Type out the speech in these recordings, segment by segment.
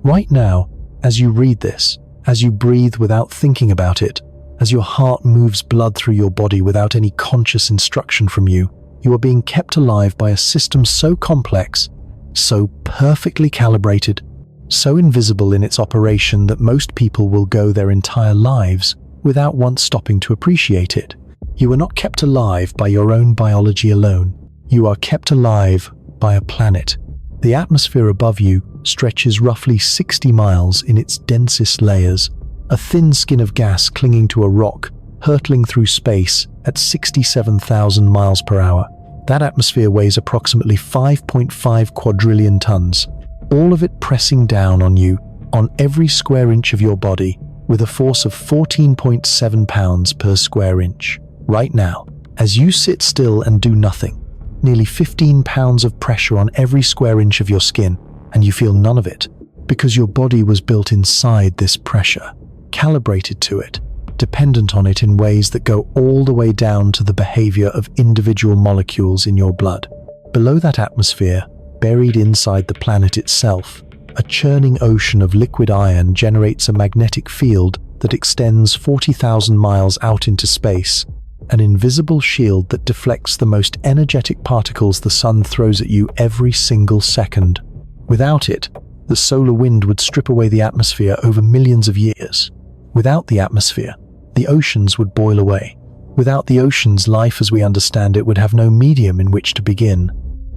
Right now, as you read this, as you breathe without thinking about it, as your heart moves blood through your body without any conscious instruction from you, you are being kept alive by a system so complex, so perfectly calibrated, so invisible in its operation that most people will go their entire lives without once stopping to appreciate it. You are not kept alive by your own biology alone. You are kept alive by a planet. The atmosphere above you stretches roughly 60 miles in its densest layers, a thin skin of gas clinging to a rock, hurtling through space at 67,000 miles per hour. That atmosphere weighs approximately 5.5 quadrillion tons, all of it pressing down on you, on every square inch of your body, with a force of 14.7 pounds per square inch. Right now, as you sit still and do nothing, nearly 15 pounds of pressure on every square inch of your skin, and you feel none of it, because your body was built inside this pressure, calibrated to it, dependent on it in ways that go all the way down to the behavior of individual molecules in your blood. Below that atmosphere, buried inside the planet itself, a churning ocean of liquid iron generates a magnetic field that extends 40,000 miles out into space, an invisible shield that deflects the most energetic particles the sun throws at you every single second. Without it, the solar wind would strip away the atmosphere over millions of years. Without the atmosphere, the oceans would boil away. Without the oceans, life as we understand it would have no medium in which to begin.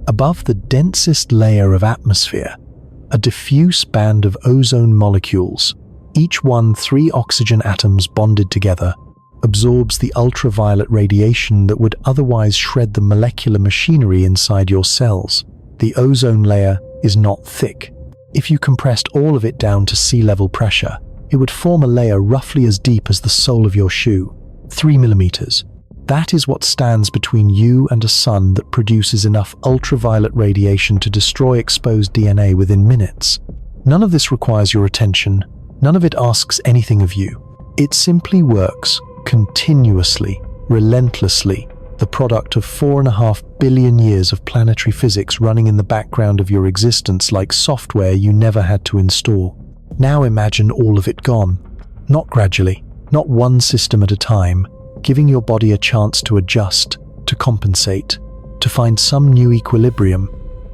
Above the densest layer of atmosphere, a diffuse band of ozone molecules, each one 3 oxygen atoms bonded together, absorbs the ultraviolet radiation that would otherwise shred the molecular machinery inside your cells. The ozone layer is not thick. If you compressed all of it down to sea level pressure, it would form a layer roughly as deep as the sole of your shoe, 3 millimeters. That is what stands between you and a sun that produces enough ultraviolet radiation to destroy exposed DNA within minutes. None of this requires your attention. None of it asks anything of you. It simply works continuously, relentlessly, the product of 4.5 billion years of planetary physics running in the background of your existence like software you never had to install. Now imagine all of it gone. Not gradually, not one system at a time, giving your body a chance to adjust, to compensate, to find some new equilibrium.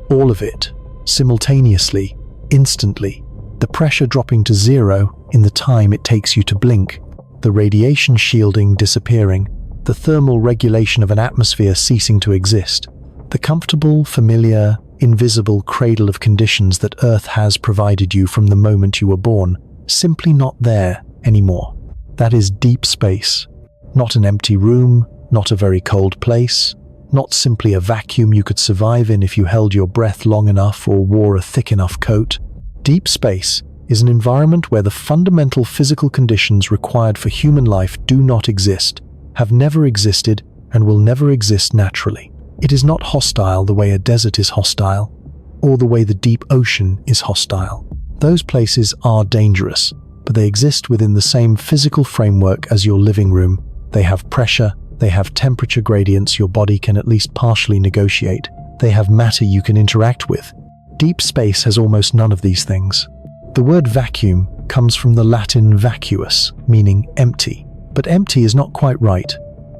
All of it, simultaneously, instantly, the pressure dropping to zero in the time it takes you to blink, the radiation shielding disappearing, the thermal regulation of an atmosphere ceasing to exist, the comfortable, familiar, invisible cradle of conditions that Earth has provided you from the moment you were born, simply not there anymore. That is deep space. Not an empty room, not a very cold place, not simply a vacuum you could survive in if you held your breath long enough or wore a thick enough coat. Deep space is an environment where the fundamental physical conditions required for human life do not exist, have never existed, and will never exist naturally. It is not hostile the way a desert is hostile, or the way the deep ocean is hostile. Those places are dangerous, but they exist within the same physical framework as your living room. They have pressure, they have temperature gradients your body can at least partially negotiate, they have matter you can interact with. Deep space has almost none of these things. The word vacuum comes from the Latin vacuus, meaning empty. But empty is not quite right.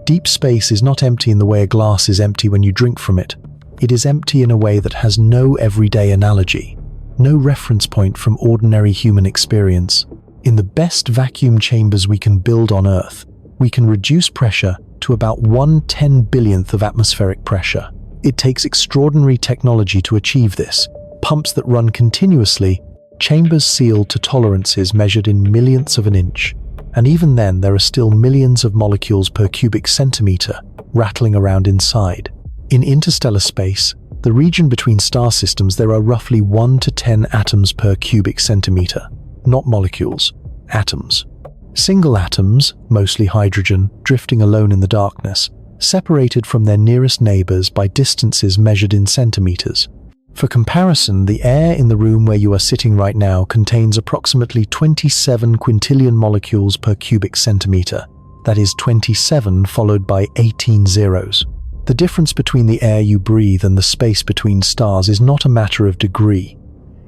Deep space is not empty in the way a glass is empty when you drink from it. It is empty in a way that has no everyday analogy, no reference point from ordinary human experience. In the best vacuum chambers we can build on Earth, we can reduce pressure to about 1/10,000,000th of atmospheric pressure. It takes extraordinary technology to achieve this. Pumps that run continuously, chambers sealed to tolerances measured in millionths of an inch. And even then, there are still millions of molecules per cubic centimeter rattling around inside. In interstellar space, the region between star systems, there are roughly 1 to 10 atoms per cubic centimeter. Not molecules, atoms. Single atoms, mostly hydrogen, drifting alone in the darkness, separated from their nearest neighbors by distances measured in centimeters. For comparison, the air in the room where you are sitting right now contains approximately 27 quintillion molecules per cubic centimeter. That is 27 followed by 18 zeros. The difference between the air you breathe and the space between stars is not a matter of degree.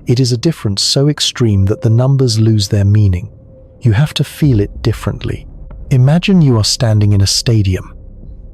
It is a difference so extreme that the numbers lose their meaning. You have to feel it differently. Imagine you are standing in a stadium.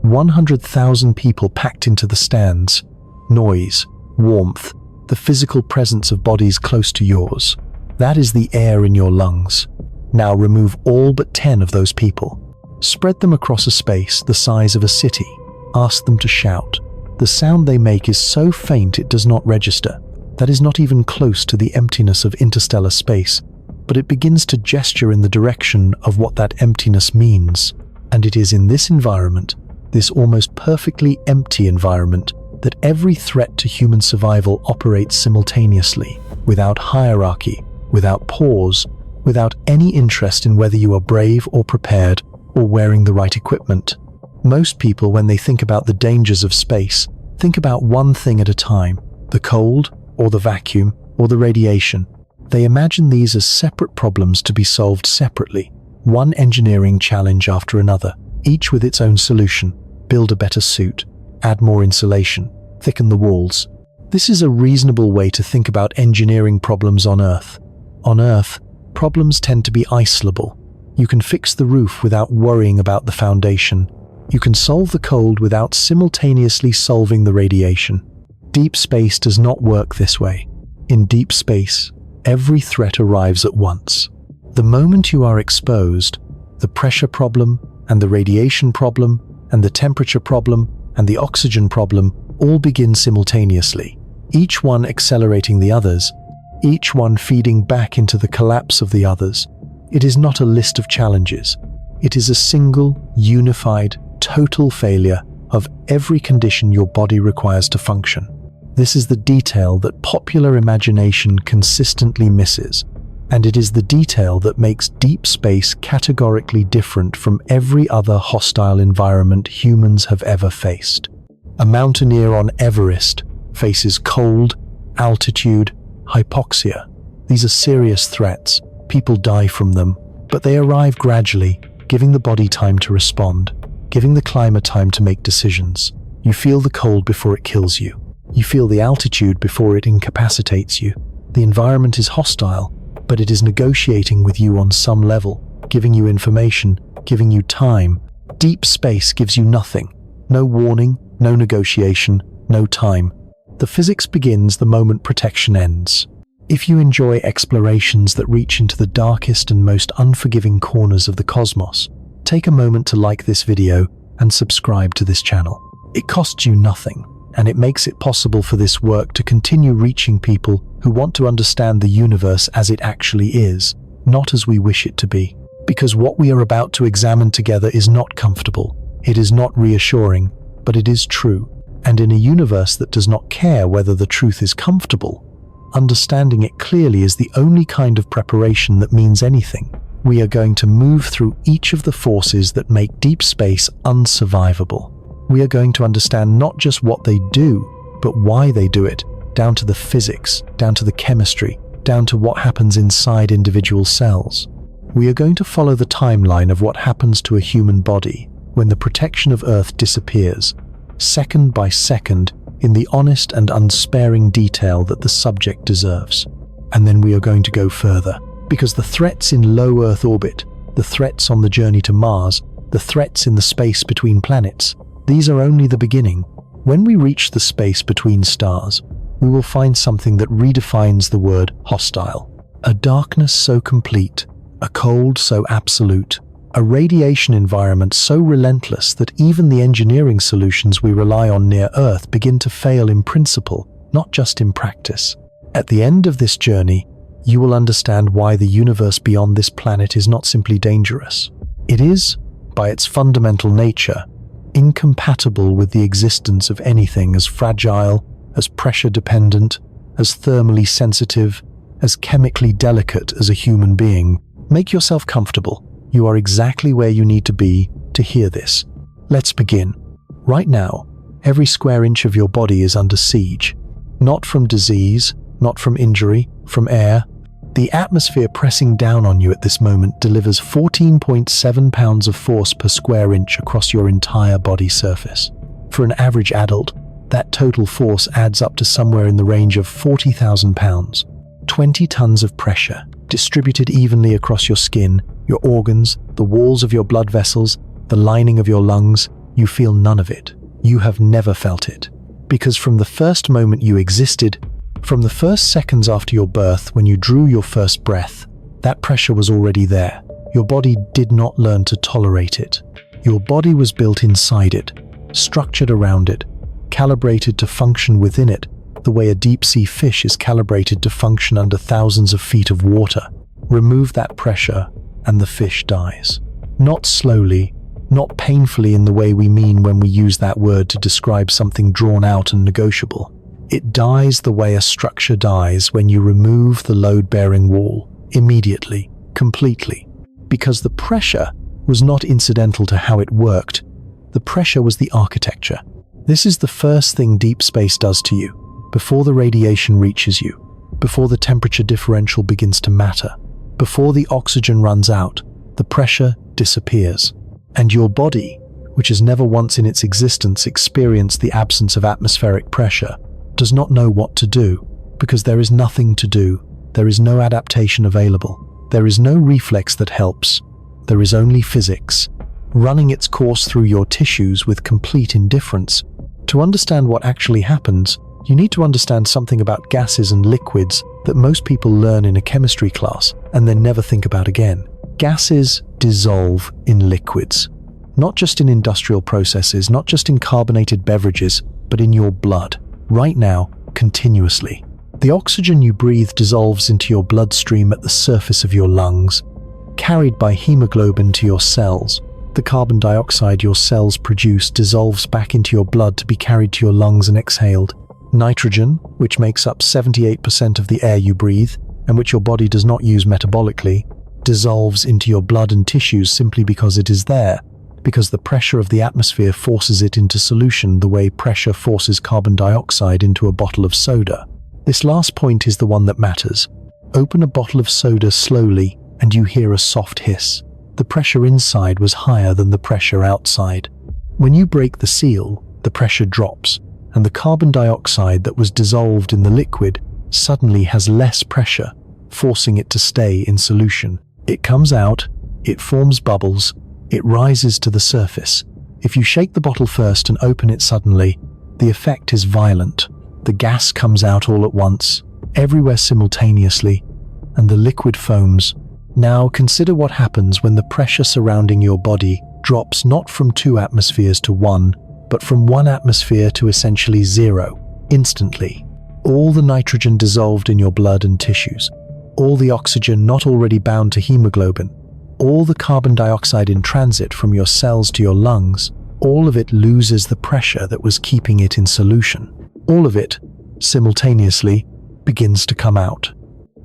100,000 people packed into the stands. Noise, warmth, the physical presence of bodies close to yours. That is the air in your lungs. Now remove all but 10 of those people. Spread them across a space the size of a city. Ask them to shout. The sound they make is so faint it does not register. That is not even close to the emptiness of interstellar space, but it begins to gesture in the direction of what that emptiness means. And it is in this environment, this almost perfectly empty environment, that every threat to human survival operates simultaneously, without hierarchy, without pause, without any interest in whether you are brave or prepared or wearing the right equipment. Most people, when they think about the dangers of space, think about one thing at a time: the cold, or the vacuum, or the radiation. They imagine these as separate problems to be solved separately, one engineering challenge after another, each with its own solution. Build a better suit, add more insulation, thicken the walls. This is a reasonable way to think about engineering problems on Earth. On Earth, problems tend to be isolable. You can fix the roof without worrying about the foundation. You can solve the cold without simultaneously solving the radiation. Deep space does not work this way. In deep space, every threat arrives at once. The moment you are exposed, the pressure problem and the radiation problem and the temperature problem and the oxygen problem all begin simultaneously, each one accelerating the others, each one feeding back into the collapse of the others. It is not a list of challenges. It is a single, unified, total failure of every condition your body requires to function. This is the detail that popular imagination consistently misses, and it is the detail that makes deep space categorically different from every other hostile environment humans have ever faced. A mountaineer on Everest faces cold, altitude, hypoxia. These are serious threats. People die from them, but they arrive gradually, giving the body time to respond, giving the climber time to make decisions. You feel the cold before it kills you. You feel the altitude before it incapacitates you. The environment is hostile, but it is negotiating with you on some level, giving you information, giving you time. Deep space gives you nothing. No warning, no negotiation, no time. The physics begins the moment protection ends. If you enjoy explorations that reach into the darkest and most unforgiving corners of the cosmos, take a moment to like this video and subscribe to this channel. It costs you nothing, and it makes it possible for this work to continue reaching people who want to understand the universe as it actually is, not as we wish it to be. Because what we are about to examine together is not comfortable, it is not reassuring, but it is true. And in a universe that does not care whether the truth is comfortable, understanding it clearly is the only kind of preparation that means anything. We are going to move through each of the forces that make deep space unsurvivable. We are going to understand not just what they do, but why they do it, down to the physics, down to the chemistry, down to what happens inside individual cells. We are going to follow the timeline of what happens to a human body when the protection of Earth disappears, second by second, in the honest and unsparing detail that the subject deserves. And then we are going to go further, because the threats in low Earth orbit, the threats on the journey to Mars, the threats in the space between planets, these are only the beginning. When we reach the space between stars, we will find something that redefines the word hostile. A darkness so complete, a cold so absolute, a radiation environment so relentless that even the engineering solutions we rely on near Earth begin to fail in principle, not just in practice. At the end of this journey, you will understand why the universe beyond this planet is not simply dangerous. It is, by its fundamental nature, incompatible with the existence of anything as fragile, as pressure-dependent, as thermally sensitive, as chemically delicate as a human being. Make yourself comfortable. You are exactly where you need to be to hear this. Let's begin. Right now, every square inch of your body is under siege. Not from disease, not from injury, from air. The atmosphere pressing down on you at this moment delivers 14.7 pounds of force per square inch across your entire body surface. For an average adult, that total force adds up to somewhere in the range of 40,000 pounds. 20 tons of pressure, distributed evenly across your skin, your organs, the walls of your blood vessels, the lining of your lungs. You feel none of it. You have never felt it. Because from the first moment you existed, from the first seconds after your birth, when you drew your first breath, that pressure was already there. Your body did not learn to tolerate it. Your body was built inside it, structured around it, calibrated to function within it, the way a deep-sea fish is calibrated to function under thousands of feet of water. Remove that pressure, and the fish dies. Not slowly, not painfully in the way we mean when we use that word to describe something drawn out and negotiable. It dies the way a structure dies when you remove the load-bearing wall, immediately, completely. Because the pressure was not incidental to how it worked. The pressure was the architecture. This is the first thing deep space does to you, before the radiation reaches you, before the temperature differential begins to matter, before the oxygen runs out, the pressure disappears. And your body, which has never once in its existence experienced the absence of atmospheric pressure, does not know what to do, because there is nothing to do. There is no adaptation available. There is no reflex that helps. There is only physics, running its course through your tissues with complete indifference. To understand what actually happens, you need to understand something about gases and liquids that most people learn in a chemistry class and then never think about again. Gases dissolve in liquids, not just in industrial processes, not just in carbonated beverages, but in your blood, right now, continuously. The oxygen you breathe dissolves into your bloodstream at the surface of your lungs, carried by hemoglobin to your cells. The carbon dioxide your cells produce dissolves back into your blood to be carried to your lungs and exhaled. Nitrogen, which makes up 78% of the air you breathe, and which your body does not use metabolically, dissolves into your blood and tissues simply because it is there, because the pressure of the atmosphere forces it into solution the way pressure forces carbon dioxide into a bottle of soda. This last point is the one that matters. Open a bottle of soda slowly and you hear a soft hiss. The pressure inside was higher than the pressure outside. When you break the seal, the pressure drops, and the carbon dioxide that was dissolved in the liquid suddenly has less pressure, forcing it to stay in solution. It comes out, it forms bubbles, it rises to the surface. If you shake the bottle first and open it suddenly, the effect is violent. The gas comes out all at once, everywhere simultaneously, and the liquid foams. Now consider what happens when the pressure surrounding your body drops not from 2 atmospheres to 1, but from 1 atmosphere to essentially 0, instantly. All the nitrogen dissolved in your blood and tissues, all the oxygen not already bound to hemoglobin, all the carbon dioxide in transit from your cells to your lungs, all of it loses the pressure that was keeping it in solution. All of it, simultaneously, begins to come out.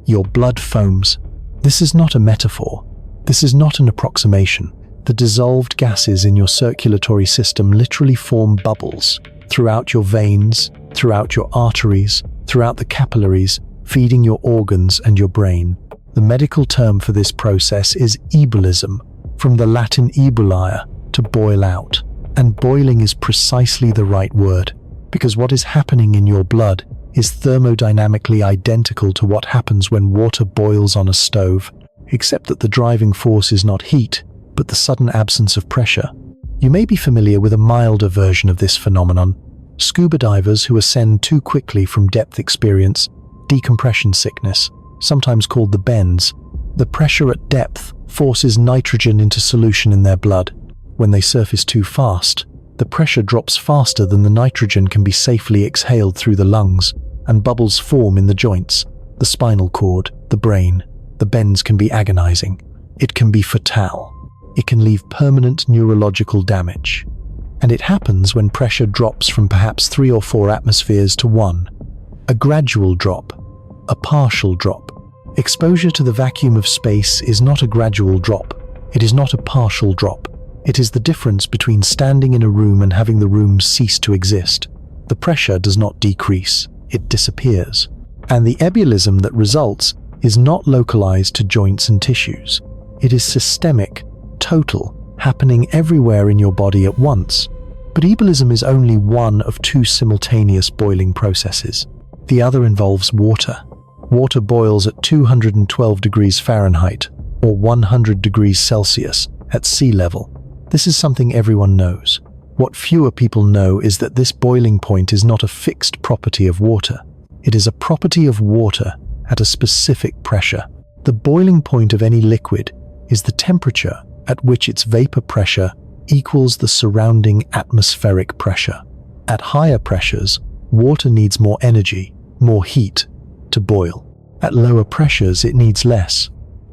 Your blood foams. This is not a metaphor. This is not an approximation. The dissolved gases in your circulatory system literally form bubbles throughout your veins, throughout your arteries, throughout the capillaries, feeding your organs and your brain. The medical term for this process is ebullism, from the Latin ebulliere, to boil out. And boiling is precisely the right word, because what is happening in your blood is thermodynamically identical to what happens when water boils on a stove, except that the driving force is not heat, but the sudden absence of pressure. You may be familiar with a milder version of this phenomenon. Scuba divers who ascend too quickly from depth experience decompression sickness, sometimes called the bends. The pressure at depth forces nitrogen into solution in their blood. When they surface too fast, the pressure drops faster than the nitrogen can be safely exhaled through the lungs, and bubbles form in the joints, the spinal cord, the brain. The bends can be agonizing. It can be fatal. It can leave permanent neurological damage. And it happens when pressure drops from perhaps 3 or 4 atmospheres to 1. A gradual drop, a partial drop. Exposure to the vacuum of space is not a gradual drop. It is not a partial drop. It is the difference between standing in a room and having the room cease to exist. The pressure does not decrease, it disappears. And the ebullism that results is not localized to joints and tissues. It is systemic, total, happening everywhere in your body at once. But ebullism is only one of 2 simultaneous boiling processes. The other involves water. Water boils at 212 degrees Fahrenheit or 100 degrees Celsius at sea level. This is something everyone knows. What fewer people know is that this boiling point is not a fixed property of water. It is a property of water at a specific pressure. The boiling point of any liquid is the temperature at which its vapor pressure equals the surrounding atmospheric pressure. At higher pressures, water needs more energy, more heat, to boil. At lower pressures, it needs less.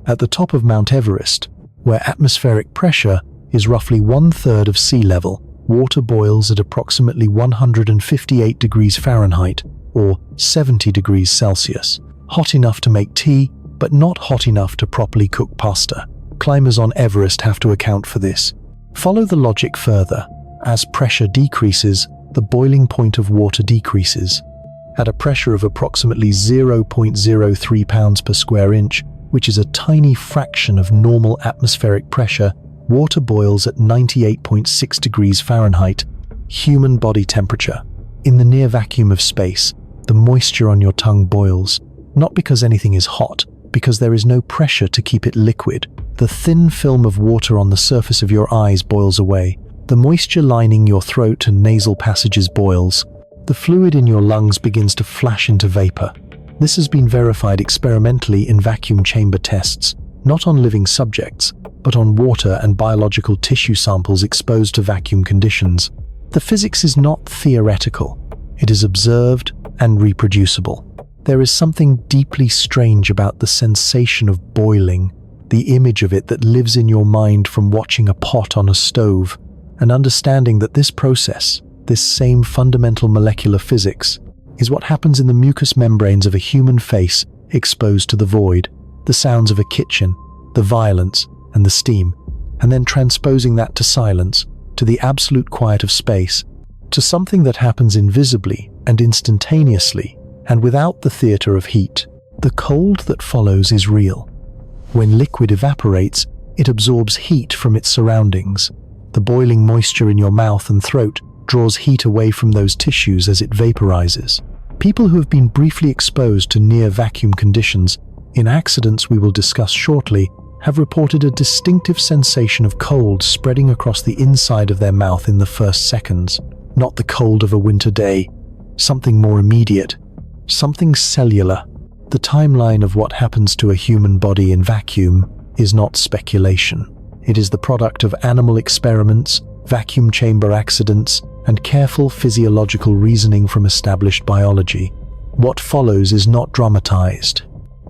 At the top of Mount Everest, where atmospheric pressure is roughly 1/3 of sea level, water boils at approximately 158 degrees Fahrenheit or 70 degrees Celsius, hot enough to make tea, but not hot enough to properly cook pasta. Climbers on Everest have to account for this. Follow the logic further. As pressure decreases, the boiling point of water decreases. At a pressure of approximately 0.03 pounds per square inch, which is a tiny fraction of normal atmospheric pressure, water boils at 98.6 degrees Fahrenheit, human body temperature. In the near vacuum of space, the moisture on your tongue boils, not because anything is hot, because there is no pressure to keep it liquid. The thin film of water on the surface of your eyes boils away. The moisture lining your throat and nasal passages boils. The fluid in your lungs begins to flash into vapor. This has been verified experimentally in vacuum chamber tests, not on living subjects, but on water and biological tissue samples exposed to vacuum conditions. The physics is not theoretical. It is observed and reproducible. There is something deeply strange about the sensation of boiling, the image of it that lives in your mind from watching a pot on a stove, and understanding that this process, this same fundamental molecular physics, is what happens in the mucous membranes of a human face exposed to the void, the sounds of a kitchen, the violence and the steam, and then transposing that to silence, to the absolute quiet of space, to something that happens invisibly and instantaneously, and without the theater of heat. The cold that follows is real. When liquid evaporates, it absorbs heat from its surroundings. The boiling moisture in your mouth and throat draws heat away from those tissues as it vaporizes. People who have been briefly exposed to near vacuum conditions, in accidents we will discuss shortly, have reported a distinctive sensation of cold spreading across the inside of their mouth in the first seconds. Not the cold of a winter day, something more immediate, something cellular. The timeline of what happens to a human body in vacuum is not speculation. It is the product of animal experiments, vacuum chamber accidents, and careful physiological reasoning from established biology. What follows is not dramatized.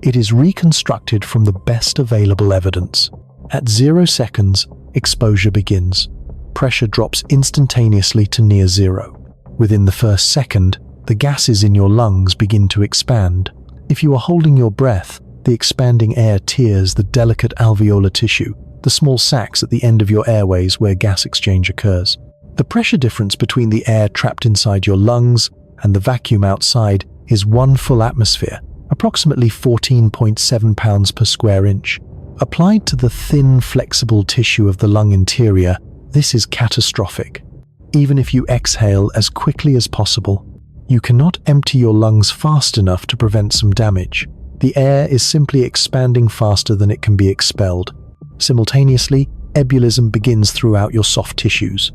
It is reconstructed from the best available evidence. At 0 seconds, exposure begins. Pressure drops instantaneously to near zero. Within the first second, the gases in your lungs begin to expand. If you are holding your breath, the expanding air tears the delicate alveolar tissue, the small sacs at the end of your airways where gas exchange occurs. The pressure difference between the air trapped inside your lungs and the vacuum outside is 1 full atmosphere, approximately 14.7 pounds per square inch. Applied to the thin, flexible tissue of the lung interior, this is catastrophic. Even if you exhale as quickly as possible, you cannot empty your lungs fast enough to prevent some damage. The air is simply expanding faster than it can be expelled. Simultaneously, ebullition begins throughout your soft tissues.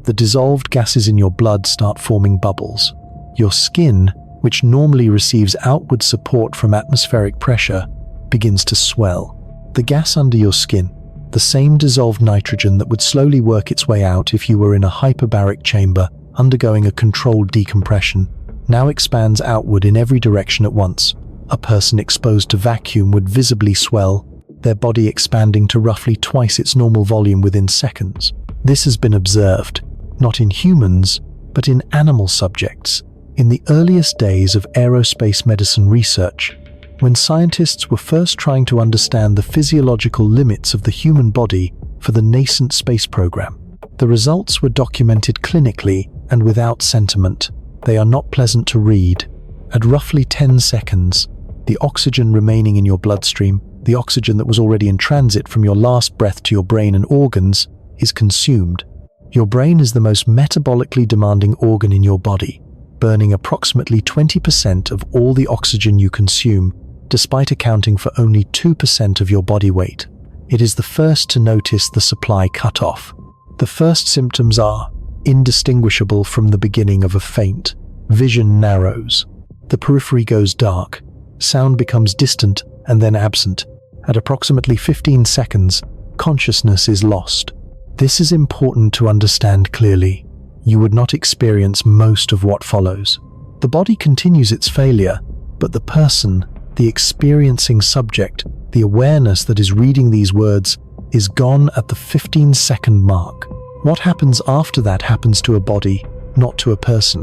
The dissolved gases in your blood start forming bubbles. Your skin, which normally receives outward support from atmospheric pressure, begins to swell. The gas under your skin, the same dissolved nitrogen that would slowly work its way out if you were in a hyperbaric chamber undergoing a controlled decompression, now expands outward in every direction at once. A person exposed to vacuum would visibly swell, their body expanding to roughly twice its normal volume within seconds. This has been observed, not in humans, but in animal subjects, in the earliest days of aerospace medicine research, when scientists were first trying to understand the physiological limits of the human body for the nascent space program. The results were documented clinically and without sentiment. They are not pleasant to read. At roughly 10 seconds, the oxygen remaining in your bloodstream, the oxygen that was already in transit from your last breath to your brain and organs, is consumed. Your brain is the most metabolically demanding organ in your body, burning approximately 20% of all the oxygen you consume, despite accounting for only 2% of your body weight. It is the first to notice the supply cutoff. The first symptoms are indistinguishable from the beginning of a faint. Vision narrows. The periphery goes dark. Sound becomes distant and then absent. At approximately 15 seconds, consciousness is lost. This is important to understand clearly. You would not experience most of what follows. The body continues its failure, but the person, the experiencing subject, the awareness that is reading these words, is gone at the 15-second mark. What happens after that happens to a body, not to a person.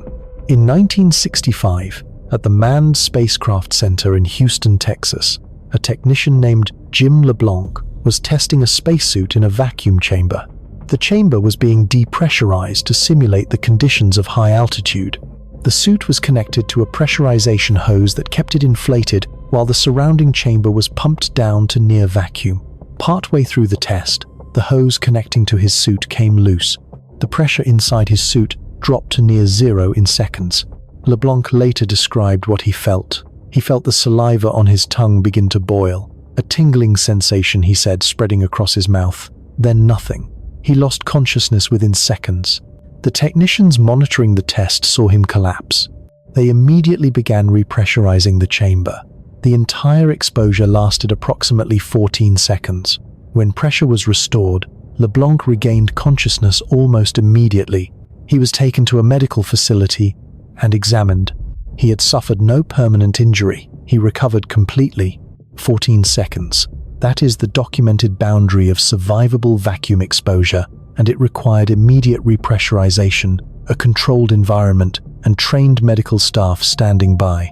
In 1965, at the Manned Spacecraft Center in Houston, Texas, a technician named Jim LeBlanc was testing a spacesuit in a vacuum chamber. The chamber was being depressurized to simulate the conditions of high altitude. The suit was connected to a pressurization hose that kept it inflated while the surrounding chamber was pumped down to near vacuum. Partway through the test, the hose connecting to his suit came loose. The pressure inside his suit dropped to near zero in seconds. LeBlanc later described what he felt. He felt the saliva on his tongue begin to boil. A tingling sensation, he said, spreading across his mouth. Then nothing. He lost consciousness within seconds. The technicians monitoring the test saw him collapse. They immediately began repressurizing the chamber. The entire exposure lasted approximately 14 seconds. When pressure was restored, LeBlanc regained consciousness almost immediately. He was taken to a medical facility and examined. He had suffered no permanent injury. He recovered completely. 14 seconds. That is the documented boundary of survivable vacuum exposure, and it required immediate repressurization, a controlled environment, and trained medical staff standing by.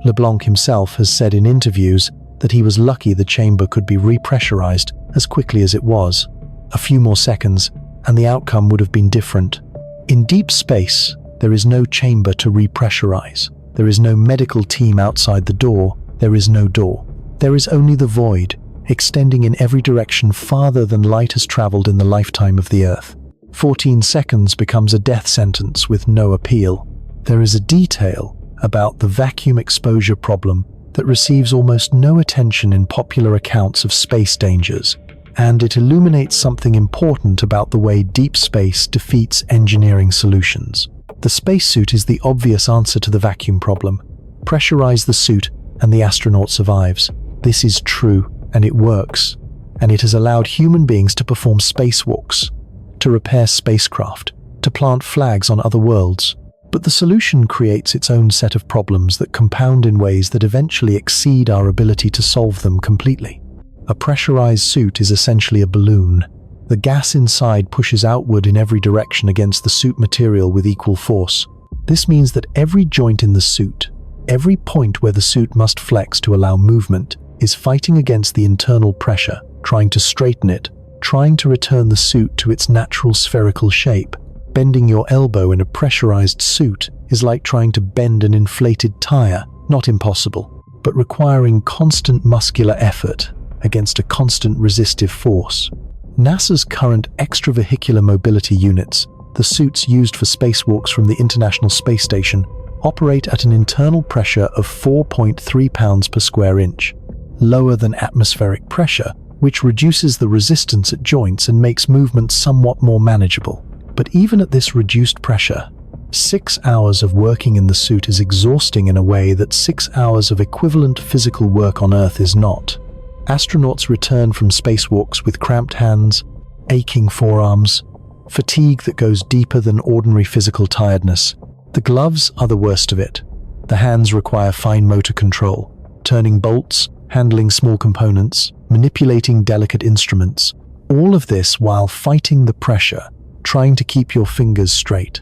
LeBlanc himself has said in interviews that he was lucky the chamber could be repressurized as quickly as it was. A few more seconds, and the outcome would have been different. In deep space, there is no chamber to repressurize. There is no medical team outside the door. There is no door. There is only the void, extending in every direction farther than light has traveled in the lifetime of the Earth. 14 seconds becomes a death sentence with no appeal. There is a detail about the vacuum exposure problem that receives almost no attention in popular accounts of space dangers, and it illuminates something important about the way deep space defeats engineering solutions. The spacesuit is the obvious answer to the vacuum problem. Pressurize the suit and the astronaut survives. This is true, and it works, and it has allowed human beings to perform spacewalks, to repair spacecraft, to plant flags on other worlds. But the solution creates its own set of problems that compound in ways that eventually exceed our ability to solve them completely. A pressurized suit is essentially a balloon. The gas inside pushes outward in every direction against the suit material with equal force. This means that every joint in the suit, every point where the suit must flex to allow movement, is fighting against the internal pressure, trying to straighten it, trying to return the suit to its natural spherical shape. Bending your elbow in a pressurized suit is like trying to bend an inflated tire, not impossible, but requiring constant muscular effort against a constant resistive force. NASA's current extravehicular mobility units, the suits used for spacewalks from the International Space Station, operate at an internal pressure of 4.3 pounds per square inch, lower than atmospheric pressure, which reduces the resistance at joints and makes movement somewhat more manageable. But even at this reduced pressure, 6 hours of working in the suit is exhausting in a way that 6 hours of equivalent physical work on Earth is not. Astronauts return from spacewalks with cramped hands, aching forearms, fatigue that goes deeper than ordinary physical tiredness. The gloves are the worst of it. The hands require fine motor control, turning bolts, handling small components, manipulating delicate instruments. All of this while fighting the pressure, trying to keep your fingers straight.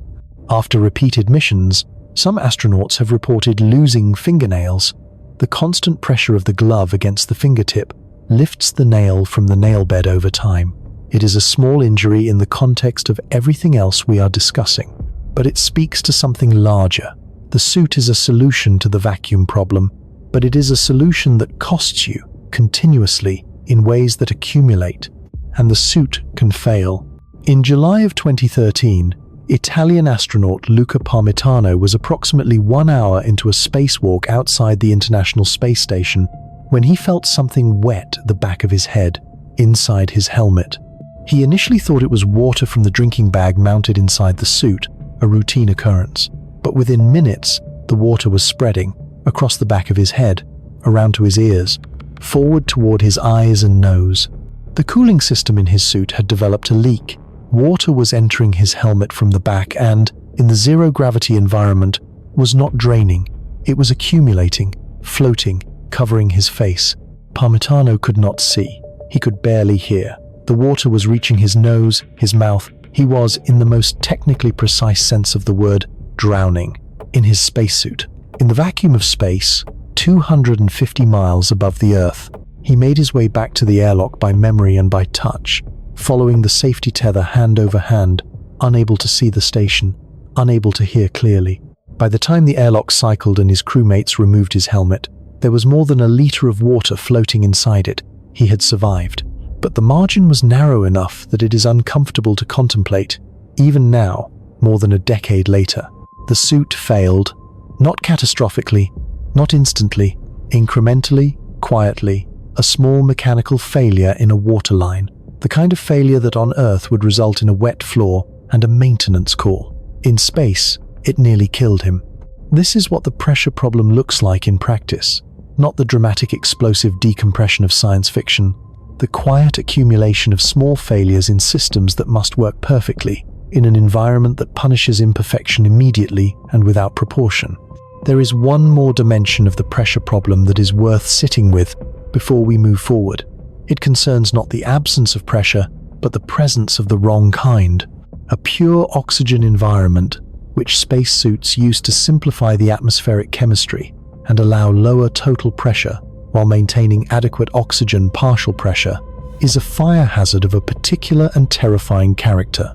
After repeated missions, some astronauts have reported losing fingernails. The constant pressure of the glove against the fingertip lifts the nail from the nail bed over time. It is a small injury in the context of everything else we are discussing, but it speaks to something larger. The suit is a solution to the vacuum problem, but it is a solution that costs you continuously in ways that accumulate, and the suit can fail. In July of 2013, Italian astronaut Luca Parmitano was approximately 1 hour into a spacewalk outside the International Space Station when he felt something wet at the back of his head, inside his helmet. He initially thought it was water from the drinking bag mounted inside the suit, a routine occurrence. But within minutes, the water was spreading across the back of his head, around to his ears, forward toward his eyes and nose. The cooling system in his suit had developed a leak. Water was entering his helmet from the back and, in the zero-gravity environment, was not draining. It was accumulating, floating, covering his face. Parmitano could not see. He could barely hear. The water was reaching his nose, his mouth. He was, in the most technically precise sense of the word, drowning in his spacesuit. In the vacuum of space, 250 miles above the Earth, he made his way back to the airlock by memory and by touch, following the safety tether hand over hand, unable to see the station, unable to hear clearly. By the time the airlock cycled and his crewmates removed his helmet, there was more than a liter of water floating inside it. He had survived. But the margin was narrow enough that it is uncomfortable to contemplate, even now, more than a decade later. The suit failed, not catastrophically, not instantly, incrementally, quietly, a small mechanical failure in a waterline, the kind of failure that on Earth would result in a wet floor and a maintenance call. In space, it nearly killed him. This is what the pressure problem looks like in practice, not the dramatic explosive decompression of science fiction, the quiet accumulation of small failures in systems that must work perfectly, in an environment that punishes imperfection immediately and without proportion. There is one more dimension of the pressure problem that is worth sitting with before we move forward. It concerns not the absence of pressure, but the presence of the wrong kind. A pure oxygen environment, which spacesuits use to simplify the atmospheric chemistry and allow lower total pressure while maintaining adequate oxygen partial pressure, is a fire hazard of a particular and terrifying character.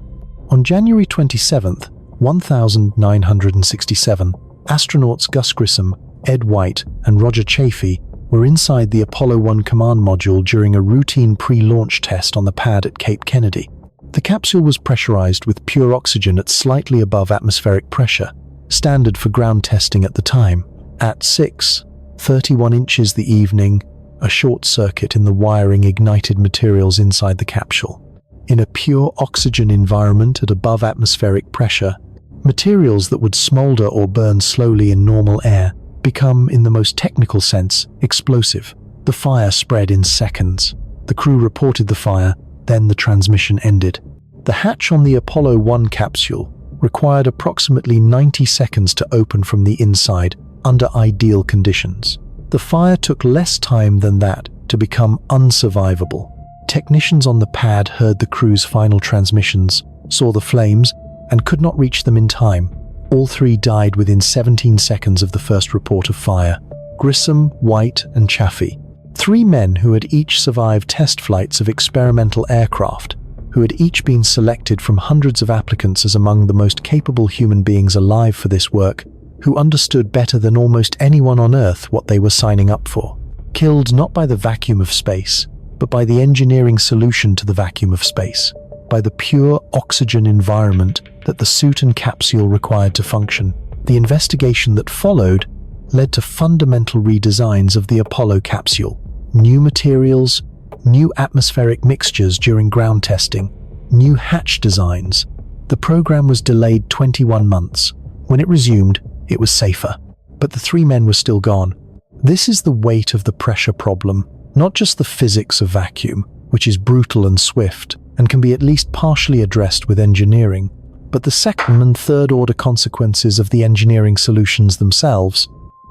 On January 27, 1967, astronauts Gus Grissom, Ed White, and Roger Chaffee were inside the Apollo 1 command module during a routine pre-launch test on the pad at Cape Kennedy. The capsule was pressurized with pure oxygen at slightly above atmospheric pressure, standard for ground testing at the time. At 6:31 inches the evening, a short circuit in the wiring ignited materials inside the capsule. In a pure oxygen environment at above atmospheric pressure, materials that would smolder or burn slowly in normal air become, in the most technical sense, explosive. The fire spread in seconds. The crew reported the fire, then the transmission ended. The hatch on the Apollo 1 capsule required approximately 90 seconds to open from the inside under ideal conditions. The fire took less time than that to become unsurvivable. Technicians on the pad heard the crew's final transmissions, saw the flames, and could not reach them in time. All three died within 17 seconds of the first report of fire. Grissom, White, and Chaffee. Three men who had each survived test flights of experimental aircraft, who had each been selected from hundreds of applicants as among the most capable human beings alive for this work, who understood better than almost anyone on Earth what they were signing up for. Killed not by the vacuum of space, but by the engineering solution to the vacuum of space, by the pure oxygen environment that the suit and capsule required to function. The investigation that followed led to fundamental redesigns of the Apollo capsule. New materials, new atmospheric mixtures during ground testing, new hatch designs. The program was delayed 21 months. When it resumed, it was safer. But the three men were still gone. This is the weight of the pressure problem, not just the physics of vacuum, which is brutal and swift, and can be at least partially addressed with engineering, but the second and third order consequences of the engineering solutions themselves.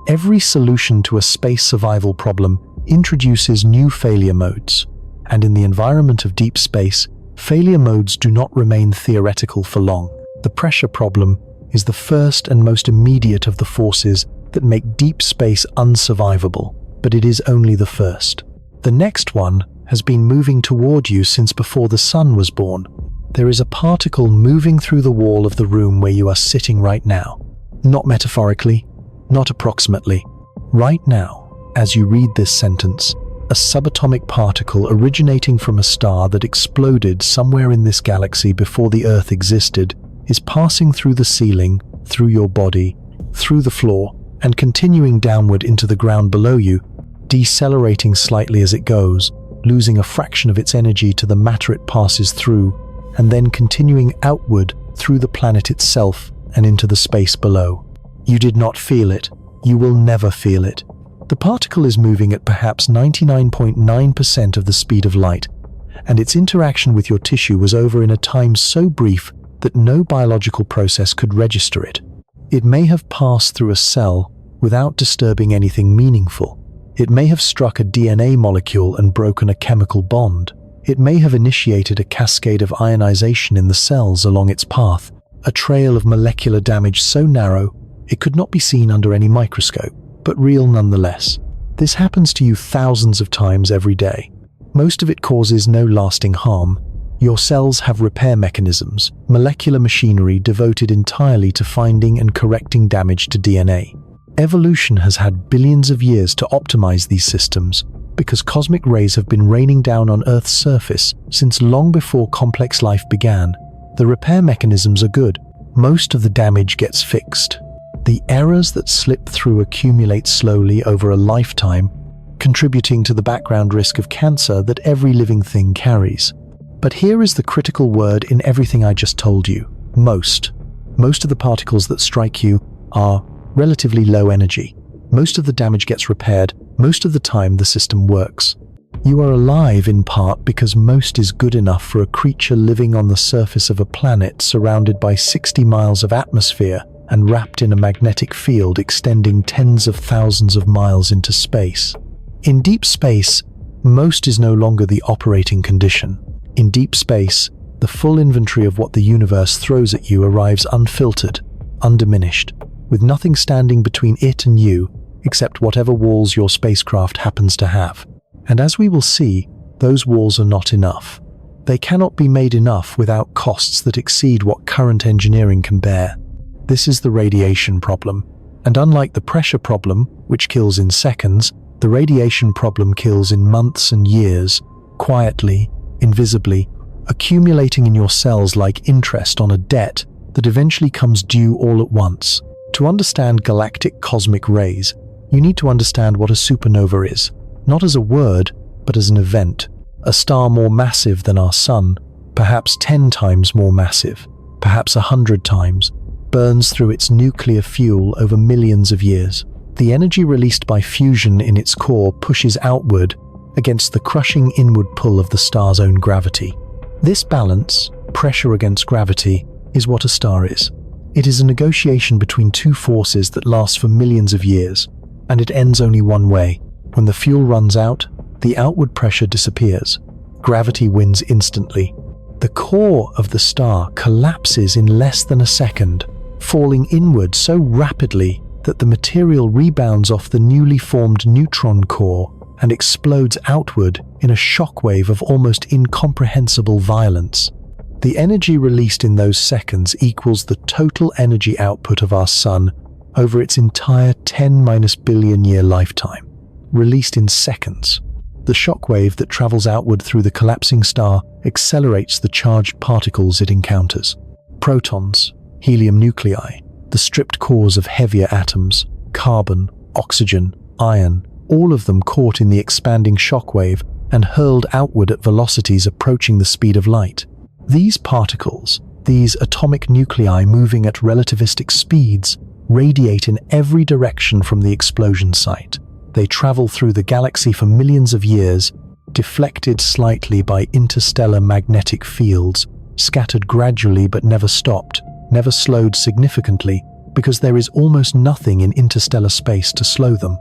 Every solution to a space survival problem introduces new failure modes, and in the environment of deep space, failure modes do not remain theoretical for long. The pressure problem is the first and most immediate of the forces that make deep space unsurvivable, but it is only the first. The next one has been moving toward you since before the sun was born. There is a particle moving through the wall of the room where you are sitting right now. Not metaphorically, not approximately. Right now, as you read this sentence, a subatomic particle originating from a star that exploded somewhere in this galaxy before the Earth existed is passing through the ceiling, through your body, through the floor, and continuing downward into the ground below you, decelerating slightly as it goes, losing a fraction of its energy to the matter it passes through, and then continuing outward through the planet itself and into the space below. You did not feel it. You will never feel it. The particle is moving at perhaps 99.9% of the speed of light, and its interaction with your tissue was over in a time so brief that no biological process could register it. It may have passed through a cell without disturbing anything meaningful. It may have struck a DNA molecule and broken a chemical bond. It may have initiated a cascade of ionization in the cells along its path, a trail of molecular damage so narrow it could not be seen under any microscope, but real nonetheless. This happens to you thousands of times every day. Most of it causes no lasting harm. Your cells have repair mechanisms, molecular machinery devoted entirely to finding and correcting damage to DNA. Evolution has had billions of years to optimize these systems, because cosmic rays have been raining down on Earth's surface since long before complex life began. The repair mechanisms are good. Most of the damage gets fixed. The errors that slip through accumulate slowly over a lifetime, contributing to the background risk of cancer that every living thing carries. But here is the critical word in everything I just told you. Most. Most of the particles that strike you are relatively low energy. Most of the damage gets repaired. Most of the time the system works. You are alive in part because most is good enough for a creature living on the surface of a planet surrounded by 60 miles of atmosphere and wrapped in a magnetic field extending tens of thousands of miles into space. In deep space, most is no longer the operating condition. In deep space, the full inventory of what the universe throws at you arrives unfiltered, undiminished, with nothing standing between it and you except whatever walls your spacecraft happens to have. And as we will see, those walls are not enough. They cannot be made enough without costs that exceed what current engineering can bear. This is the radiation problem. And unlike the pressure problem, which kills in seconds, the radiation problem kills in months and years, quietly, invisibly, accumulating in your cells like interest on a debt that eventually comes due all at once. To understand galactic cosmic rays, you need to understand what a supernova is, not as a word, but as an event. A star more massive than our sun, perhaps 10 times more massive, perhaps 100 times, burns through its nuclear fuel over millions of years. The energy released by fusion in its core pushes outward against the crushing inward pull of the star's own gravity. This balance, pressure against gravity, is what a star is. It is a negotiation between two forces that lasts for millions of years, and it ends only one way. When the fuel runs out, the outward pressure disappears. Gravity wins instantly. The core of the star collapses in less than a second, falling inward so rapidly that the material rebounds off the newly formed neutron core and explodes outward in a shockwave of almost incomprehensible violence. The energy released in those seconds equals the total energy output of our sun over its entire 10-billion-year lifetime, released in seconds. The shockwave that travels outward through the collapsing star accelerates the charged particles it encounters. Protons, helium nuclei, the stripped cores of heavier atoms, carbon, oxygen, iron, all of them caught in the expanding shockwave and hurled outward at velocities approaching the speed of light. These particles, these atomic nuclei moving at relativistic speeds, radiate in every direction from the explosion site. They travel through the galaxy for millions of years, deflected slightly by interstellar magnetic fields, scattered gradually but never stopped, never slowed significantly, because there is almost nothing in interstellar space to slow them.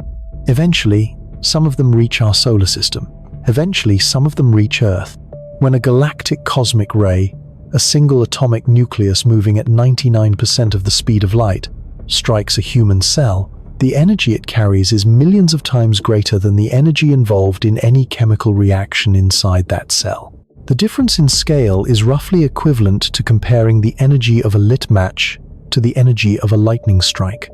Eventually, some of them reach our solar system. Eventually, some of them reach Earth. When a galactic cosmic ray, a single atomic nucleus moving at 99% of the speed of light, strikes a human cell, the energy it carries is millions of times greater than the energy involved in any chemical reaction inside that cell. The difference in scale is roughly equivalent to comparing the energy of a lit match to the energy of a lightning strike.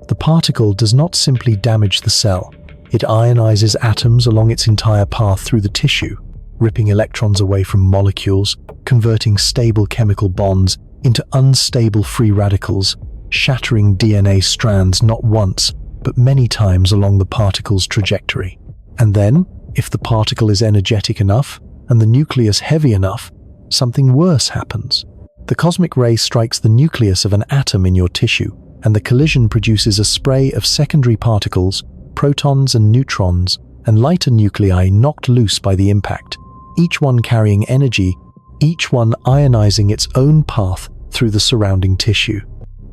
The particle does not simply damage the cell, it ionizes atoms along its entire path through the tissue, ripping electrons away from molecules, converting stable chemical bonds into unstable free radicals, shattering DNA strands not once, but many times along the particle's trajectory. And then, if the particle is energetic enough and the nucleus heavy enough, something worse happens. The cosmic ray strikes the nucleus of an atom in your tissue, and the collision produces a spray of secondary particles, protons and neutrons, and lighter nuclei knocked loose by the impact, each one carrying energy, each one ionizing its own path through the surrounding tissue.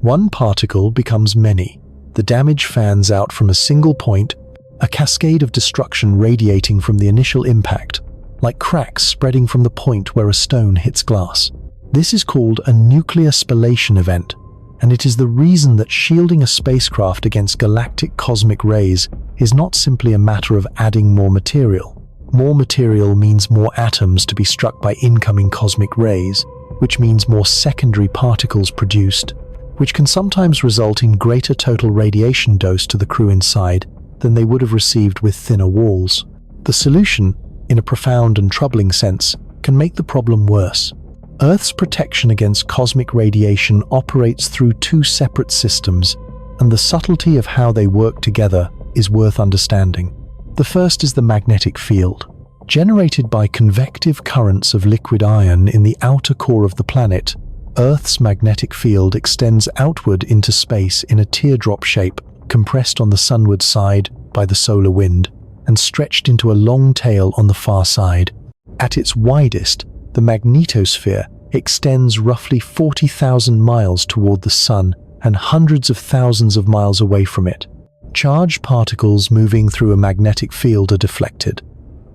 One particle becomes many. The damage fans out from a single point, a cascade of destruction radiating from the initial impact, like cracks spreading from the point where a stone hits glass. This is called a nuclear spallation event, and it is the reason that shielding a spacecraft against galactic cosmic rays is not simply a matter of adding more material. More material means more atoms to be struck by incoming cosmic rays, which means more secondary particles produced, which can sometimes result in greater total radiation dose to the crew inside than they would have received with thinner walls. The solution, in a profound and troubling sense, can make the problem worse. Earth's protection against cosmic radiation operates through two separate systems, and the subtlety of how they work together is worth understanding. The first is the magnetic field. Generated by convective currents of liquid iron in the outer core of the planet, Earth's magnetic field extends outward into space in a teardrop shape, compressed on the sunward side by the solar wind, and stretched into a long tail on the far side. At its widest, the magnetosphere extends roughly 40,000 miles toward the Sun and hundreds of thousands of miles away from it. Charged particles moving through a magnetic field are deflected.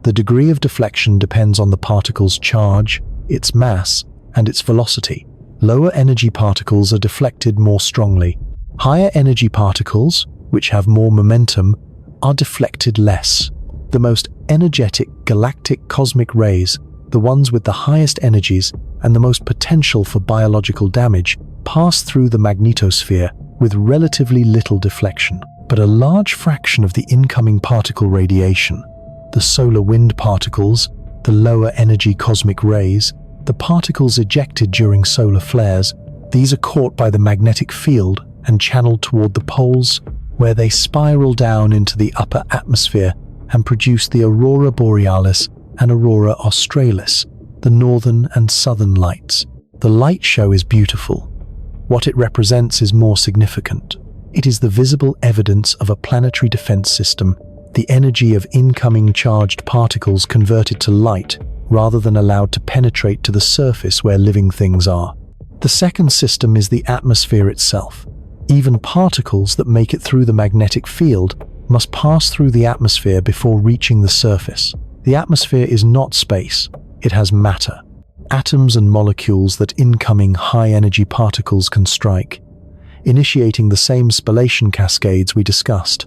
The degree of deflection depends on the particle's charge, its mass, and its velocity. Lower energy particles are deflected more strongly. Higher energy particles, which have more momentum, are deflected less. The most energetic galactic cosmic rays, the ones with the highest energies and the most potential for biological damage, pass through the magnetosphere with relatively little deflection. But a large fraction of the incoming particle radiation, the solar wind particles, the lower energy cosmic rays, the particles ejected during solar flares, these are caught by the magnetic field and channeled toward the poles, where they spiral down into the upper atmosphere and produce the aurora borealis and aurora australis, the northern and southern lights. The light show is beautiful. What it represents is more significant. It is the visible evidence of a planetary defense system, the energy of incoming charged particles converted to light rather than allowed to penetrate to the surface where living things are. The second system is the atmosphere itself. Even particles that make it through the magnetic field must pass through the atmosphere before reaching the surface. The atmosphere is not space, it has matter. Atoms and molecules that incoming high-energy particles can strike, initiating the same spallation cascades we discussed.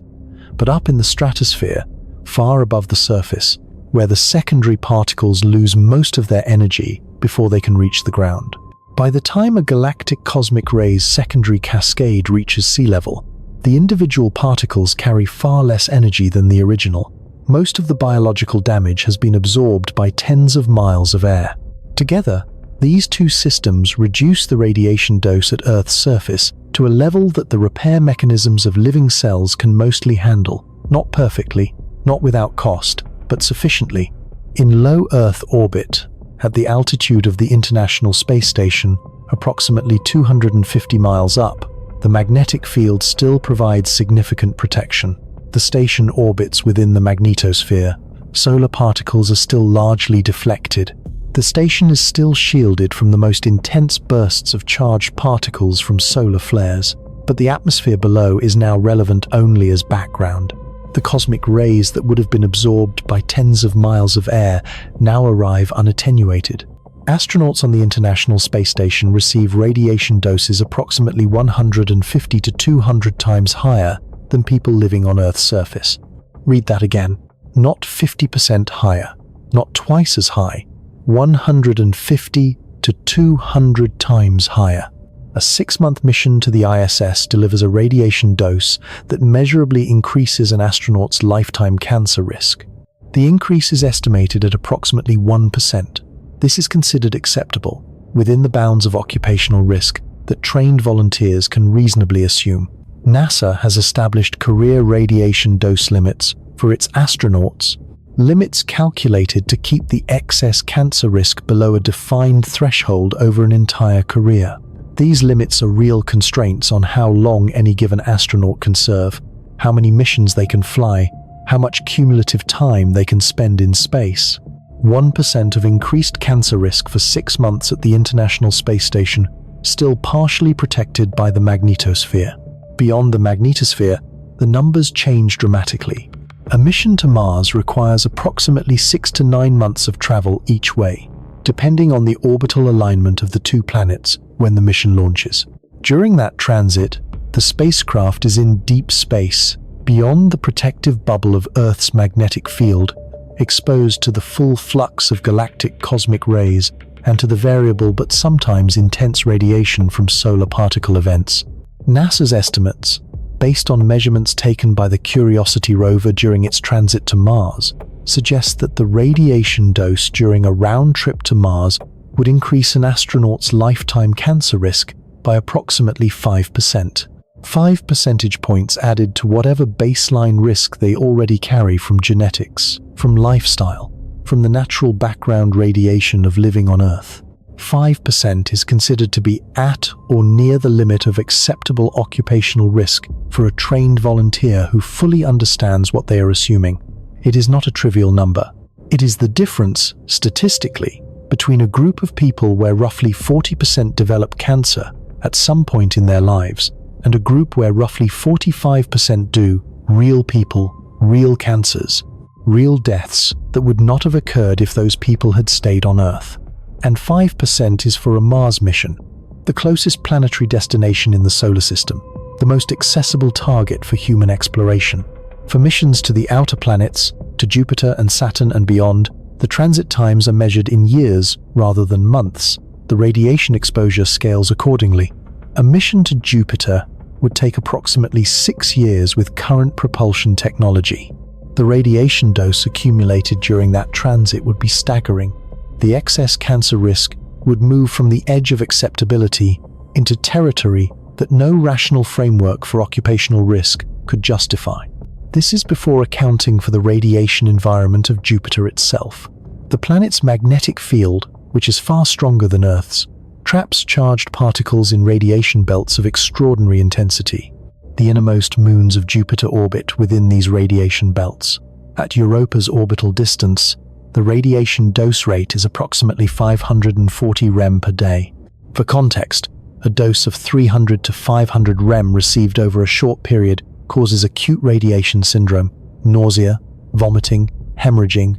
But up in the stratosphere, far above the surface, where the secondary particles lose most of their energy before they can reach the ground. By the time a galactic cosmic ray's secondary cascade reaches sea level, the individual particles carry far less energy than the original. Most of the biological damage has been absorbed by tens of miles of air. Together, these two systems reduce the radiation dose at Earth's surface to a level that the repair mechanisms of living cells can mostly handle. Not perfectly, not without cost, but sufficiently. In low Earth orbit, at the altitude of the International Space Station, approximately 250 miles up, the magnetic field still provides significant protection. The station orbits within the magnetosphere. Solar particles are still largely deflected. The station is still shielded from the most intense bursts of charged particles from solar flares, but the atmosphere below is now relevant only as background. The cosmic rays that would have been absorbed by tens of miles of air now arrive unattenuated. Astronauts on the International Space Station receive radiation doses approximately 150 to 200 times higher than people living on Earth's surface. Read that again. Not 50% higher, not twice as high, 150 to 200 times higher. A 6-month mission to the ISS delivers a radiation dose that measurably increases an astronaut's lifetime cancer risk. The increase is estimated at approximately 1%. This is considered acceptable, within the bounds of occupational risk that trained volunteers can reasonably assume. NASA has established career radiation dose limits for its astronauts, limits calculated to keep the excess cancer risk below a defined threshold over an entire career. These limits are real constraints on how long any given astronaut can serve, how many missions they can fly, how much cumulative time they can spend in space. 1% of increased cancer risk for 6 months at the International Space Station, still partially protected by the magnetosphere. Beyond the magnetosphere, the numbers change dramatically. A mission to Mars requires approximately 6 to 9 months of travel each way, depending on the orbital alignment of the two planets when the mission launches. During that transit, the spacecraft is in deep space, beyond the protective bubble of Earth's magnetic field, exposed to the full flux of galactic cosmic rays and to the variable but sometimes intense radiation from solar particle events. NASA's estimates, based on measurements taken by the Curiosity rover during its transit to Mars, suggest that the radiation dose during a round trip to Mars would increase an astronaut's lifetime cancer risk by approximately 5%. 5 percentage points added to whatever baseline risk they already carry from genetics, from lifestyle, from the natural background radiation of living on Earth. 5% is considered to be at or near the limit of acceptable occupational risk for a trained volunteer who fully understands what they are assuming. It is not a trivial number. It is the difference, statistically, between a group of people where roughly 40% develop cancer at some point in their lives and a group where roughly 45% do, real people, real cancers, real deaths that would not have occurred if those people had stayed on Earth. And 5% is for a Mars mission, the closest planetary destination in the solar system, the most accessible target for human exploration. For missions to the outer planets, to Jupiter and Saturn and beyond, the transit times are measured in years rather than months. The radiation exposure scales accordingly. A mission to Jupiter would take approximately 6 years with current propulsion technology. The radiation dose accumulated during that transit would be staggering. The excess cancer risk would move from the edge of acceptability into territory that no rational framework for occupational risk could justify. This is before accounting for the radiation environment of Jupiter itself. The planet's magnetic field, which is far stronger than Earth's, traps charged particles in radiation belts of extraordinary intensity. The innermost moons of Jupiter orbit within these radiation belts. At Europa's orbital distance, the radiation dose rate is approximately 540 rem per day. For context, a dose of 300 to 500 rem received over a short period causes acute radiation syndrome, nausea, vomiting, hemorrhaging,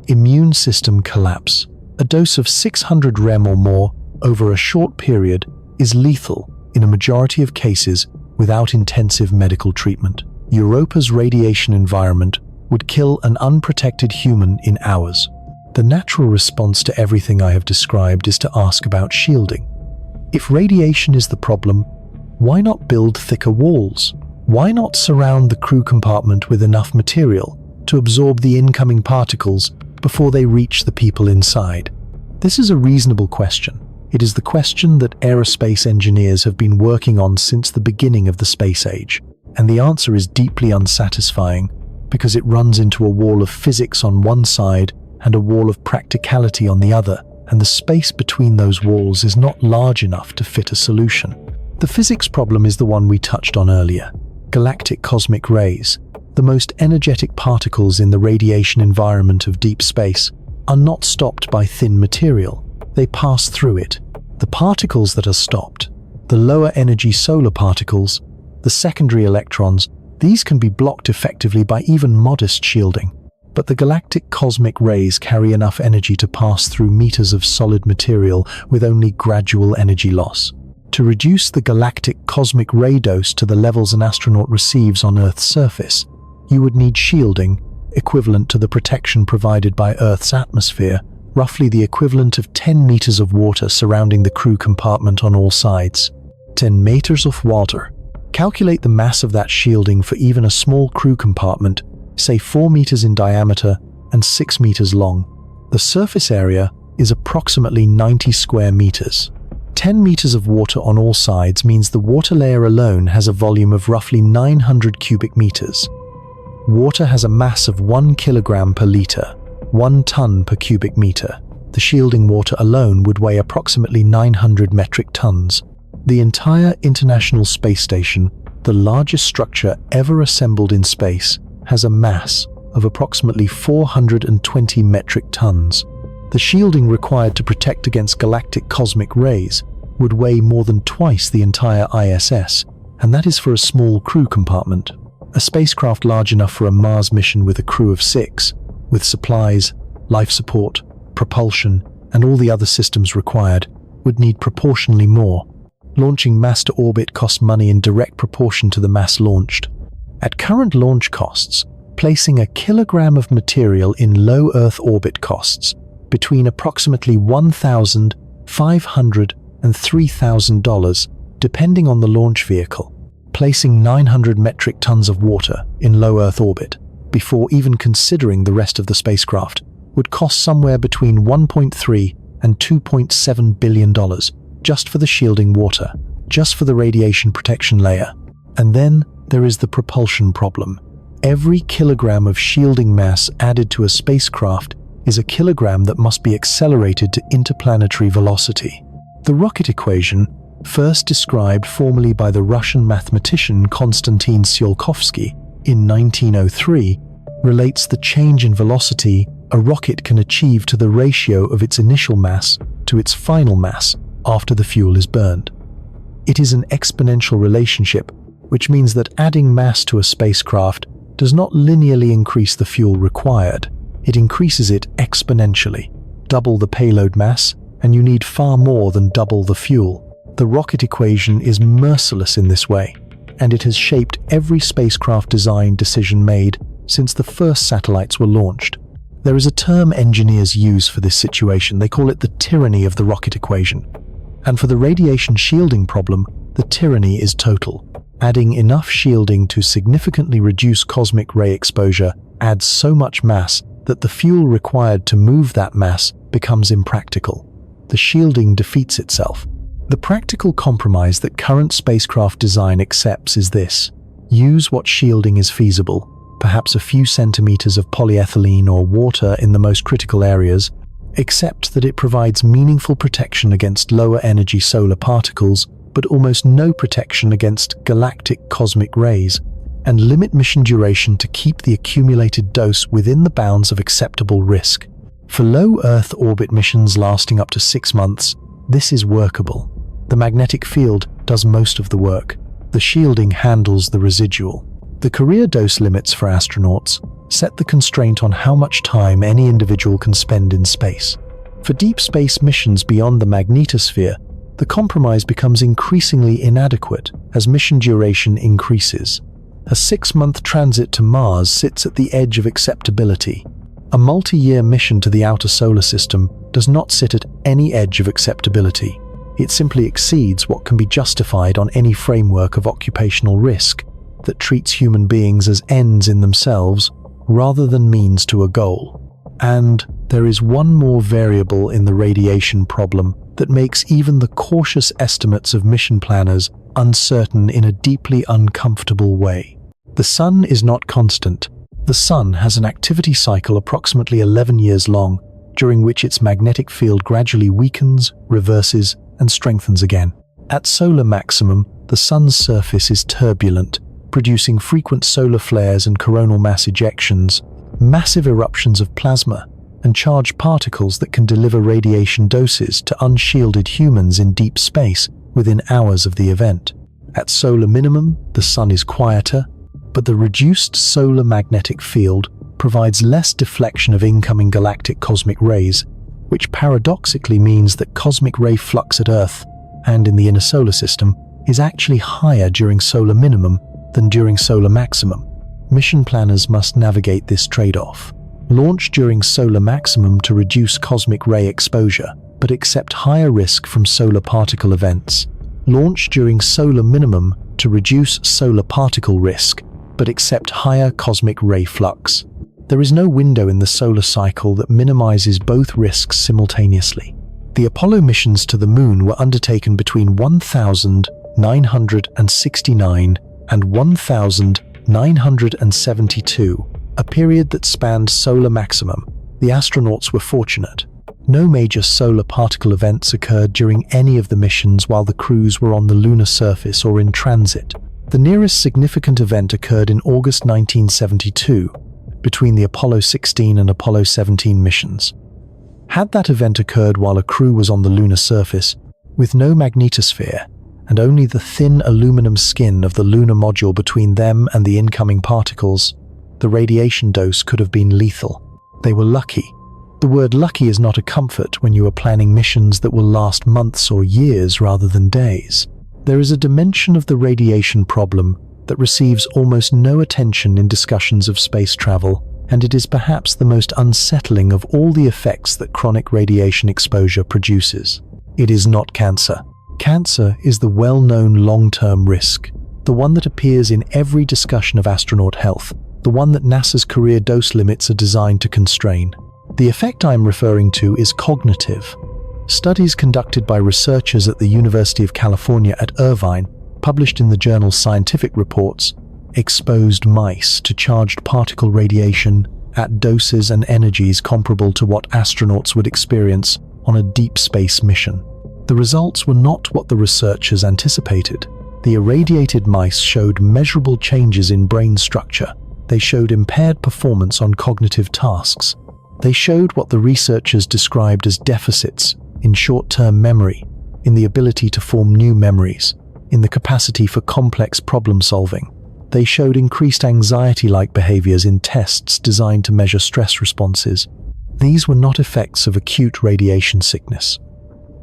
immune system collapse. A dose of 600 rem or more over a short period is lethal in a majority of cases without intensive medical treatment. Europa's radiation environment would kill an unprotected human in hours. The natural response to everything I have described is to ask about shielding. If radiation is the problem, why not build thicker walls? Why not surround the crew compartment with enough material to absorb the incoming particles before they reach the people inside? This is a reasonable question. It is the question that aerospace engineers have been working on since the beginning of the space age. And the answer is deeply unsatisfying because it runs into a wall of physics on one side and a wall of practicality on the other, and the space between those walls is not large enough to fit a solution. The physics problem is the one we touched on earlier. Galactic cosmic rays, the most energetic particles in the radiation environment of deep space, are not stopped by thin material. They pass through it. The particles that are stopped, the lower energy solar particles, the secondary electrons, these can be blocked effectively by even modest shielding. But the galactic cosmic rays carry enough energy to pass through meters of solid material with only gradual energy loss. To reduce the galactic cosmic ray dose to the levels an astronaut receives on Earth's surface, you would need shielding equivalent to the protection provided by Earth's atmosphere, roughly the equivalent of 10 meters of water surrounding the crew compartment on all sides. 10 meters of water. Calculate the mass of that shielding for even a small crew compartment, say 4 meters in diameter and 6 meters long. The surface area is approximately 90 square meters. 10 meters of water on all sides means the water layer alone has a volume of roughly 900 cubic meters. Water has a mass of 1 kilogram per liter, 1 ton per cubic meter. The shielding water alone would weigh approximately 900 metric tons. The entire International Space Station, the largest structure ever assembled in space, has a mass of approximately 420 metric tons. The shielding required to protect against galactic cosmic rays would weigh more than twice the entire ISS, and that is for a small crew compartment. A spacecraft large enough for a Mars mission with a crew of 6, with supplies, life support, propulsion, and all the other systems required, would need proportionally more. Launching mass to orbit costs money in direct proportion to the mass launched. At current launch costs, placing a kilogram of material in low Earth orbit costs between approximately $1,500 and $3,000, depending on the launch vehicle. Placing 900 metric tons of water in low Earth orbit, before even considering the rest of the spacecraft, would cost somewhere between $1.3 and $2.7 billion, just for the shielding water, just for the radiation protection layer. And then there is the propulsion problem. Every kilogram of shielding mass added to a spacecraft is a kilogram that must be accelerated to interplanetary velocity. The rocket equation, first described formally by the Russian mathematician Konstantin Tsiolkovsky in 1903, relates the change in velocity a rocket can achieve to the ratio of its initial mass to its final mass after the fuel is burned. It is an exponential relationship, which means that adding mass to a spacecraft does not linearly increase the fuel required. It increases it exponentially. Double the payload mass, and you need far more than double the fuel. The rocket equation is merciless in this way, and it has shaped every spacecraft design decision made since the first satellites were launched. There is a term engineers use for this situation. They call it the tyranny of the rocket equation. And for the radiation shielding problem, the tyranny is total. Adding enough shielding to significantly reduce cosmic ray exposure adds so much mass that the fuel required to move that mass becomes impractical. The shielding defeats itself. The practical compromise that current spacecraft design accepts is this: use what shielding is feasible, perhaps a few centimeters of polyethylene or water in the most critical areas, except that it provides meaningful protection against lower energy solar particles, but almost no protection against galactic cosmic rays, and limit mission duration to keep the accumulated dose within the bounds of acceptable risk. For low Earth orbit missions lasting up to 6 months, this is workable. The magnetic field does most of the work. The shielding handles the residual. The career dose limits for astronauts set the constraint on how much time any individual can spend in space. For deep space missions beyond the magnetosphere, the compromise becomes increasingly inadequate as mission duration increases. A 6-month transit to Mars sits at the edge of acceptability. A multi-year mission to the outer solar system does not sit at any edge of acceptability. It simply exceeds what can be justified on any framework of occupational risk that treats human beings as ends in themselves rather than means to a goal. And there is one more variable in the radiation problem that makes even the cautious estimates of mission planners uncertain in a deeply uncomfortable way. The Sun is not constant. The Sun has an activity cycle approximately 11 years long, during which its magnetic field gradually weakens, reverses, and strengthens again. At solar maximum, the Sun's surface is turbulent, producing frequent solar flares and coronal mass ejections, massive eruptions of plasma, and charged particles that can deliver radiation doses to unshielded humans in deep space within hours of the event. At solar minimum, the Sun is quieter, but the reduced solar magnetic field provides less deflection of incoming galactic cosmic rays, which paradoxically means that cosmic ray flux at Earth and in the inner solar system is actually higher during solar minimum than during solar maximum. Mission planners must navigate this trade-off. Launch during solar maximum to reduce cosmic ray exposure, but accept higher risk from solar particle events. Launch during solar minimum to reduce solar particle risk, but accept higher cosmic ray flux. There is no window in the solar cycle that minimizes both risks simultaneously. The Apollo missions to the Moon were undertaken between 1969 and 972, a period that spanned solar maximum. The astronauts were fortunate. No major solar particle events occurred during any of the missions while the crews were on the lunar surface or in transit. The nearest significant event occurred in August 1972, between the Apollo 16 and Apollo 17 missions. Had that event occurred while a crew was on the lunar surface, with no magnetosphere, and only the thin aluminum skin of the lunar module between them and the incoming particles, the radiation dose could have been lethal. They were lucky. The word lucky is not a comfort when you are planning missions that will last months or years rather than days. There is a dimension of the radiation problem that receives almost no attention in discussions of space travel, and it is perhaps the most unsettling of all the effects that chronic radiation exposure produces. It is not cancer. Cancer is the well-known long-term risk, the one that appears in every discussion of astronaut health, the one that NASA's career dose limits are designed to constrain. The effect I'm referring to is cognitive. Studies conducted by researchers at the University of California at Irvine, published in the journal Scientific Reports, exposed mice to charged particle radiation at doses and energies comparable to what astronauts would experience on a deep space mission. The results were not what the researchers anticipated. The irradiated mice showed measurable changes in brain structure. They showed impaired performance on cognitive tasks. They showed what the researchers described as deficits in short-term memory, in the ability to form new memories, in the capacity for complex problem-solving. They showed increased anxiety-like behaviors in tests designed to measure stress responses. These were not effects of acute radiation sickness.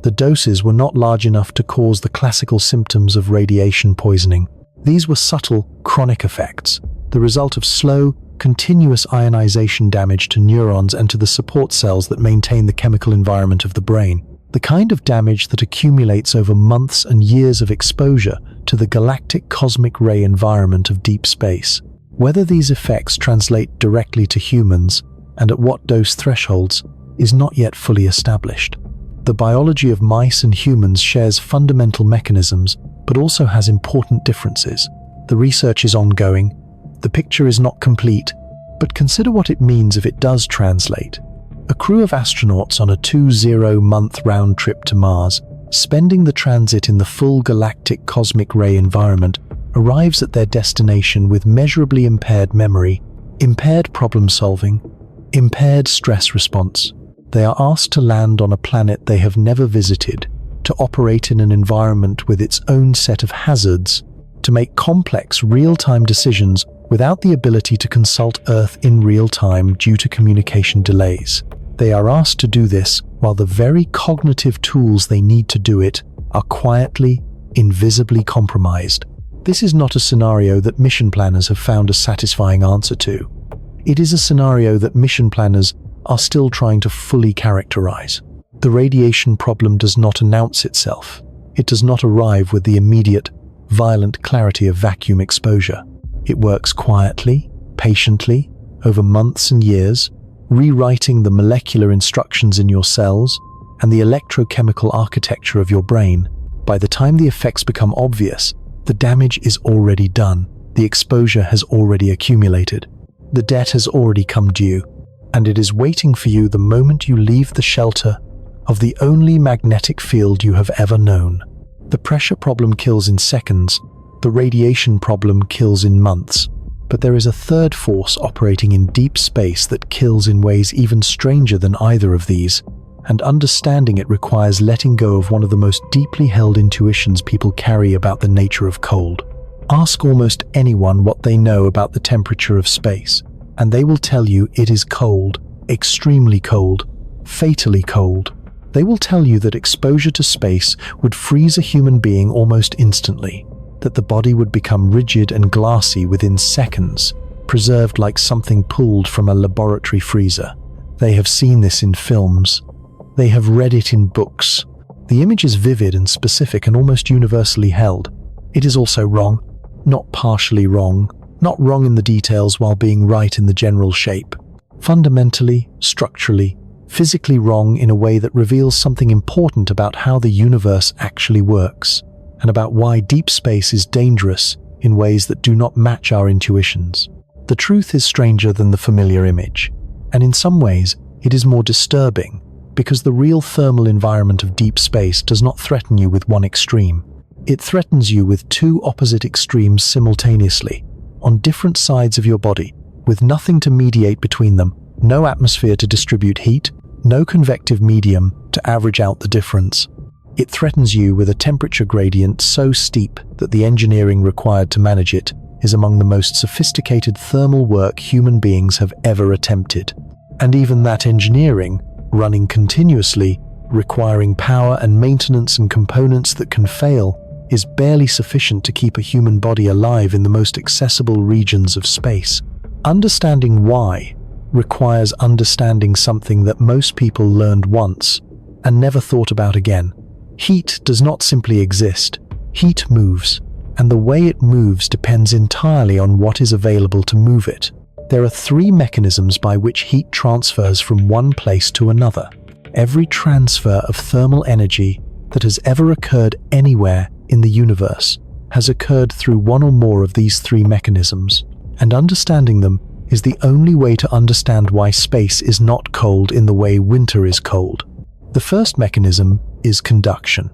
The doses were not large enough to cause the classical symptoms of radiation poisoning. These were subtle, chronic effects, the result of slow, continuous ionization damage to neurons and to the support cells that maintain the chemical environment of the brain. The kind of damage that accumulates over months and years of exposure to the galactic cosmic ray environment of deep space. Whether these effects translate directly to humans, and at what dose thresholds, is not yet fully established. The biology of mice and humans shares fundamental mechanisms, but also has important differences. The research is ongoing. The picture is not complete, but consider what it means if it does translate. A crew of astronauts on a 20-month round trip to Mars, spending the transit in the full galactic cosmic ray environment, arrives at their destination with measurably impaired memory, impaired problem-solving, impaired stress response. They are asked to land on a planet they have never visited, to operate in an environment with its own set of hazards, to make complex real-time decisions without the ability to consult Earth in real time due to communication delays. They are asked to do this while the very cognitive tools they need to do it are quietly, invisibly compromised. This is not a scenario that mission planners have found a satisfying answer to. It is a scenario that mission planners are still trying to fully characterize. The radiation problem does not announce itself. It does not arrive with the immediate, violent clarity of vacuum exposure. It works quietly, patiently, over months and years, rewriting the molecular instructions in your cells and the electrochemical architecture of your brain. By the time the effects become obvious, the damage is already done. The exposure has already accumulated. The debt has already come due, and it is waiting for you the moment you leave the shelter of the only magnetic field you have ever known. The pressure problem kills in seconds. The radiation problem kills in months. But there is a third force operating in deep space that kills in ways even stranger than either of these, and understanding it requires letting go of one of the most deeply held intuitions people carry about the nature of cold. Ask almost anyone what they know about the temperature of space, and they will tell you it is cold, extremely cold, fatally cold. They will tell you that exposure to space would freeze a human being almost instantly, that the body would become rigid and glassy within seconds, preserved like something pulled from a laboratory freezer. They have seen this in films. They have read it in books. The image is vivid and specific and almost universally held. It is also wrong, not partially wrong, not wrong in the details while being right in the general shape. Fundamentally, structurally, physically wrong in a way that reveals something important about how the universe actually works, and about why deep space is dangerous in ways that do not match our intuitions. The truth is stranger than the familiar image, and in some ways, it is more disturbing because the real thermal environment of deep space does not threaten you with one extreme. It threatens you with two opposite extremes simultaneously, on different sides of your body, with nothing to mediate between them, no atmosphere to distribute heat, no convective medium to average out the difference. It threatens you with a temperature gradient so steep that the engineering required to manage it is among the most sophisticated thermal work human beings have ever attempted. And even that engineering, running continuously, requiring power and maintenance and components that can fail, is barely sufficient to keep a human body alive in the most accessible regions of space. Understanding why requires understanding something that most people learned once and never thought about again. Heat does not simply exist. Heat moves, and the way it moves depends entirely on what is available to move it. There are three mechanisms by which heat transfers from one place to another. Every transfer of thermal energy that has ever occurred anywhere in the universe has occurred through one or more of these three mechanisms, and understanding them is the only way to understand why space is not cold in the way winter is cold. The first mechanism is conduction.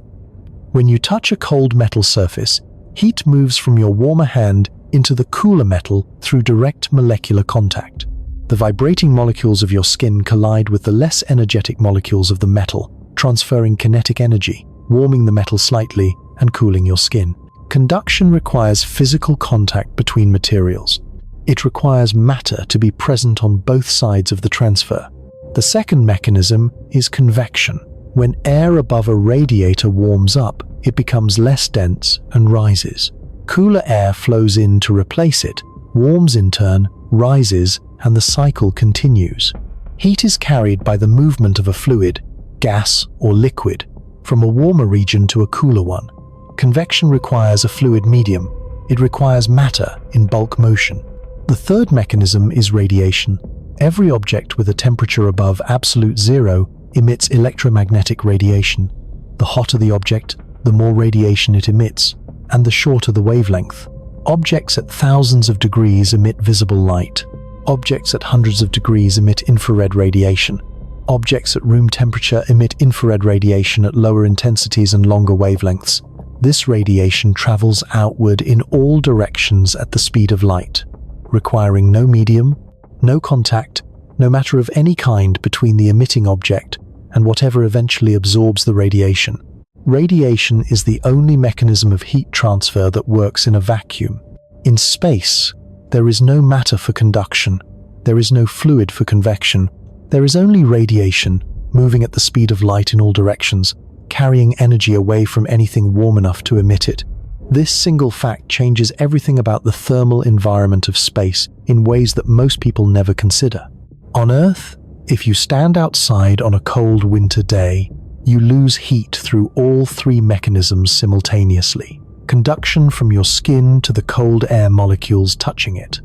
When you touch a cold metal surface, heat moves from your warmer hand into the cooler metal through direct molecular contact. The vibrating molecules of your skin collide with the less energetic molecules of the metal, transferring kinetic energy, warming the metal slightly and cooling your skin. Conduction requires physical contact between materials. It requires matter to be present on both sides of the transfer. The second mechanism is convection. When air above a radiator warms up, it becomes less dense and rises. Cooler air flows in to replace it, warms in turn, rises, and the cycle continues. Heat is carried by the movement of a fluid, gas or liquid, from a warmer region to a cooler one. Convection requires a fluid medium. It requires matter in bulk motion. The third mechanism is radiation. Every object with a temperature above absolute zero emits electromagnetic radiation. The hotter the object, the more radiation it emits, and the shorter the wavelength. Objects at thousands of degrees emit visible light. Objects at hundreds of degrees emit infrared radiation. Objects at room temperature emit infrared radiation at lower intensities and longer wavelengths. This radiation travels outward in all directions at the speed of light, requiring no medium, no contact, no matter of any kind between the emitting object and whatever eventually absorbs the radiation. Radiation is the only mechanism of heat transfer that works in a vacuum. In space, there is no matter for conduction. There is no fluid for convection. There is only radiation, moving at the speed of light in all directions, carrying energy away from anything warm enough to emit it. This single fact changes everything about the thermal environment of space in ways that most people never consider. On Earth, if you stand outside on a cold winter day, you lose heat through all three mechanisms simultaneously. Conduction from your skin to the cold air molecules touching it.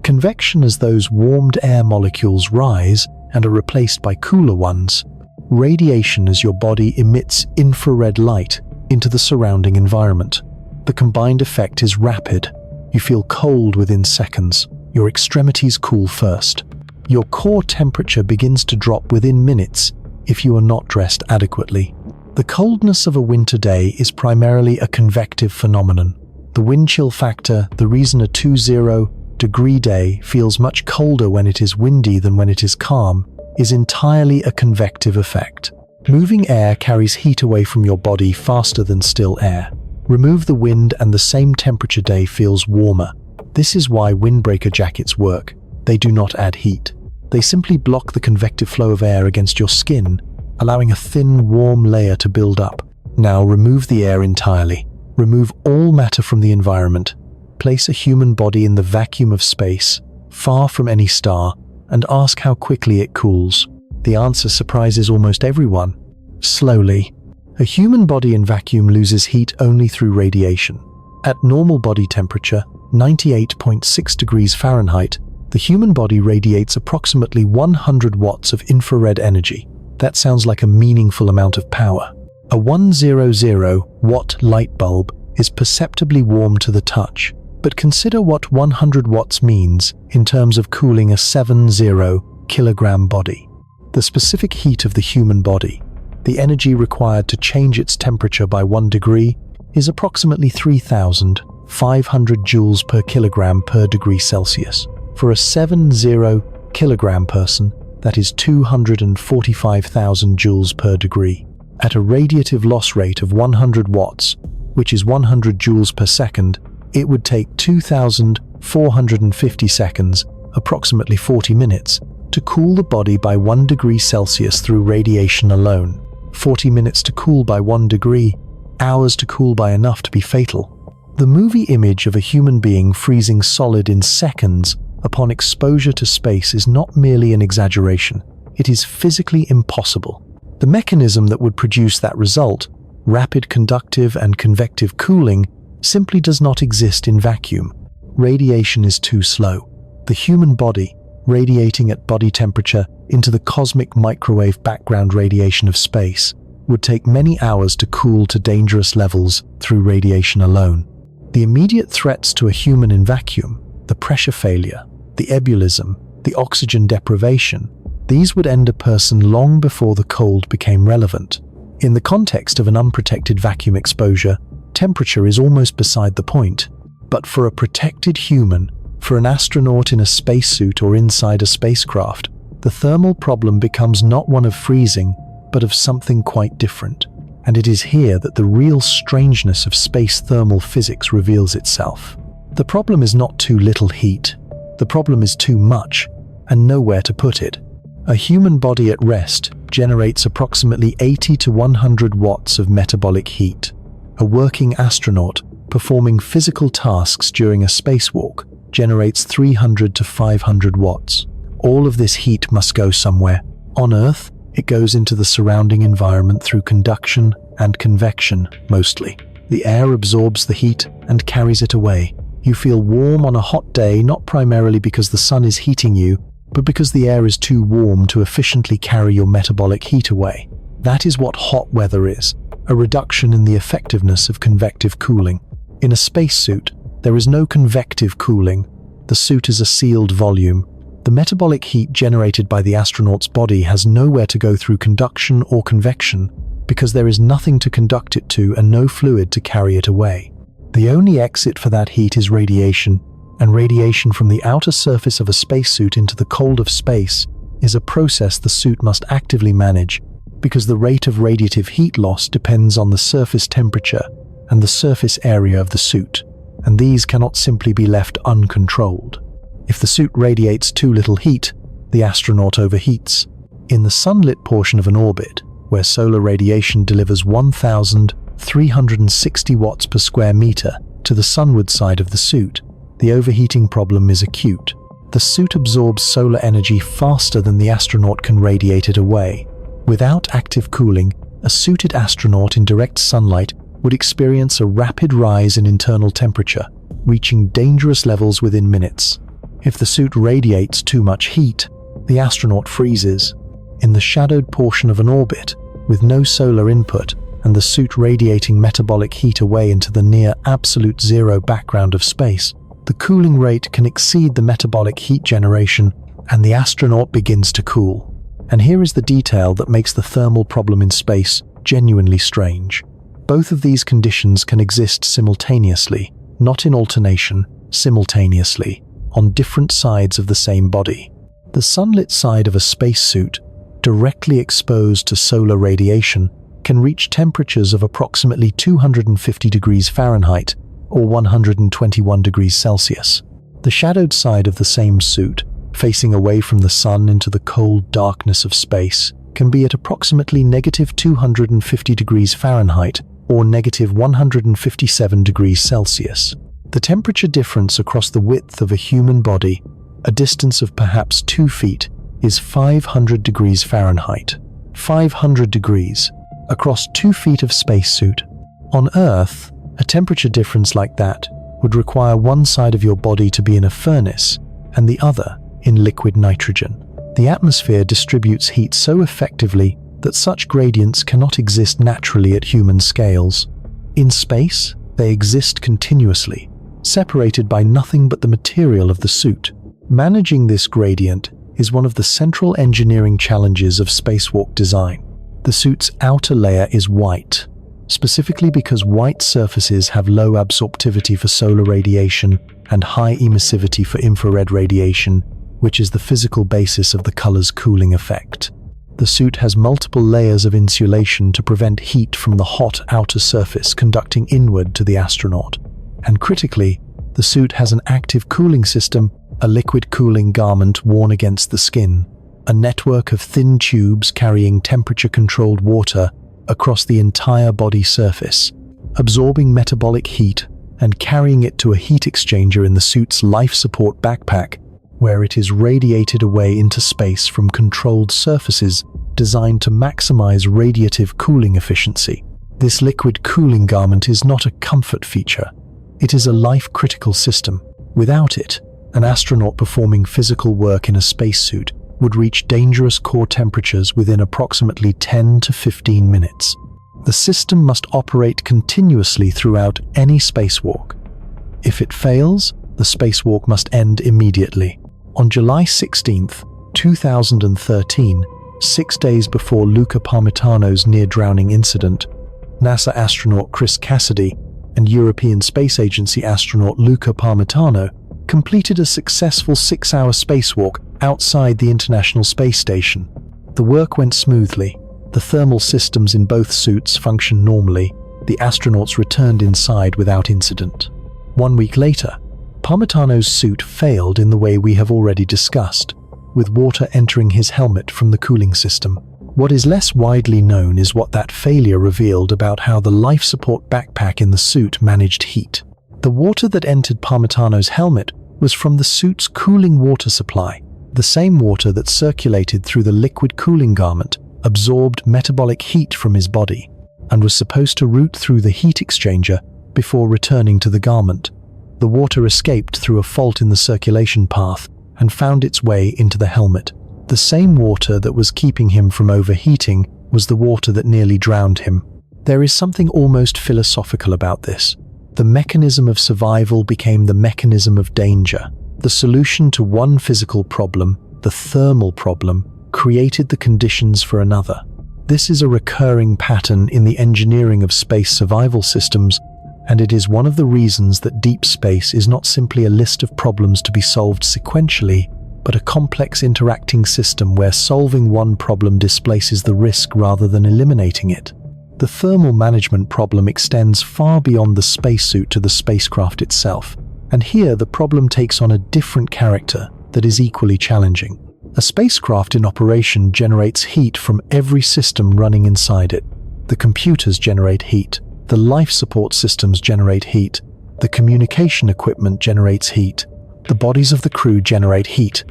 Convection as those warmed air molecules rise and are replaced by cooler ones. Radiation as your body emits infrared light into the surrounding environment. The combined effect is rapid. You feel cold within seconds. Your extremities cool first. Your core temperature begins to drop within minutes if you are not dressed adequately. The coldness of a winter day is primarily a convective phenomenon. The wind chill factor, the reason a 20-degree day feels much colder when it is windy than when it is calm, is entirely a convective effect. Moving air carries heat away from your body faster than still air. Remove the wind and the same temperature day feels warmer. This is why windbreaker jackets work. They do not add heat. They simply block the convective flow of air against your skin, allowing a thin, warm layer to build up. Now remove the air entirely. Remove all matter from the environment. Place a human body in the vacuum of space, far from any star, and ask how quickly it cools. The answer surprises almost everyone. Slowly. A human body in vacuum loses heat only through radiation. At normal body temperature, 98.6 degrees Fahrenheit, the human body radiates approximately 100 watts of infrared energy. That sounds like a meaningful amount of power. A 100-watt light bulb is perceptibly warm to the touch. But consider what 100 watts means in terms of cooling a 70 kilogram body. The specific heat of the human body, the energy required to change its temperature by 1 degree, is approximately 3,500 joules per kilogram per degree Celsius. For a 70 kilogram person, that is 245,000 joules per degree. At a radiative loss rate of 100 watts, which is 100 joules per second, it would take 2,450 seconds, approximately 40 minutes, to cool the body by 1 degree Celsius through radiation alone. 40 minutes to cool by 1 degree, hours to cool by enough to be fatal. The movie image of a human being freezing solid in seconds upon exposure to space is not merely an exaggeration, it is physically impossible. The mechanism that would produce that result, rapid conductive and convective cooling, simply does not exist in vacuum. Radiation is too slow. The human body, radiating at body temperature into the cosmic microwave background radiation of space, would take many hours to cool to dangerous levels through radiation alone. The immediate threats to a human in vacuum, the pressure failure, the ebullition, the oxygen deprivation, these would end a person long before the cold became relevant. In the context of an unprotected vacuum exposure, temperature is almost beside the point. But for a protected human, for an astronaut in a spacesuit or inside a spacecraft, the thermal problem becomes not one of freezing, but of something quite different. And it is here that the real strangeness of space thermal physics reveals itself. The problem is not too little heat. The problem is too much, and nowhere to put it. A human body at rest generates approximately 80 to 100 watts of metabolic heat. A working astronaut performing physical tasks during a spacewalk generates 300 to 500 watts. All of this heat must go somewhere. On Earth, it goes into the surrounding environment through conduction and convection, mostly. The air absorbs the heat and carries it away. You feel warm on a hot day not primarily because the sun is heating you, but because the air is too warm to efficiently carry your metabolic heat away. That is what hot weather is, a reduction in the effectiveness of convective cooling. In a spacesuit, there is no convective cooling. The suit is a sealed volume. The metabolic heat generated by the astronaut's body has nowhere to go through conduction or convection because there is nothing to conduct it to and no fluid to carry it away. The only exit for that heat is radiation, and radiation from the outer surface of a spacesuit into the cold of space is a process the suit must actively manage because the rate of radiative heat loss depends on the surface temperature and the surface area of the suit, and these cannot simply be left uncontrolled. If the suit radiates too little heat, the astronaut overheats. In the sunlit portion of an orbit, where solar radiation delivers 1,360 watts per square meter to the sunward side of the suit, the overheating problem is acute. The suit absorbs solar energy faster than the astronaut can radiate it away. Without active cooling, a suited astronaut in direct sunlight would experience a rapid rise in internal temperature, reaching dangerous levels within minutes. If the suit radiates too much heat, the astronaut freezes. In the shadowed portion of an orbit, with no solar input and the suit radiating metabolic heat away into the near absolute zero background of space, the cooling rate can exceed the metabolic heat generation and the astronaut begins to cool. And here is the detail that makes the thermal problem in space genuinely strange. Both of these conditions can exist simultaneously, not in alternation, simultaneously, on different sides of the same body. The sunlit side of a spacesuit, directly exposed to solar radiation, can reach temperatures of approximately 250 degrees Fahrenheit or 121 degrees Celsius. The shadowed side of the same suit, facing away from the sun into the cold darkness of space, can be at approximately negative 250 degrees Fahrenheit or negative 157 degrees Celsius. The temperature difference across the width of a human body, a distance of perhaps 2 feet, is 500 degrees Fahrenheit. 500 degrees across 2 feet of spacesuit. On Earth, a temperature difference like that would require one side of your body to be in a furnace and the other in liquid nitrogen. The atmosphere distributes heat so effectively that such gradients cannot exist naturally at human scales. In space, they exist continuously, separated by nothing but the material of the suit. Managing this gradient is one of the central engineering challenges of spacewalk design. The suit's outer layer is white, specifically because white surfaces have low absorptivity for solar radiation and high emissivity for infrared radiation, which is the physical basis of the color's cooling effect. The suit has multiple layers of insulation to prevent heat from the hot outer surface conducting inward to the astronaut. And critically, the suit has an active cooling system, a liquid cooling garment worn against the skin, a network of thin tubes carrying temperature-controlled water across the entire body surface, absorbing metabolic heat and carrying it to a heat exchanger in the suit's life support backpack, where it is radiated away into space from controlled surfaces designed to maximize radiative cooling efficiency. This liquid cooling garment is not a comfort feature. It is a life-critical system. Without it, an astronaut performing physical work in a spacesuit would reach dangerous core temperatures within approximately 10 to 15 minutes. The system must operate continuously throughout any spacewalk. If it fails, the spacewalk must end immediately. On July 16, 2013, 6 days before Luca Parmitano's near-drowning incident, NASA astronaut Chris Cassidy and European Space Agency astronaut Luca Parmitano completed a successful 6-hour spacewalk outside the International Space Station. The work went smoothly. The thermal systems in both suits functioned normally. The astronauts returned inside without incident. 1 week later, Parmitano's suit failed in the way we have already discussed, with water entering his helmet from the cooling system. What is less widely known is what that failure revealed about how the life support backpack in the suit managed heat. The water that entered Parmitano's helmet was from the suit's cooling water supply. The same water that circulated through the liquid cooling garment absorbed metabolic heat from his body and was supposed to route through the heat exchanger before returning to the garment. The water escaped through a fault in the circulation path and found its way into the helmet. The same water that was keeping him from overheating was the water that nearly drowned him. There is something almost philosophical about this. The mechanism of survival became the mechanism of danger. The solution to one physical problem, the thermal problem, created the conditions for another. This is a recurring pattern in the engineering of space survival systems, and it is one of the reasons that deep space is not simply a list of problems to be solved sequentially, but a complex interacting system where solving one problem displaces the risk rather than eliminating it. The thermal management problem extends far beyond the spacesuit to the spacecraft itself, and here the problem takes on a different character that is equally challenging. A spacecraft in operation generates heat from every system running inside it. The computers generate heat, the life support systems generate heat, the communication equipment generates heat, the bodies of the crew generate heat.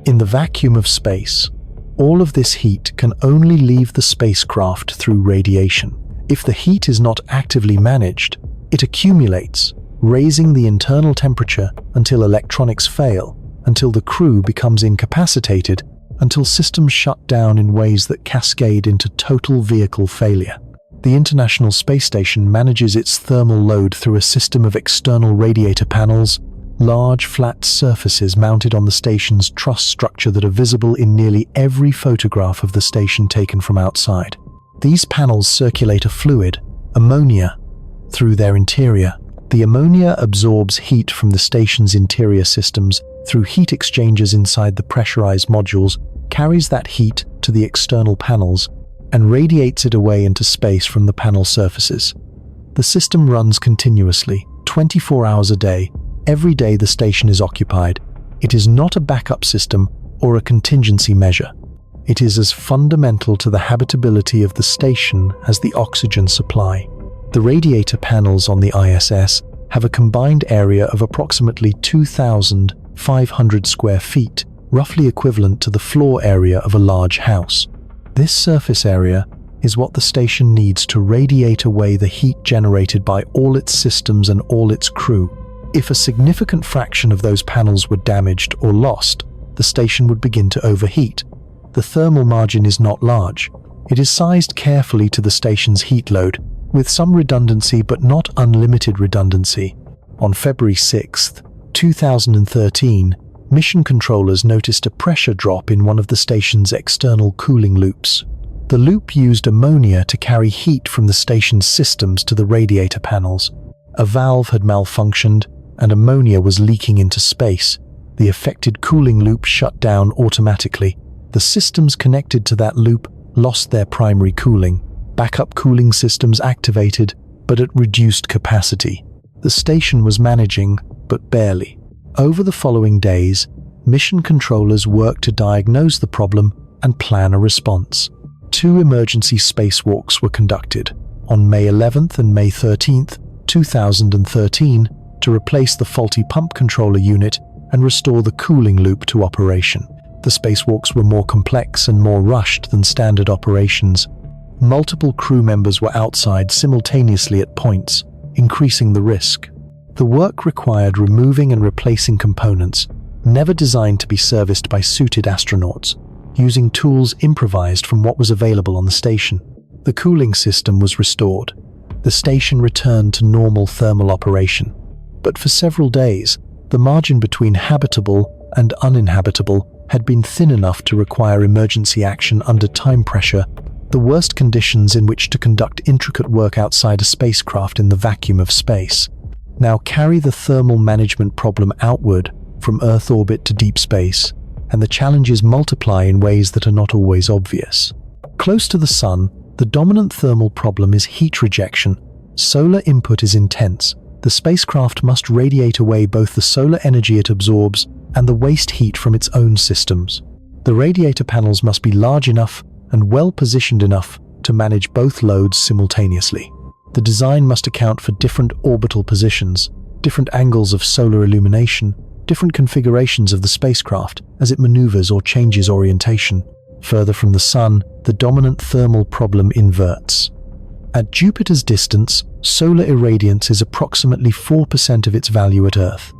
In the vacuum of space, all of this heat can only leave the spacecraft through radiation. If the heat is not actively managed, it accumulates, raising the internal temperature until electronics fail, until the crew becomes incapacitated, until systems shut down in ways that cascade into total vehicle failure. The International Space Station manages its thermal load through a system of external radiator panels, large flat surfaces mounted on the station's truss structure that are visible in nearly every photograph of the station taken from outside. These panels circulate a fluid, ammonia, through their interior. The ammonia absorbs heat from the station's interior systems through heat exchangers inside the pressurized modules, carries that heat to the external panels, and radiates it away into space from the panel surfaces. The system runs continuously, 24 hours a day. Every day the station is occupied. It is not a backup system or a contingency measure. It is as fundamental to the habitability of the station as the oxygen supply. The radiator panels on the ISS have a combined area of approximately 2,500 square feet, roughly equivalent to the floor area of a large house. This surface area is what the station needs to radiate away the heat generated by all its systems and all its crew. If a significant fraction of those panels were damaged or lost, the station would begin to overheat. The thermal margin is not large. It is sized carefully to the station's heat load, with some redundancy but not unlimited redundancy. On February 6, 2013, mission controllers noticed a pressure drop in one of the station's external cooling loops. The loop used ammonia to carry heat from the station's systems to the radiator panels. A valve had malfunctioned, and ammonia was leaking into space. The affected cooling loop shut down automatically. The systems connected to that loop lost their primary cooling. Backup cooling systems activated, but at reduced capacity. The station was managing, but barely. Over the following days, mission controllers worked to diagnose the problem and plan a response. 2 emergency spacewalks were conducted on May 11th and May 13th, 2013, to replace the faulty pump controller unit and restore the cooling loop to operation. The spacewalks were more complex and more rushed than standard operations. Multiple crew members were outside simultaneously at points, increasing the risk. The work required removing and replacing components, never designed to be serviced by suited astronauts, using tools improvised from what was available on the station. The cooling system was restored. The station returned to normal thermal operation. But for several days, the margin between habitable and uninhabitable had been thin enough to require emergency action under time pressure, the worst conditions in which to conduct intricate work outside a spacecraft in the vacuum of space. Now carry the thermal management problem outward from Earth orbit to deep space, and the challenges multiply in ways that are not always obvious. Close to the Sun, the dominant thermal problem is heat rejection. Solar input is intense. The spacecraft must radiate away both the solar energy it absorbs and the waste heat from its own systems. The radiator panels must be large enough and well positioned enough to manage both loads simultaneously. The design must account for different orbital positions, different angles of solar illumination, different configurations of the spacecraft as it maneuvers or changes orientation. Further from the Sun, the dominant thermal problem inverts. At Jupiter's distance, solar irradiance is approximately 4% of its value at Earth.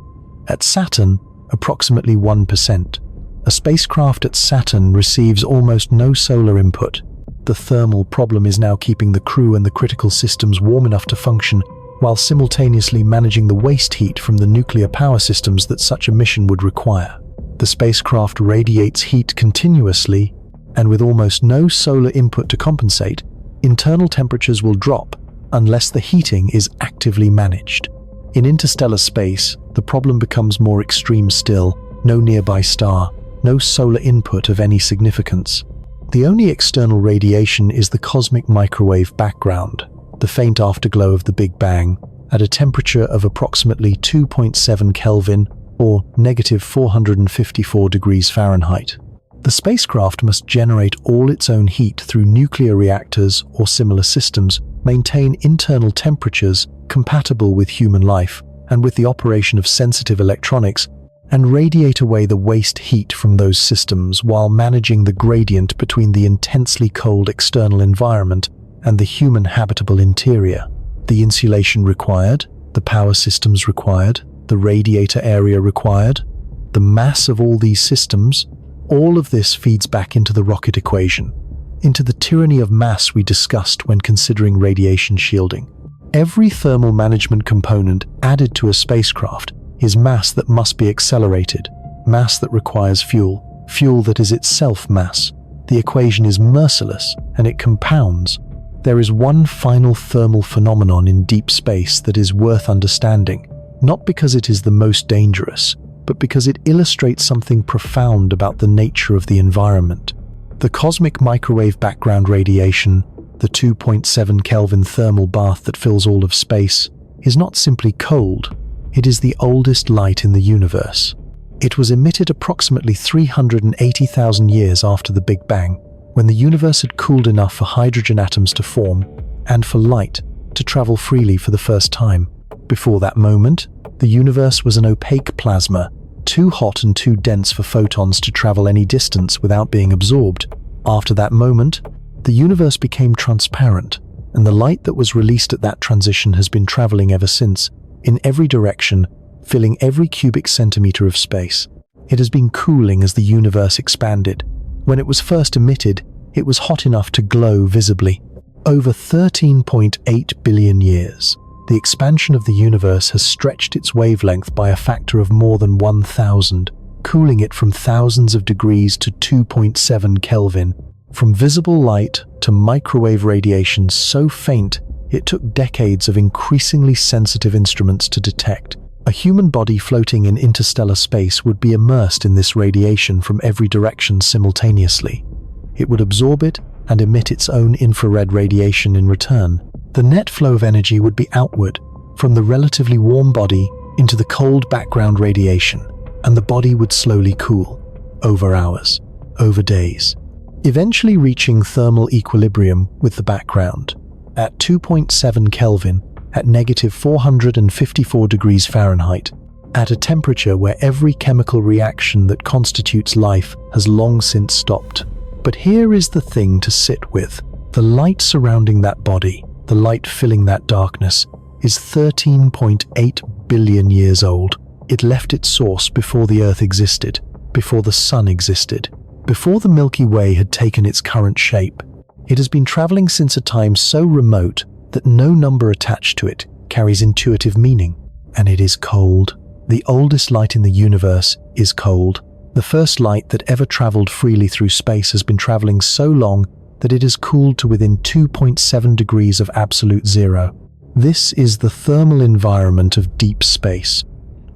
At Saturn, approximately 1%. A spacecraft at Saturn receives almost no solar input. The thermal problem is now keeping the crew and the critical systems warm enough to function, while simultaneously managing the waste heat from the nuclear power systems that such a mission would require. The spacecraft radiates heat continuously, and with almost no solar input to compensate, internal temperatures will drop unless the heating is actively managed. In interstellar space, the problem becomes more extreme still. No nearby star, no solar input of any significance. The only external radiation is the cosmic microwave background, the faint afterglow of the Big Bang, at a temperature of approximately 2.7 Kelvin or -454 degrees Fahrenheit. The spacecraft must generate all its own heat through nuclear reactors or similar systems, maintain internal temperatures compatible with human life and with the operation of sensitive electronics, and radiate away the waste heat from those systems while managing the gradient between the intensely cold external environment and the human habitable interior. The insulation required, the power systems required, the radiator area required, the mass of all these systems, all of this feeds back into the rocket equation, into the tyranny of mass we discussed when considering radiation shielding. Every thermal management component added to a spacecraft is mass that must be accelerated, mass that requires fuel, fuel that is itself mass. The equation is merciless, and it compounds. There is one final thermal phenomenon in deep space that is worth understanding, not because it is the most dangerous, but because it illustrates something profound about the nature of the environment. The cosmic microwave background radiation, the 2.7 Kelvin thermal bath that fills all of space, is not simply cold. It is the oldest light in the universe. It was emitted approximately 380,000 years after the Big Bang, when the universe had cooled enough for hydrogen atoms to form and for light to travel freely for the first time. Before that moment, the universe was an opaque plasma, too hot and too dense for photons to travel any distance without being absorbed. After that moment, the universe became transparent, and the light that was released at that transition has been traveling ever since, in every direction, filling every cubic centimeter of space. It has been cooling as the universe expanded. When it was first emitted, it was hot enough to glow visibly. Over 13.8 billion years, The expansion of the universe has stretched its wavelength by a factor of more than 1,000, cooling it from thousands of degrees to 2.7 Kelvin. From visible light to microwave radiation so faint it took decades of increasingly sensitive instruments to detect. A human body floating in interstellar space would be immersed in this radiation from every direction simultaneously. It would absorb it and emit its own infrared radiation in return. The net flow of energy would be outward, from the relatively warm body into the cold background radiation, and the body would slowly cool, over hours, over days, eventually reaching thermal equilibrium with the background. At 2.7 Kelvin, at negative 454 degrees Fahrenheit, at a temperature where every chemical reaction that constitutes life has long since stopped. But here is the thing to sit with. The light surrounding that body, the light filling that darkness, is 13.8 billion years old. It left its source before the Earth existed, before the Sun existed, before the Milky Way had taken its current shape. It has been traveling since a time so remote that no number attached to it carries intuitive meaning. And it is cold. The oldest light in the universe is cold. The first light that ever traveled freely through space has been traveling so long that it has cooled to within 2.7 degrees of absolute zero. This is the thermal environment of deep space,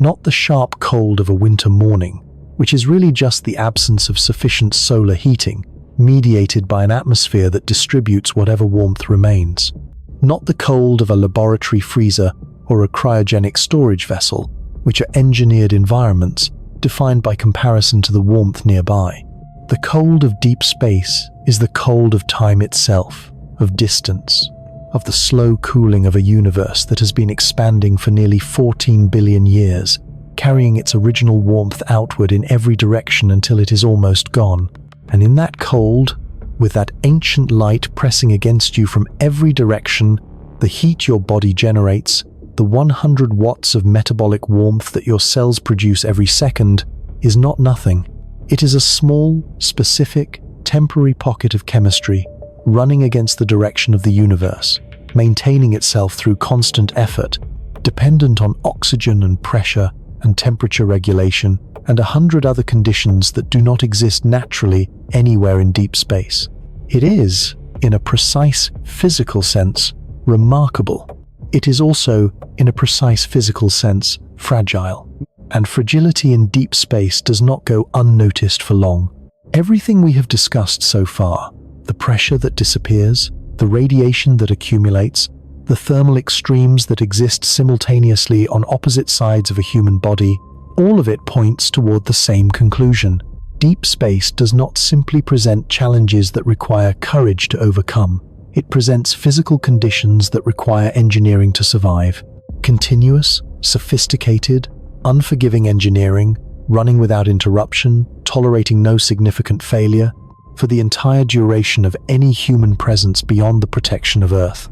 not the sharp cold of a winter morning, which is really just the absence of sufficient solar heating, mediated by an atmosphere that distributes whatever warmth remains. Not the cold of a laboratory freezer or a cryogenic storage vessel, which are engineered environments defined by comparison to the warmth nearby. The cold of deep space is the cold of time itself, of distance, of the slow cooling of a universe that has been expanding for nearly 14 billion years, carrying its original warmth outward in every direction until it is almost gone. And in that cold, with that ancient light pressing against you from every direction, the heat your body generates, the 100 watts of metabolic warmth that your cells produce every second, is not nothing. It is a small, specific, temporary pocket of chemistry running against the direction of the universe, maintaining itself through constant effort, dependent on oxygen and pressure and temperature regulation and 100 other conditions that do not exist naturally anywhere in deep space. It is, in a precise physical sense, remarkable. It is also, in a precise physical sense, fragile. And fragility in deep space does not go unnoticed for long. Everything we have discussed so far, the pressure that disappears, the radiation that accumulates, the thermal extremes that exist simultaneously on opposite sides of a human body, all of it points toward the same conclusion. Deep space does not simply present challenges that require courage to overcome. It presents physical conditions that require engineering to survive. Continuous, sophisticated, unforgiving engineering, running without interruption, tolerating no significant failure, for the entire duration of any human presence beyond the protection of Earth.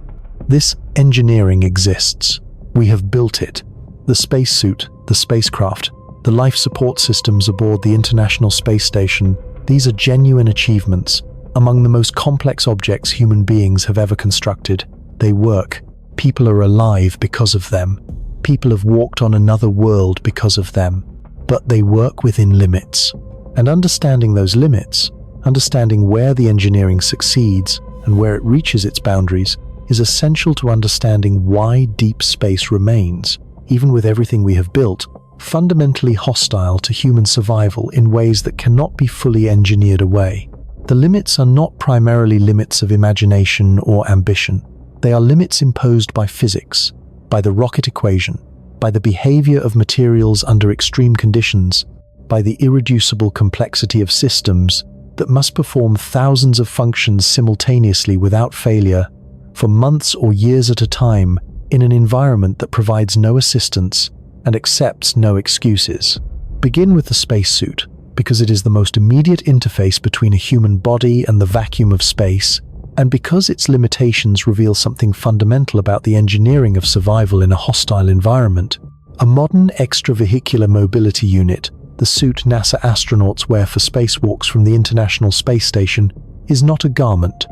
This engineering exists. We have built it. The spacesuit, the spacecraft, the life support systems aboard the International Space Station, these are genuine achievements, among the most complex objects human beings have ever constructed. They work. People are alive because of them. People have walked on another world because of them. But they work within limits. And understanding those limits, understanding where the engineering succeeds and where it reaches its boundaries, is essential to understanding why deep space remains, even with everything we have built, fundamentally hostile to human survival in ways that cannot be fully engineered away. The limits are not primarily limits of imagination or ambition. They are limits imposed by physics, by the rocket equation, by the behavior of materials under extreme conditions, by the irreducible complexity of systems that must perform thousands of functions simultaneously without failure, for months or years at a time, in an environment that provides no assistance and accepts no excuses. Begin with the spacesuit, because it is the most immediate interface between a human body and the vacuum of space, and because its limitations reveal something fundamental about the engineering of survival in a hostile environment. A modern extravehicular mobility unit, the suit NASA astronauts wear for spacewalks from the International Space Station, is not a garment.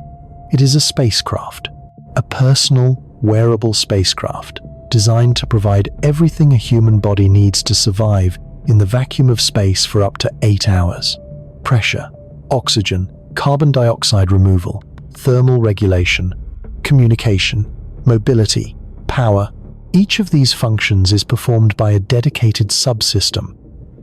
It is a spacecraft. A personal, wearable spacecraft, designed to provide everything a human body needs to survive in the vacuum of space for up to 8 hours. Pressure, oxygen, carbon dioxide removal, thermal regulation, communication, mobility, power. Each of these functions is performed by a dedicated subsystem.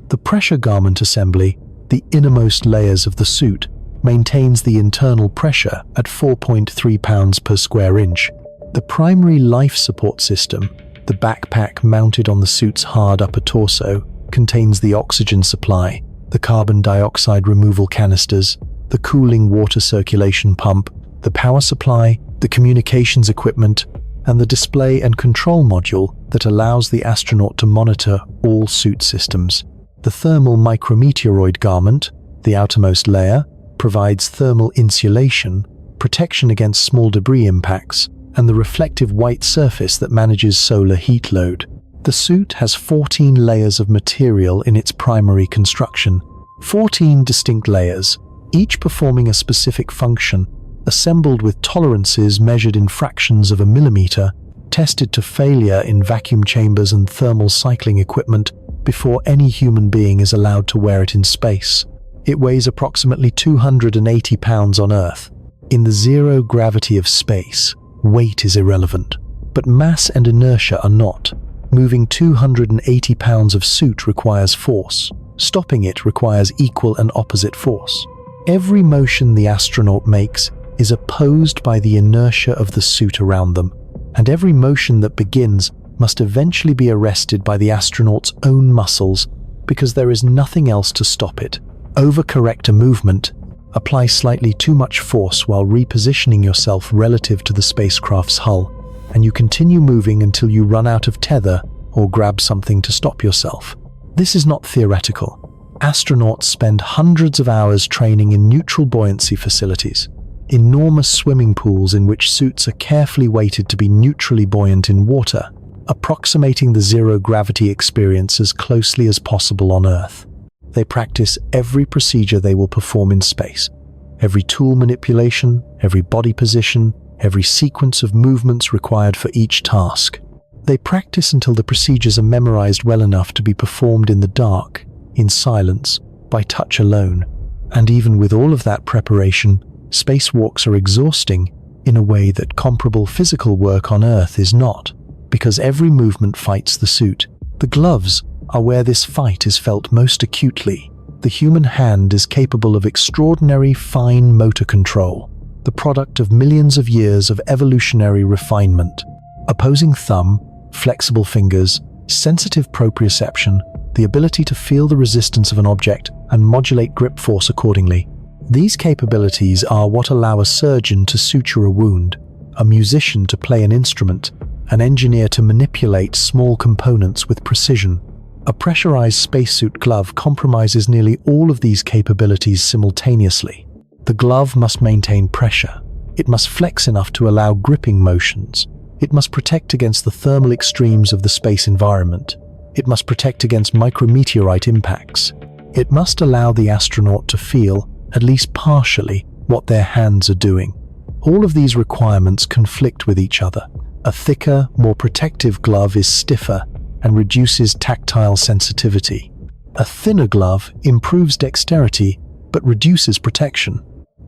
The pressure garment assembly, the innermost layers of the suit, maintains the internal pressure at 4.3 pounds per square inch. The primary life support system, the backpack mounted on the suit's hard upper torso, contains the oxygen supply, the carbon dioxide removal canisters, the cooling water circulation pump, the power supply, the communications equipment, and the display and control module that allows the astronaut to monitor all suit systems. The thermal micrometeoroid garment, the outermost layer, provides thermal insulation, protection against small debris impacts, and the reflective white surface that manages solar heat load. The suit has 14 layers of material in its primary construction, 14 distinct layers, each performing a specific function, assembled with tolerances measured in fractions of a millimeter, tested to failure in vacuum chambers and thermal cycling equipment before any human being is allowed to wear it in space. It weighs approximately 280 pounds on Earth. In the zero gravity of space, weight is irrelevant, but mass and inertia are not. Moving 280 pounds of suit requires force. Stopping it requires equal and opposite force. Every motion the astronaut makes is opposed by the inertia of the suit around them, and every motion that begins must eventually be arrested by the astronaut's own muscles because there is nothing else to stop it. Overcorrect a movement, apply slightly too much force while repositioning yourself relative to the spacecraft's hull, and you continue moving until you run out of tether or grab something to stop yourself. This is not theoretical. Astronauts spend hundreds of hours training in neutral buoyancy facilities, enormous swimming pools in which suits are carefully weighted to be neutrally buoyant in water, approximating the zero-gravity experience as closely as possible on Earth. They practice every procedure they will perform in space, every tool manipulation, every body position, every sequence of movements required for each task. They practice until the procedures are memorized well enough to be performed in the dark, in silence, by touch alone. And even with all of that preparation, spacewalks are exhausting in a way that comparable physical work on Earth is not, because every movement fights the suit. The gloves are where this fight is felt most acutely. The human hand is capable of extraordinary fine motor control, the product of millions of years of evolutionary refinement. Opposing thumb, flexible fingers, sensitive proprioception, the ability to feel the resistance of an object and modulate grip force accordingly. These capabilities are what allow a surgeon to suture a wound, a musician to play an instrument, an engineer to manipulate small components with precision. A pressurized spacesuit glove compromises nearly all of these capabilities simultaneously. The glove must maintain pressure. It must flex enough to allow gripping motions. It must protect against the thermal extremes of the space environment. It must protect against micrometeorite impacts. It must allow the astronaut to feel, at least partially, what their hands are doing. All of these requirements conflict with each other. A thicker, more protective glove is stiffer and reduces tactile sensitivity. A thinner glove improves dexterity but reduces protection.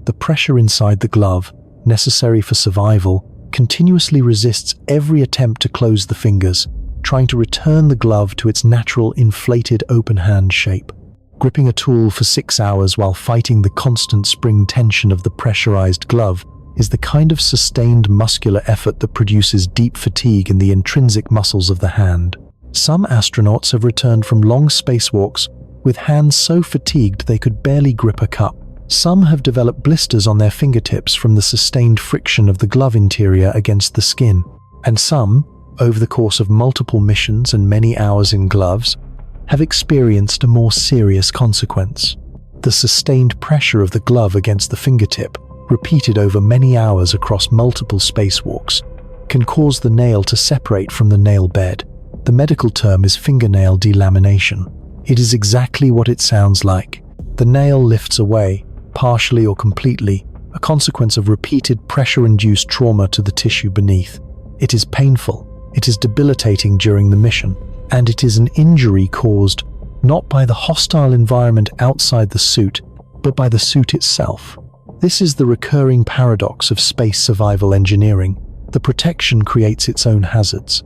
The pressure inside the glove, necessary for survival, continuously resists every attempt to close the fingers, trying to return the glove to its natural inflated open hand shape. Gripping a tool for 6 hours while fighting the constant spring tension of the pressurized glove is the kind of sustained muscular effort that produces deep fatigue in the intrinsic muscles of the hand. Some astronauts have returned from long spacewalks with hands so fatigued they could barely grip a cup. Some have developed blisters on their fingertips from the sustained friction of the glove interior against the skin. And some, over the course of multiple missions and many hours in gloves, have experienced a more serious consequence. The sustained pressure of the glove against the fingertip, repeated over many hours across multiple spacewalks, can cause the nail to separate from the nail bed. The medical term is fingernail delamination. It is exactly what it sounds like. The nail lifts away, partially or completely, a consequence of repeated pressure-induced trauma to the tissue beneath. It is painful, It is debilitating during the mission, and it is an injury caused not by the hostile environment outside the suit, but by the suit itself. This is the recurring paradox of space survival engineering. The protection creates its own hazards.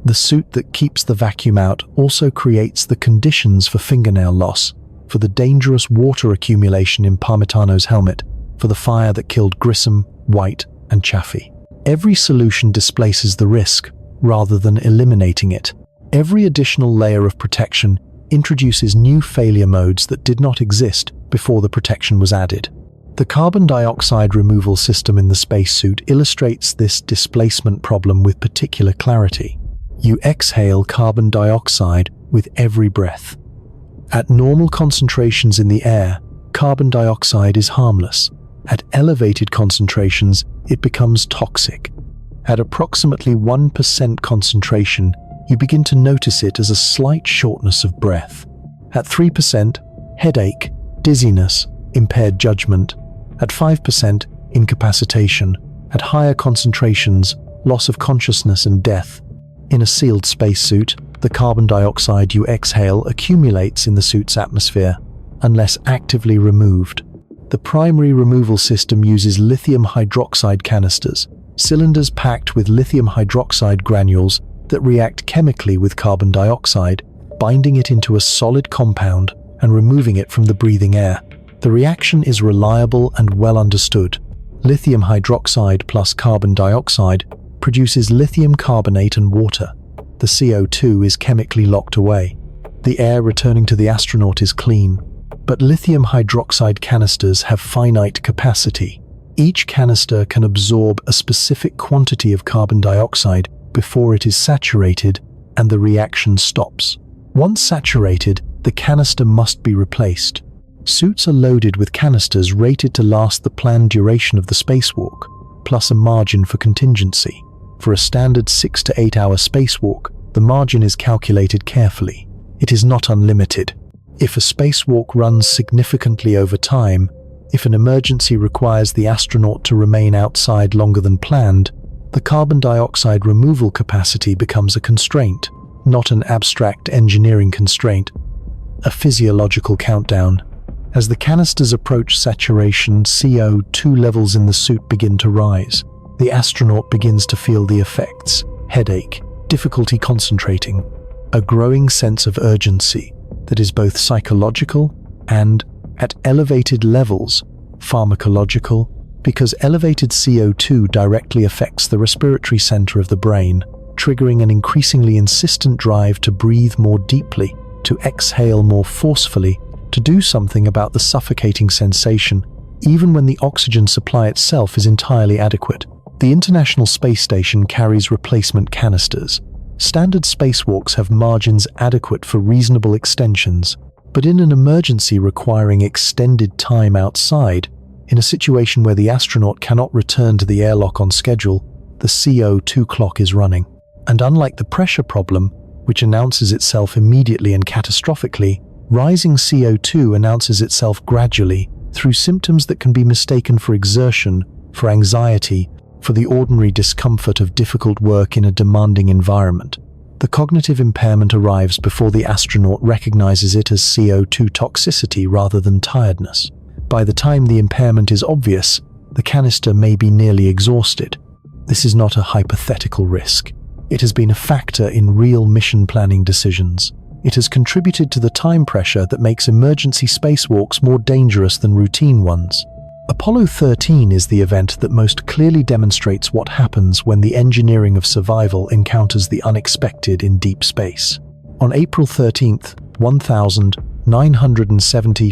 The suit that keeps the vacuum out also creates the conditions for fingernail loss, for the dangerous water accumulation in Parmitano's helmet, for the fire that killed Grissom, White, and Chaffee. Every solution displaces the risk, rather than eliminating it. Every additional layer of protection introduces new failure modes that did not exist before the protection was added. The carbon dioxide removal system in the spacesuit illustrates this displacement problem with particular clarity. You exhale carbon dioxide with every breath. At normal concentrations in the air, carbon dioxide is harmless. At elevated concentrations, it becomes toxic. At approximately 1% concentration, you begin to notice it as a slight shortness of breath. At 3%, headache, dizziness, impaired judgment. At 5%, incapacitation. At higher concentrations, loss of consciousness and death. In a sealed spacesuit, the carbon dioxide you exhale accumulates in the suit's atmosphere, unless actively removed. The primary removal system uses lithium hydroxide canisters, cylinders packed with lithium hydroxide granules that react chemically with carbon dioxide, binding it into a solid compound and removing it from the breathing air. The reaction is reliable and well understood. Lithium hydroxide plus carbon dioxide produces lithium carbonate and water. The CO2 is chemically locked away. The air returning to the astronaut is clean. But lithium hydroxide canisters have finite capacity. Each canister can absorb a specific quantity of carbon dioxide before it is saturated and the reaction stops. Once saturated, the canister must be replaced. Suits are loaded with canisters rated to last the planned duration of the spacewalk, plus a margin for contingency. For a standard 6 to 8 hour spacewalk, the margin is calculated carefully. It is not unlimited. If a spacewalk runs significantly over time, if an emergency requires the astronaut to remain outside longer than planned, the carbon dioxide removal capacity becomes a constraint, not an abstract engineering constraint, a physiological countdown. As the canisters approach saturation, CO2 levels in the suit begin to rise. The astronaut begins to feel the effects: headache, difficulty concentrating, a growing sense of urgency that is both psychological and, at elevated levels, pharmacological, because elevated CO2 directly affects the respiratory center of the brain, triggering an increasingly insistent drive to breathe more deeply, to exhale more forcefully, to do something about the suffocating sensation, even when the oxygen supply itself is entirely adequate. The International Space Station carries replacement canisters. Standard spacewalks have margins adequate for reasonable extensions, but in an emergency requiring extended time outside, in a situation where the astronaut cannot return to the airlock on schedule, the CO2 clock is running. And unlike the pressure problem, which announces itself immediately and catastrophically, rising CO2 announces itself gradually through symptoms that can be mistaken for exertion, for anxiety, for the ordinary discomfort of difficult work in a demanding environment. The cognitive impairment arrives before the astronaut recognizes it as CO2 toxicity rather than tiredness. By the time the impairment is obvious, the canister may be nearly exhausted. This is not a hypothetical risk. It has been a factor in real mission planning decisions. It has contributed to the time pressure that makes emergency spacewalks more dangerous than routine ones. Apollo 13 is the event that most clearly demonstrates what happens when the engineering of survival encounters the unexpected in deep space. On April 13th,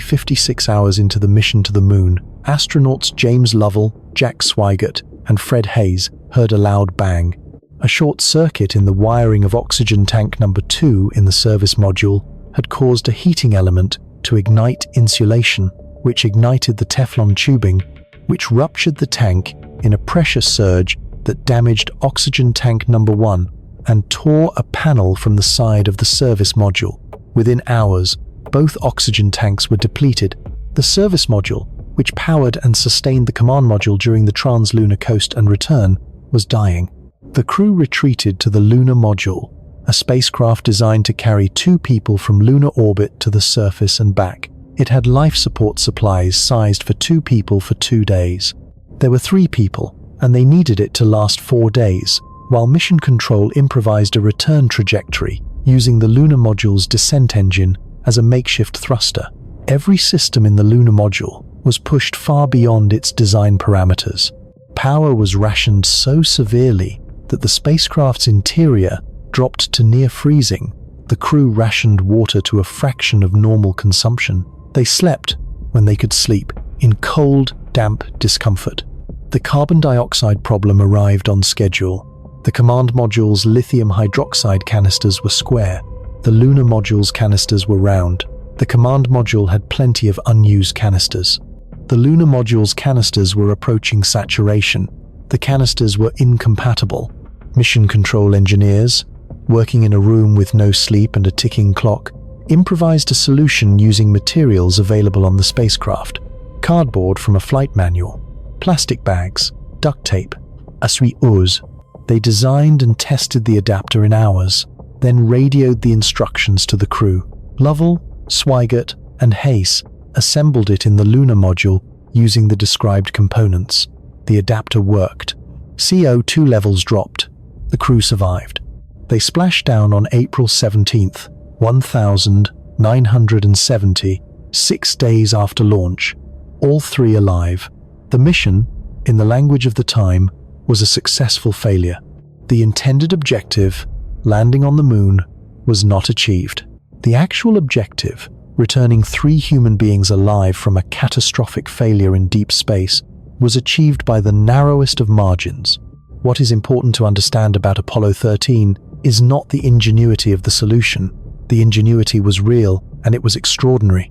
56 hours into the mission to the moon, astronauts James Lovell, Jack Swigert, and Fred Hayes heard a loud bang. A short circuit in the wiring of oxygen tank number 2 in the service module had caused a heating element to ignite insulation, which ignited the Teflon tubing, which ruptured the tank in a pressure surge that damaged oxygen tank number 1 and tore a panel from the side of the service module. Within hours, both oxygen tanks were depleted. The service module, which powered and sustained the command module during the trans-lunar coast and return, was dying. The crew retreated to the lunar module, a spacecraft designed to carry 2 people from lunar orbit to the surface and back. It had life support supplies sized for 2 people for 2 days. There were 3 people, and they needed it to last 4 days, while Mission Control improvised a return trajectory using the lunar module's descent engine as a makeshift thruster. Every system in the lunar module was pushed far beyond its design parameters. Power was rationed so severely that the spacecraft's interior dropped to near freezing. The crew rationed water to a fraction of normal consumption. They slept when they could sleep, in cold, damp discomfort. The carbon dioxide problem arrived on schedule. The command module's lithium hydroxide canisters were square. The lunar module's canisters were round. The command module had plenty of unused canisters. The lunar module's canisters were approaching saturation. The canisters were incompatible. Mission Control engineers, working in a room with no sleep and a ticking clock, improvised a solution using materials available on the spacecraft: cardboard from a flight manual, plastic bags, duct tape, essuie-ous. They designed and tested the adapter in hours, then radioed the instructions to the crew. Lovell, Swigert, and Hayes assembled it in the lunar module using the described components. The adapter worked. CO2 levels dropped. The crew survived. They splashed down on April 17th, 1970, 6 days after launch, all 3 alive. The mission, in the language of the time, was a successful failure. The intended objective, landing on the moon, was not achieved. The actual objective, returning 3 human beings alive from a catastrophic failure in deep space, was achieved by the narrowest of margins. What is important to understand about Apollo 13 is not the ingenuity of the solution. The ingenuity was real, and it was extraordinary.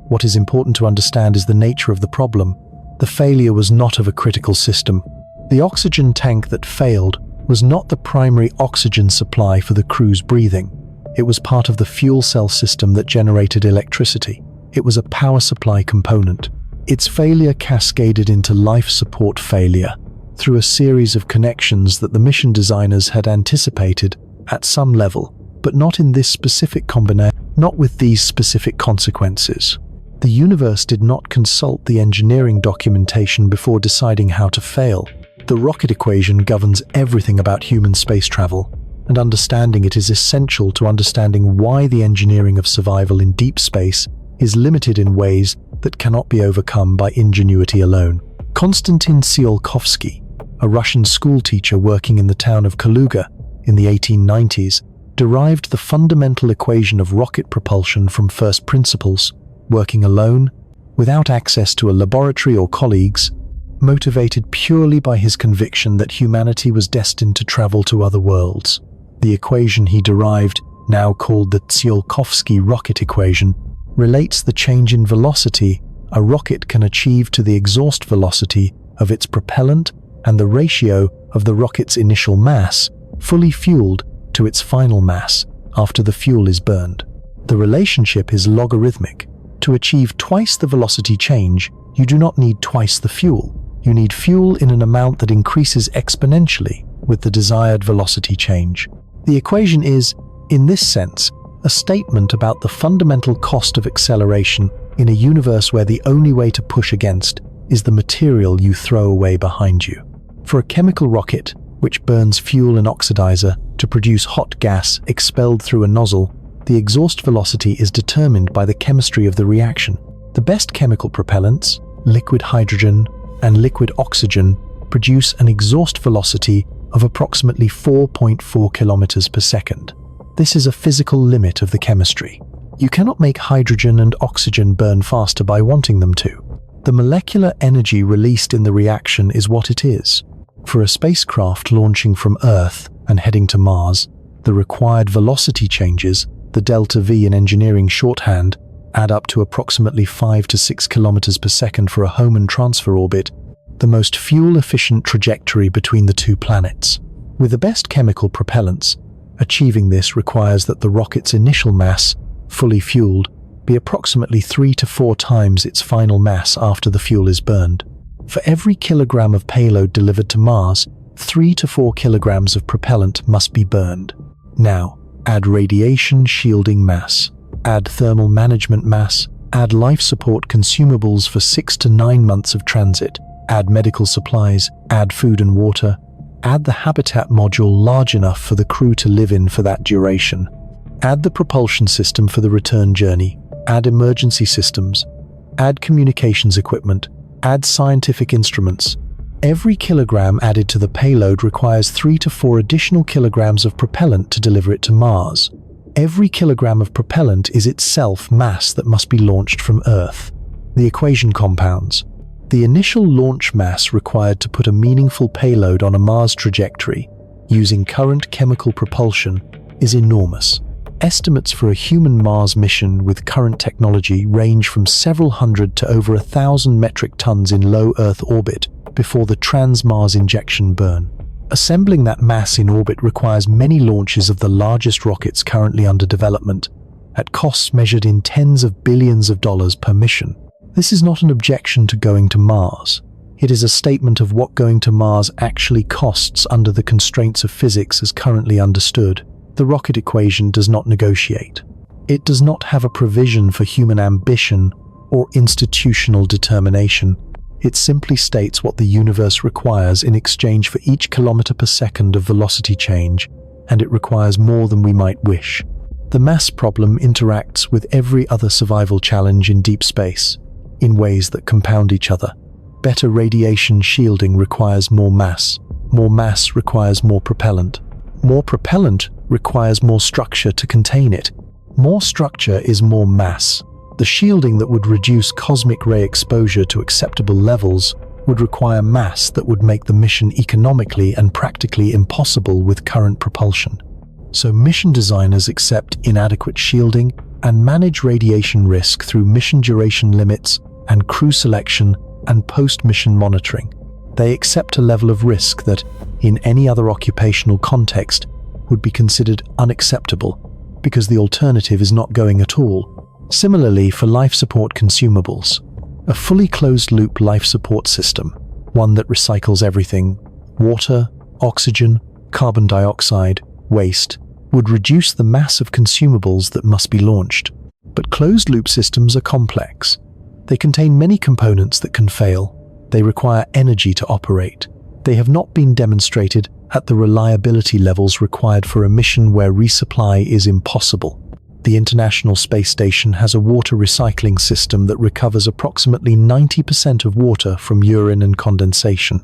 What is important to understand is the nature of the problem. The failure was not of a critical system. The oxygen tank that failed was not the primary oxygen supply for the crew's breathing. It was part of the fuel cell system that generated electricity. It was a power supply component. Its failure cascaded into life support failure through a series of connections that the mission designers had anticipated at some level, but not in this specific combination, not with these specific consequences. The universe did not consult the engineering documentation before deciding how to fail. The rocket equation governs everything about human space travel, and understanding it is essential to understanding why the engineering of survival in deep space is limited in ways that cannot be overcome by ingenuity alone. Konstantin Tsiolkovsky, a Russian schoolteacher working in the town of Kaluga in the 1890s, derived the fundamental equation of rocket propulsion from first principles. Working alone, without access to a laboratory or colleagues, motivated purely by his conviction that humanity was destined to travel to other worlds. The equation he derived, now called the Tsiolkovsky rocket equation, relates the change in velocity a rocket can achieve to the exhaust velocity of its propellant and the ratio of the rocket's initial mass, fully fueled, to its final mass after the fuel is burned. The relationship is logarithmic. To achieve twice the velocity change, you do not need twice the fuel. You need fuel in an amount that increases exponentially with the desired velocity change. The equation is, in this sense, a statement about the fundamental cost of acceleration in a universe where the only way to push against is the material you throw away behind you. For a chemical rocket, which burns fuel and oxidizer to produce hot gas expelled through a nozzle, the exhaust velocity is determined by the chemistry of the reaction. The best chemical propellants, liquid hydrogen and liquid oxygen, produce an exhaust velocity of approximately 4.4 kilometers per second. This is a physical limit of the chemistry. You cannot make hydrogen and oxygen burn faster by wanting them to. The molecular energy released in the reaction is what it is. For a spacecraft launching from Earth and heading to Mars, the required velocity changes, the delta V in engineering shorthand, add up to approximately 5 to 6 kilometers per second for a Hohmann transfer orbit, the most fuel-efficient trajectory between the 2 planets. With the best chemical propellants, achieving this requires that the rocket's initial mass, fully fueled, be approximately 3 to 4 times its final mass after the fuel is burned. For every kilogram of payload delivered to Mars, 3 to 4 kilograms of propellant must be burned. Now, add radiation shielding mass, add thermal management mass, add life support consumables for 6 to 9 months of transit, add medical supplies, add food and water, add the habitat module large enough for the crew to live in for that duration, add the propulsion system for the return journey, add emergency systems, add communications equipment, add scientific instruments. Every kilogram added to the payload requires 3 to 4 additional kilograms of propellant to deliver it to Mars. Every kilogram of propellant is itself mass that must be launched from Earth. The equation compounds. The initial launch mass required to put a meaningful payload on a Mars trajectory, using current chemical propulsion, is enormous. Estimates for a human Mars mission with current technology range from several hundred to over 1,000 metric tons in low Earth orbit before the trans-Mars injection burn. Assembling that mass in orbit requires many launches of the largest rockets currently under development, at costs measured in tens of billions of dollars per mission. This is not an objection to going to Mars. It is a statement of what going to Mars actually costs under the constraints of physics as currently understood. The rocket equation does not negotiate. It does not have a provision for human ambition or institutional determination. It simply states what the universe requires in exchange for each kilometer per second of velocity change, and it requires more than we might wish. The mass problem interacts with every other survival challenge in deep space, in ways that compound each other. Better radiation shielding requires more mass. More mass requires more propellant. More propellant requires more structure to contain it. More structure is more mass. The shielding that would reduce cosmic ray exposure to acceptable levels would require mass that would make the mission economically and practically impossible with current propulsion. So mission designers accept inadequate shielding and manage radiation risk through mission duration limits and crew selection and post-mission monitoring. They accept a level of risk that, in any other occupational context, would be considered unacceptable because the alternative is not going at all. Similarly, for life support consumables, a fully closed-loop life support system, one that recycles everything, water, oxygen, carbon dioxide, waste, would reduce the mass of consumables that must be launched. But closed-loop systems are complex. They contain many components that can fail. They require energy to operate. They have not been demonstrated at the reliability levels required for a mission where resupply is impossible. The International Space Station has a water recycling system that recovers approximately 90% of water from urine and condensation.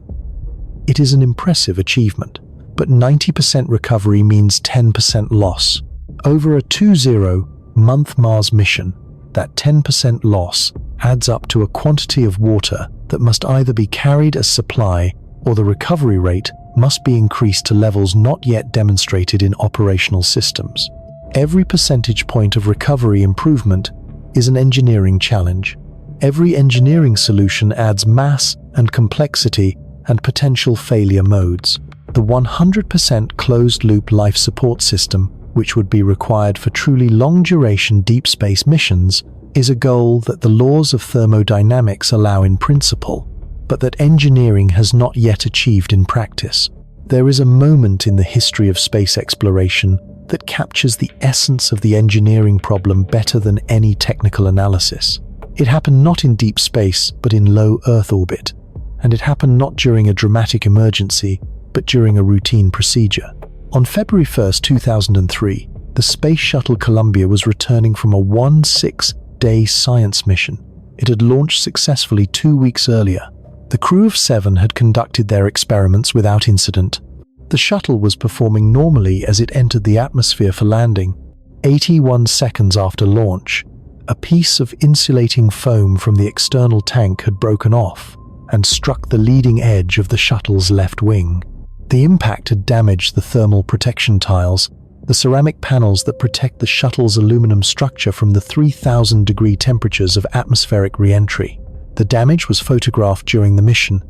It is an impressive achievement, but 90% recovery means 10% loss. Over a 20-month Mars mission, that 10% loss adds up to a quantity of water that must either be carried as supply or the recovery rate must be increased to levels not yet demonstrated in operational systems. Every percentage point of recovery improvement is an engineering challenge. Every engineering solution adds mass and complexity and potential failure modes. The 100% closed-loop life support system, which would be required for truly long-duration deep space missions, is a goal that the laws of thermodynamics allow in principle, but that engineering has not yet achieved in practice. There is a moment in the history of space exploration that captures the essence of the engineering problem better than any technical analysis. It happened not in deep space, but in low Earth orbit. And it happened not during a dramatic emergency, but during a routine procedure. On February 1, 2003, the Space Shuttle Columbia was returning from a 16-day science mission. It had launched successfully 2 weeks earlier. The crew of 7 had conducted their experiments without incident. The shuttle was performing normally as it entered the atmosphere for landing. 81 seconds after launch, a piece of insulating foam from the external tank had broken off and struck the leading edge of the shuttle's left wing. The impact had damaged the thermal protection tiles, the ceramic panels that protect the shuttle's aluminum structure from the 3,000-degree temperatures of atmospheric re-entry. The damage was photographed during the mission.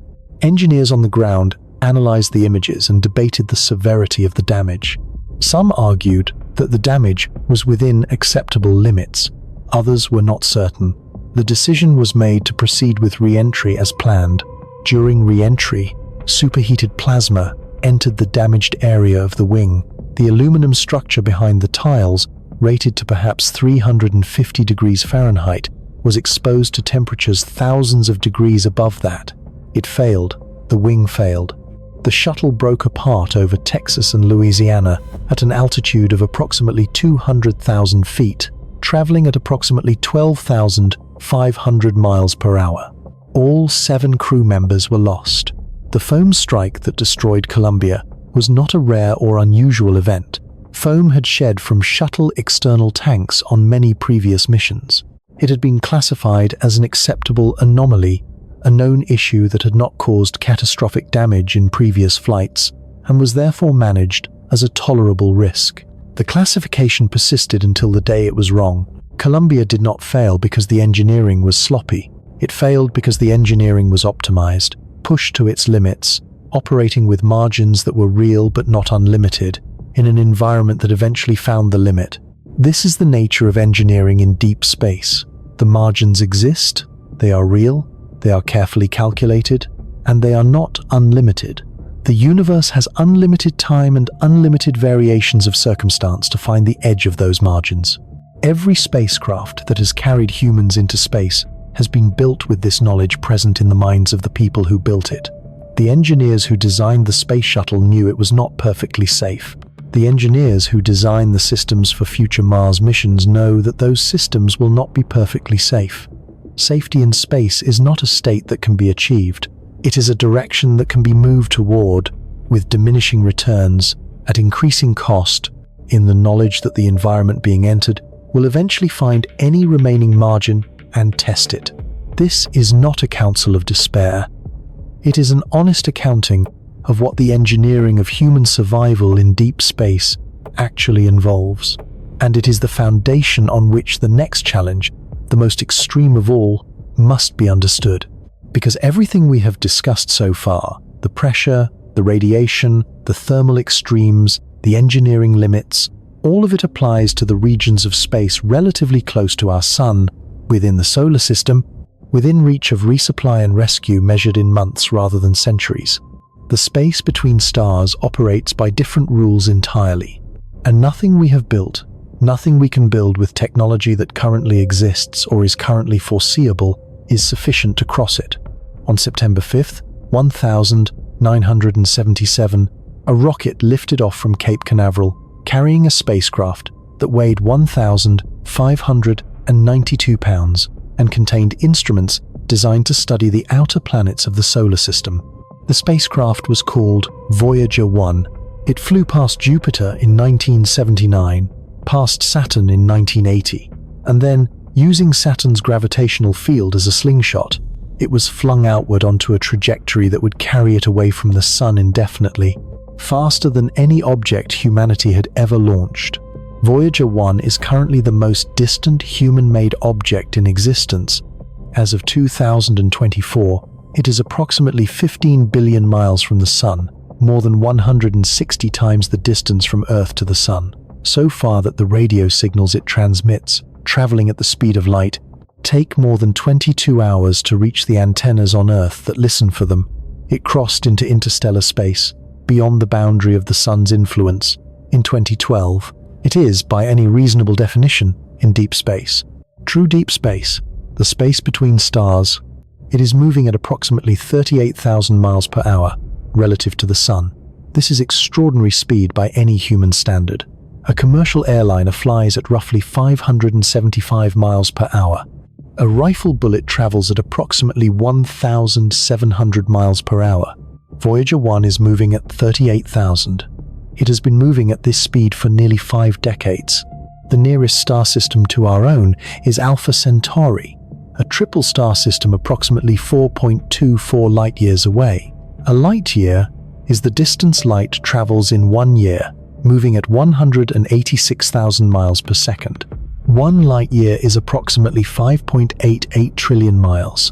Engineers on the ground analyzed the images and debated the severity of the damage. Some argued that the damage was within acceptable limits. Others were not certain. The decision was made to proceed with re-entry as planned. During re-entry, superheated plasma entered the damaged area of the wing. The aluminum structure behind the tiles, rated to perhaps 350 degrees Fahrenheit, was exposed to temperatures thousands of degrees above that. It failed. The wing failed. The shuttle broke apart over Texas and Louisiana at an altitude of approximately 200,000 feet, traveling at approximately 12,500 miles per hour. All 7 crew members were lost. The foam strike that destroyed Columbia was not a rare or unusual event. Foam had shed from shuttle external tanks on many previous missions. It had been classified as an acceptable anomaly, a known issue that had not caused catastrophic damage in previous flights, and was therefore managed as a tolerable risk. The classification persisted until the day it was wrong. Columbia did not fail because the engineering was sloppy. It failed because the engineering was optimized, pushed to its limits, operating with margins that were real but not unlimited, in an environment that eventually found the limit. This is the nature of engineering in deep space. The margins exist, they are real, they are carefully calculated, and they are not unlimited. The universe has unlimited time and unlimited variations of circumstance to find the edge of those margins. Every spacecraft that has carried humans into space has been built with this knowledge present in the minds of the people who built it. The engineers who designed the space shuttle knew it was not perfectly safe. The engineers who designed the systems for future Mars missions know that those systems will not be perfectly safe. Safety in space is not a state that can be achieved. It is a direction that can be moved toward, with diminishing returns, at increasing cost, in the knowledge that the environment being entered will eventually find any remaining margin and test it. This is not a counsel of despair. It is an honest accounting of what the engineering of human survival in deep space actually involves. And it is the foundation on which the next challenge, the most extreme of all, must be understood. Because everything we have discussed so far, the pressure, the radiation, the thermal extremes, the engineering limits, all of it applies to the regions of space relatively close to our Sun, within the solar system, within reach of resupply and rescue measured in months rather than centuries. The space between stars operates by different rules entirely, and nothing we have built, nothing we can build with technology that currently exists or is currently foreseeable, is sufficient to cross it. On September 5th, 1977, a rocket lifted off from Cape Canaveral, carrying a spacecraft that weighed 1,592 pounds and contained instruments designed to study the outer planets of the solar system. The spacecraft was called Voyager 1. It flew past Jupiter in 1979, past Saturn in 1980, and then, using Saturn's gravitational field as a slingshot, it was flung outward onto a trajectory that would carry it away from the Sun indefinitely, faster than any object humanity had ever launched. Voyager 1 is currently the most distant human-made object in existence. As of 2024, it is approximately 15 billion miles from the Sun, more than 160 times the distance from Earth to the Sun, so far that the radio signals it transmits, traveling at the speed of light, take more than 22 hours to reach the antennas on Earth that listen for them. It crossed into interstellar space, beyond the boundary of the Sun's influence, in 2012. It is, by any reasonable definition, in deep space. True deep space, the space between stars. It is moving at approximately 38,000 miles per hour, relative to the Sun. This is extraordinary speed by any human standard. A commercial airliner flies at roughly 575 miles per hour. A rifle bullet travels at approximately 1,700 miles per hour. Voyager 1 is moving at 38,000. It has been moving at this speed for nearly 5 decades. The nearest star system to our own is Alpha Centauri, a triple star system approximately 4.24 light-years away. A light-year is the distance light travels in 1 year, moving at 186,000 miles per second. 1 light-year is approximately 5.88 trillion miles.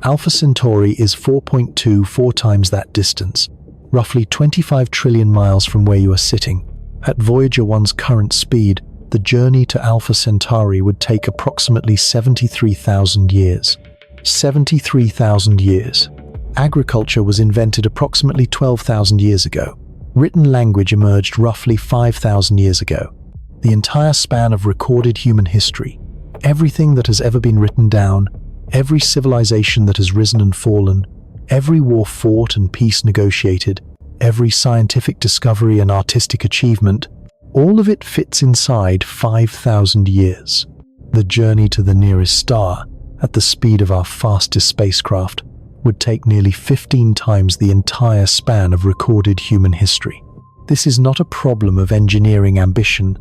Alpha Centauri is 4.24 times that distance, roughly 25 trillion miles from where you are sitting. At Voyager 1's current speed, the journey to Alpha Centauri would take approximately 73,000 years. 73,000 years. Agriculture was invented approximately 12,000 years ago. Written language emerged roughly 5,000 years ago. The entire span of recorded human history, everything that has ever been written down, every civilization that has risen and fallen, every war fought and peace negotiated, every scientific discovery and artistic achievement, all of it fits inside 5,000 years. The journey to the nearest star, at the speed of our fastest spacecraft, would take nearly 15 times the entire span of recorded human history. This is not a problem of engineering ambition.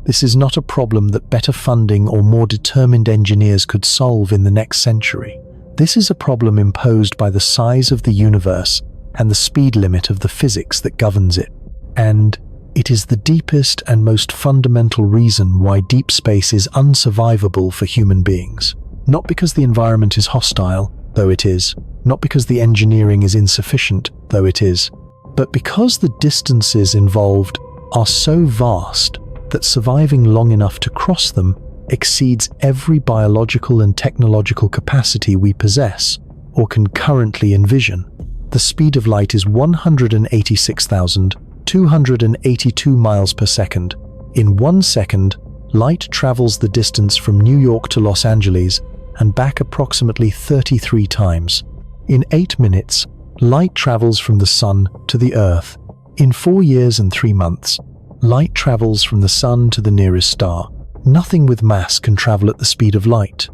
This is not a problem that better funding or more determined engineers could solve in the next century. This is a problem imposed by the size of the universe and the speed limit of the physics that governs it. And it is the deepest and most fundamental reason why deep space is unsurvivable for human beings. Not because the environment is hostile, though it is, not because the engineering is insufficient, though it is, but because the distances involved are so vast that surviving long enough to cross them exceeds every biological and technological capacity we possess or can currently envision. The speed of light is 186,282 miles per second. In 1 second, light travels the distance from New York to Los Angeles and back approximately 33 times. In 8 minutes, light travels from the Sun to the Earth. In 4 years and 3 months, light travels from the Sun to the nearest star. Nothing with mass can travel at the speed of light.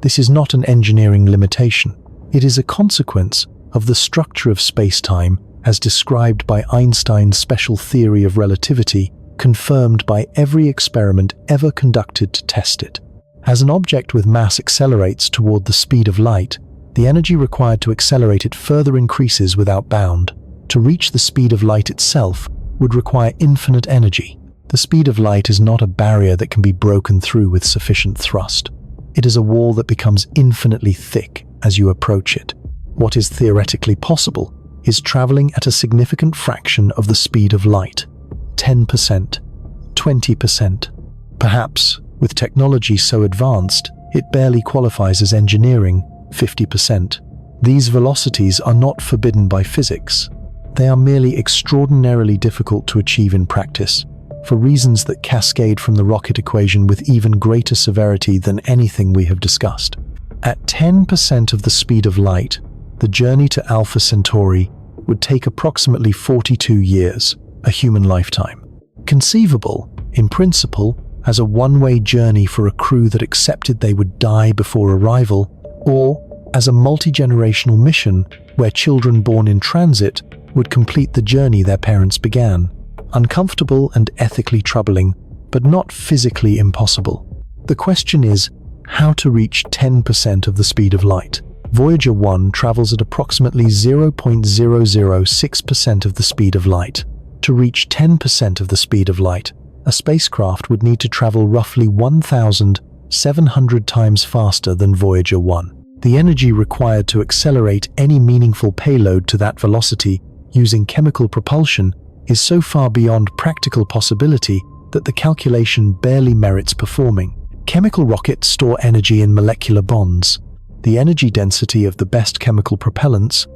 This is not an engineering limitation. It is a consequence of the structure of space-time as described by Einstein's special theory of relativity, confirmed by every experiment ever conducted to test it. As an object with mass accelerates toward the speed of light, the energy required to accelerate it further increases without bound. To reach the speed of light itself would require infinite energy. The speed of light is not a barrier that can be broken through with sufficient thrust. It is a wall that becomes infinitely thick as you approach it. What is theoretically possible is traveling at a significant fraction of the speed of light. 10%, 20%. Perhaps, with technology so advanced, it barely qualifies as engineering, 50%. These velocities are not forbidden by physics. They are merely extraordinarily difficult to achieve in practice, for reasons that cascade from the rocket equation with even greater severity than anything we have discussed. At 10% of the speed of light, the journey to Alpha Centauri would take approximately 42 years, a human lifetime. Conceivable, in principle, as a one-way journey for a crew that accepted they would die before arrival, or as a multi-generational mission where children born in transit would complete the journey their parents began. Uncomfortable and ethically troubling, but not physically impossible. The question is, how to reach 10% of the speed of light. Voyager 1 travels at approximately 0.006% of the speed of light. To reach 10% of the speed of light, a spacecraft would need to travel roughly 1,700 times faster than Voyager 1. The energy required to accelerate any meaningful payload to that velocity using chemical propulsion is so far beyond practical possibility that the calculation barely merits performing. Chemical rockets store energy in molecular bonds. The energy density of the best chemical propellants,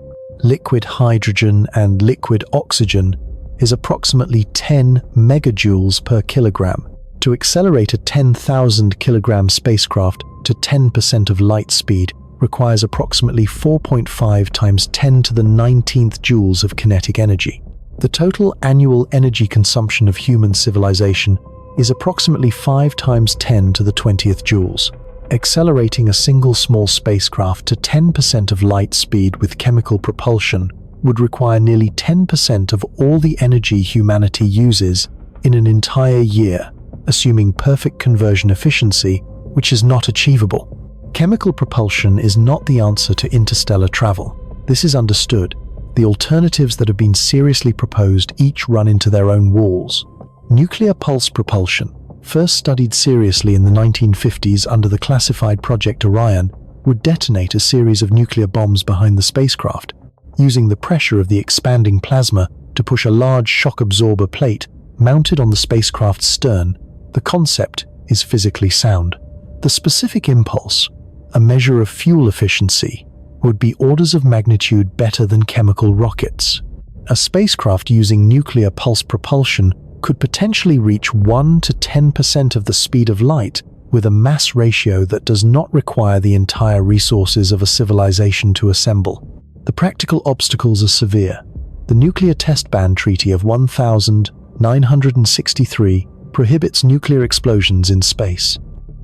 liquid hydrogen and liquid oxygen, is approximately 10 megajoules per kilogram. To accelerate a 10,000 kilogram spacecraft to 10% of light speed requires approximately 4.5 times 10 to the 19th joules of kinetic energy. The total annual energy consumption of human civilization is approximately 5 times 10 to the 20th joules. Accelerating a single small spacecraft to 10% of light speed with chemical propulsion would require nearly 10% of all the energy humanity uses in an entire year, assuming perfect conversion efficiency, which is not achievable. Chemical propulsion is not the answer to interstellar travel. This is understood. The alternatives that have been seriously proposed each run into their own walls. Nuclear pulse propulsion, first studied seriously in the 1950s under the classified Project Orion, would detonate a series of nuclear bombs behind the spacecraft, using the pressure of the expanding plasma to push a large shock absorber plate mounted on the spacecraft's stern. The concept is physically sound. The specific impulse, a measure of fuel efficiency, would be orders of magnitude better than chemical rockets. A spacecraft using nuclear pulse propulsion could potentially reach 1 to 10% of the speed of light, with a mass ratio that does not require the entire resources of a civilization to assemble. The practical obstacles are severe. The Nuclear Test Ban Treaty of 1963 prohibits nuclear explosions in space.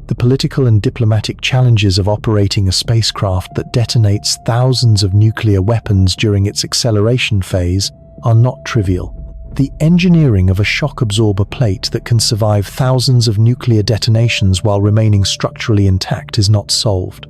The political and diplomatic challenges of operating a spacecraft that detonates thousands of nuclear weapons during its acceleration phase are not trivial. The engineering of a shock absorber plate that can survive thousands of nuclear detonations while remaining structurally intact is not solved.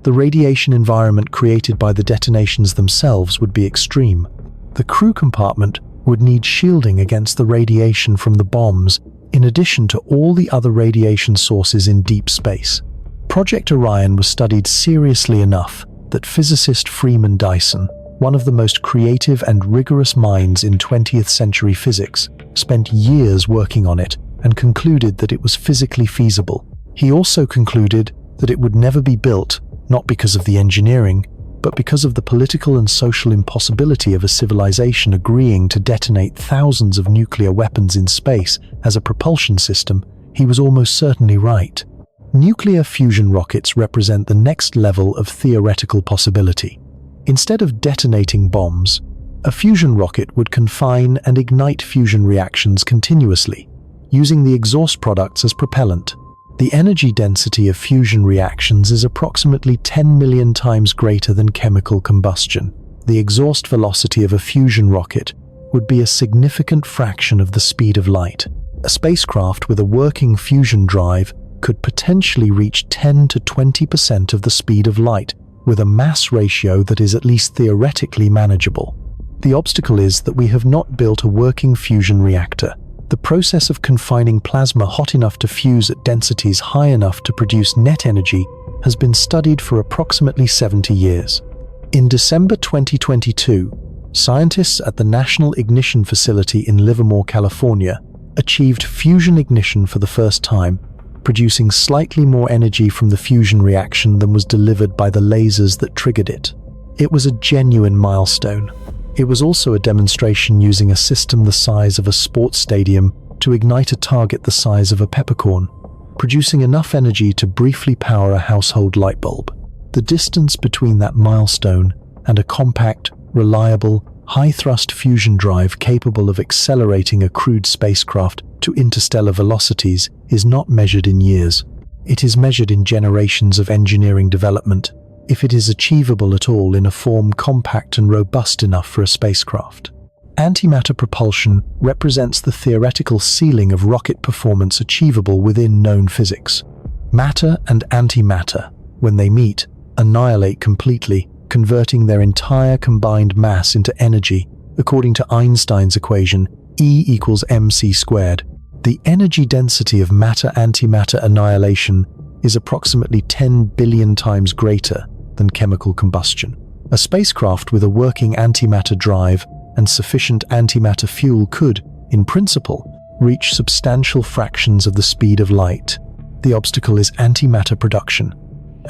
The radiation environment created by the detonations themselves would be extreme. The crew compartment would need shielding against the radiation from the bombs, in addition to all the other radiation sources in deep space. Project Orion was studied seriously enough that physicist Freeman Dyson, one of the most creative and rigorous minds in 20th century physics, spent years working on it and concluded that it was physically feasible. He also concluded that it would never be built, not because of the engineering, but because of the political and social impossibility of a civilization agreeing to detonate thousands of nuclear weapons in space as a propulsion system. He was almost certainly right. Nuclear fusion rockets represent the next level of theoretical possibility. Instead of detonating bombs, a fusion rocket would confine and ignite fusion reactions continuously, using the exhaust products as propellant. The energy density of fusion reactions is approximately 10 million times greater than chemical combustion. The exhaust velocity of a fusion rocket would be a significant fraction of the speed of light. A spacecraft with a working fusion drive could potentially reach 10 to 20% of the speed of light, with a mass ratio that is at least theoretically manageable. The obstacle is that we have not built a working fusion reactor. The process of confining plasma hot enough to fuse at densities high enough to produce net energy has been studied for approximately 70 years. In December 2022, scientists at the National Ignition Facility in Livermore, California, achieved fusion ignition for the first time, producing slightly more energy from the fusion reaction than was delivered by the lasers that triggered it. It was a genuine milestone. It was also a demonstration using a system the size of a sports stadium to ignite a target the size of a peppercorn, producing enough energy to briefly power a household light bulb. The distance between that milestone and a compact, reliable, high-thrust fusion drive capable of accelerating a crewed spacecraft to interstellar velocities is not measured in years. It is measured in generations of engineering development, if it is achievable at all in a form compact and robust enough for a spacecraft. Antimatter propulsion represents the theoretical ceiling of rocket performance achievable within known physics. Matter and antimatter, when they meet, annihilate completely, converting their entire combined mass into energy, according to Einstein's equation E equals mc squared. The energy density of matter-antimatter annihilation is approximately 10 billion times greater than chemical combustion. A spacecraft with a working antimatter drive and sufficient antimatter fuel could, in principle, reach substantial fractions of the speed of light. The obstacle is antimatter production.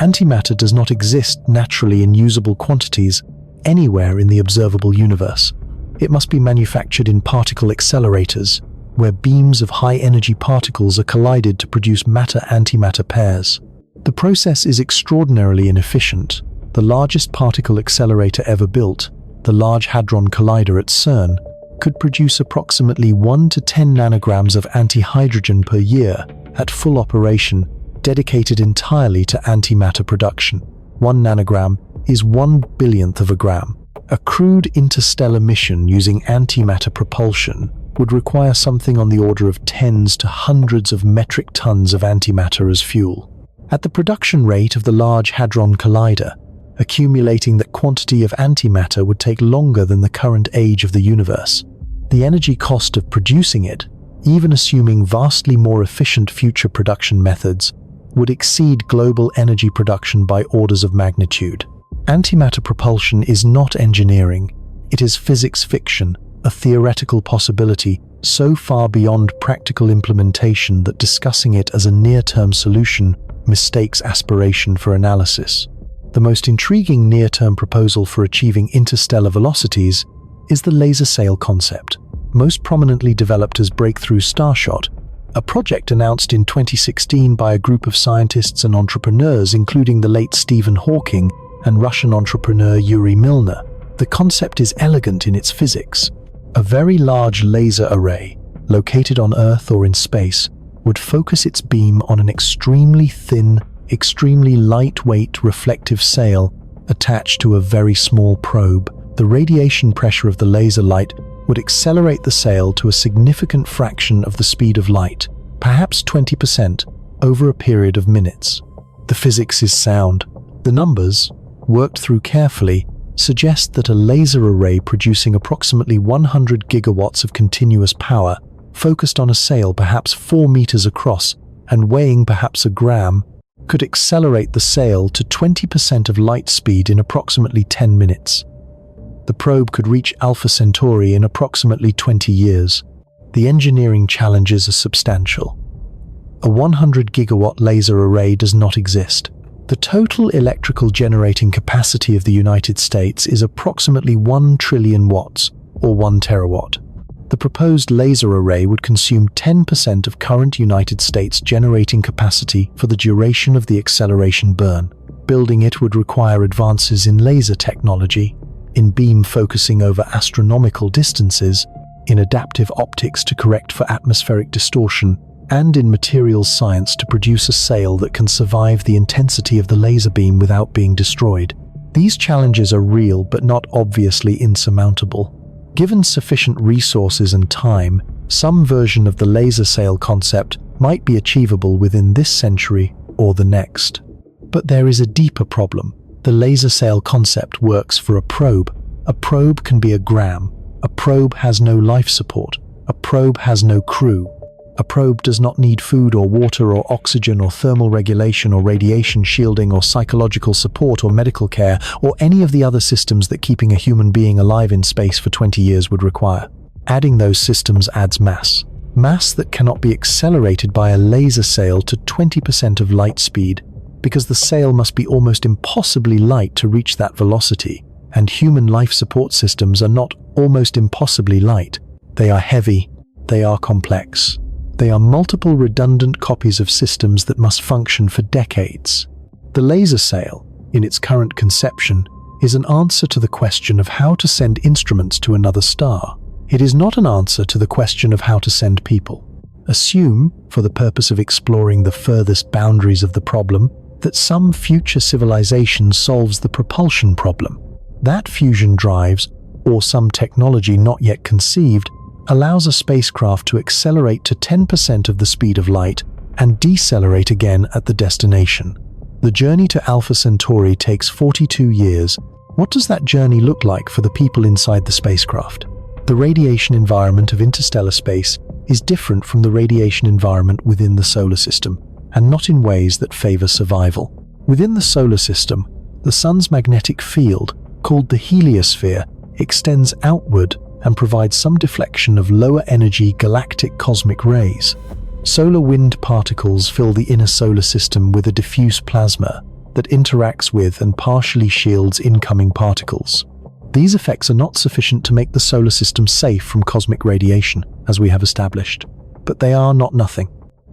Antimatter does not exist naturally in usable quantities anywhere in the observable universe. It must be manufactured in particle accelerators, where beams of high-energy particles are collided to produce matter-antimatter pairs. The process is extraordinarily inefficient. The largest particle accelerator ever built, the Large Hadron Collider at CERN, could produce approximately 1 to 10 nanograms of antihydrogen per year at full operation, dedicated entirely to antimatter production. 1 nanogram is 1 billionth of a gram. A crude interstellar mission using antimatter propulsion would require something on the order of tens to hundreds of metric tons of antimatter as fuel. At the production rate of the Large Hadron Collider, accumulating that quantity of antimatter would take longer than the current age of the universe. The energy cost of producing it, even assuming vastly more efficient future production methods, would exceed global energy production by orders of magnitude. Antimatter propulsion is not engineering, it is physics fiction, a theoretical possibility so far beyond practical implementation that discussing it as a near-term solution mistakes aspiration for analysis. The most intriguing near-term proposal for achieving interstellar velocities is the laser sail concept, most prominently developed as Breakthrough Starshot, a project announced in 2016 by a group of scientists and entrepreneurs, including the late Stephen Hawking and Russian entrepreneur Yuri Milner. The concept is elegant in its physics. A very large laser array, located on Earth or in space, would focus its beam on an extremely thin, extremely lightweight reflective sail attached to a very small probe. The radiation pressure of the laser light would accelerate the sail to a significant fraction of the speed of light, perhaps 20%, over a period of minutes. The physics is sound. The numbers, worked through carefully, suggest that a laser array producing approximately 100 gigawatts of continuous power, focused on a sail perhaps 4 meters across and weighing perhaps a gram, could accelerate the sail to 20% of light speed in approximately 10 minutes. The probe could reach Alpha Centauri in approximately 20 years. The engineering challenges are substantial. A 100 gigawatt laser array does not exist. The total electrical generating capacity of the United States is approximately 1 trillion watts, or 1 terawatt. The proposed laser array would consume 10% of current United States generating capacity for the duration of the acceleration burn. Building it would require advances in laser technology, in beam focusing over astronomical distances, in adaptive optics to correct for atmospheric distortion, and in materials science to produce a sail that can survive the intensity of the laser beam without being destroyed. These challenges are real but not obviously insurmountable. Given sufficient resources and time, some version of the laser sail concept might be achievable within this century or the next. But there is a deeper problem. The laser sail concept works for a probe. A probe can be a gram. A probe has no life support. A probe has no crew. A probe does not need food or water or oxygen or thermal regulation or radiation shielding or psychological support or medical care or any of the other systems that keeping a human being alive in space for 20 years would require. Adding those systems adds mass. Mass that cannot be accelerated by a laser sail to 20% of light speed, because the sail must be almost impossibly light to reach that velocity, and human life support systems are not almost impossibly light. They are heavy. They are complex. They are multiple redundant copies of systems that must function for decades. The laser sail, in its current conception, is an answer to the question of how to send instruments to another star. It is not an answer to the question of how to send people. Assume, for the purpose of exploring the furthest boundaries of the problem, that some future civilization solves the propulsion problem. That fusion drives, or some technology not yet conceived, allows a spacecraft to accelerate to 10% of the speed of light and decelerate again at the destination. The journey to Alpha Centauri takes 42 years. What does that journey look like for the people inside the spacecraft? The radiation environment of interstellar space is different from the radiation environment within the solar system, and not in ways that favor survival. Within the solar system, the sun's magnetic field, called the heliosphere, extends outward and provides some deflection of lower energy galactic cosmic rays. Solar wind particles fill the inner solar system with a diffuse plasma that interacts with and partially shields incoming particles. These effects are not sufficient to make the solar system safe from cosmic radiation, as we have established, but they are not nothing.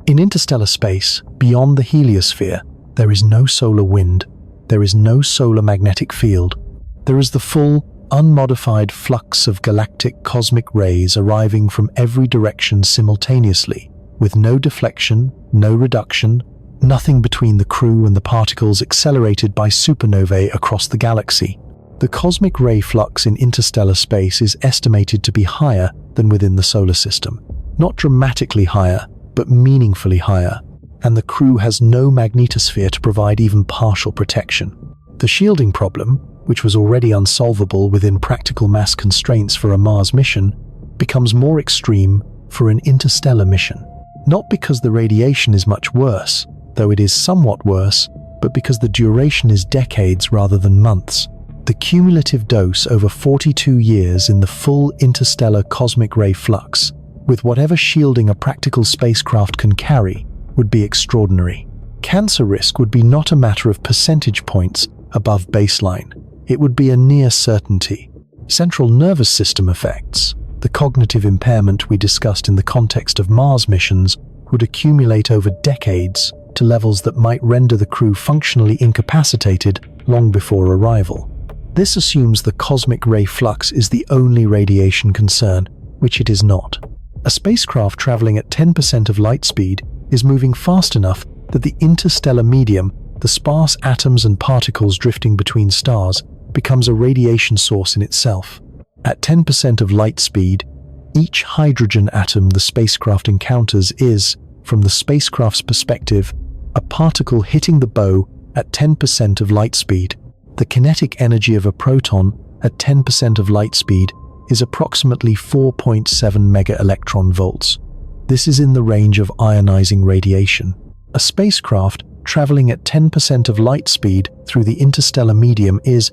In interstellar space, beyond the heliosphere, there is no solar wind, there is no solar magnetic field. There is the full, unmodified flux of galactic cosmic rays arriving from every direction simultaneously, with no deflection, no reduction, nothing between the crew and the particles accelerated by supernovae across the galaxy. The cosmic ray flux in interstellar space is estimated to be higher than within the solar system. Not dramatically higher, but meaningfully higher, and the crew has no magnetosphere to provide even partial protection. The shielding problem, which was already unsolvable within practical mass constraints for a Mars mission, becomes more extreme for an interstellar mission. Not because the radiation is much worse, though it is somewhat worse, but because the duration is decades rather than months. The cumulative dose over 42 years in the full interstellar cosmic ray flux, with whatever shielding a practical spacecraft can carry, would be extraordinary. Cancer risk would be not a matter of percentage points above baseline. It would be a near certainty. Central nervous system effects. The cognitive impairment we discussed in the context of Mars missions would accumulate over decades to levels that might render the crew functionally incapacitated long before arrival. This assumes the cosmic ray flux is the only radiation concern, which it is not. A spacecraft traveling at 10% of light speed is moving fast enough that the interstellar medium, the sparse atoms and particles drifting between stars, becomes a radiation source in itself. At 10% of light speed, each hydrogen atom the spacecraft encounters is, from the spacecraft's perspective, a particle hitting the bow at 10% of light speed. The kinetic energy of a proton at 10% of light speed is approximately 4.7 mega-electron volts. This is in the range of ionizing radiation. A spacecraft traveling at 10% of light speed through the interstellar medium is,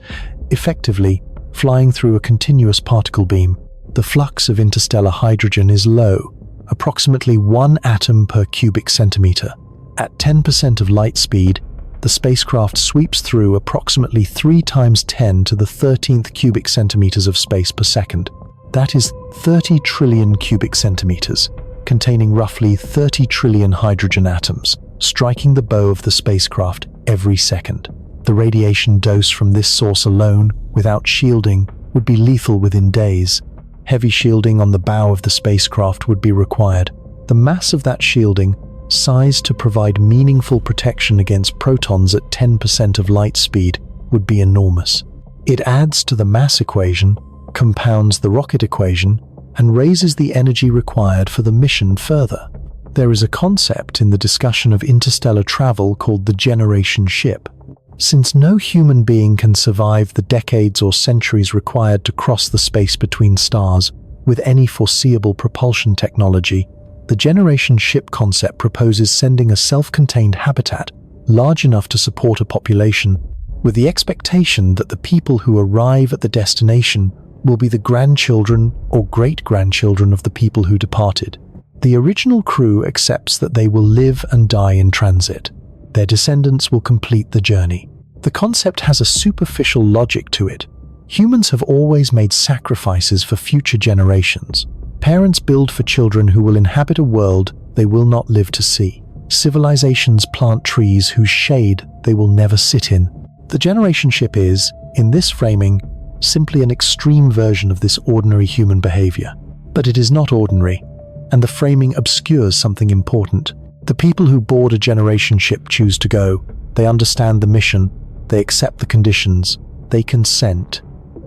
effectively, flying through a continuous particle beam. The flux of interstellar hydrogen is low, approximately 1 atom per cubic centimeter. At 10% of light speed, the spacecraft sweeps through approximately 3 times 10 to the 13th cubic centimeters of space per second. That is 30 trillion cubic centimeters, containing roughly 30 trillion hydrogen atoms, striking the bow of the spacecraft every second. The radiation dose from this source alone, without shielding, would be lethal within days. Heavy shielding on the bow of the spacecraft would be required. The mass of that shielding, sized to provide meaningful protection against protons at 10% of light speed, would be enormous. It adds to the mass equation, compounds the rocket equation, and raises the energy required for the mission further. There is a concept in the discussion of interstellar travel called the generation ship. Since no human being can survive the decades or centuries required to cross the space between stars with any foreseeable propulsion technology, the generation ship concept proposes sending a self-contained habitat large enough to support a population, with the expectation that the people who arrive at the destination will be the grandchildren or great-grandchildren of the people who departed. The original crew accepts that they will live and die in transit. Their descendants will complete the journey. The concept has a superficial logic to it. Humans have always made sacrifices for future generations. Parents build for children who will inhabit a world they will not live to see. Civilizations plant trees whose shade they will never sit in. The generation ship is, in this framing, simply an extreme version of this ordinary human behavior. But it is not ordinary, and the framing obscures something important. The people who board a generation ship choose to go. They understand the mission. They accept the conditions. They consent,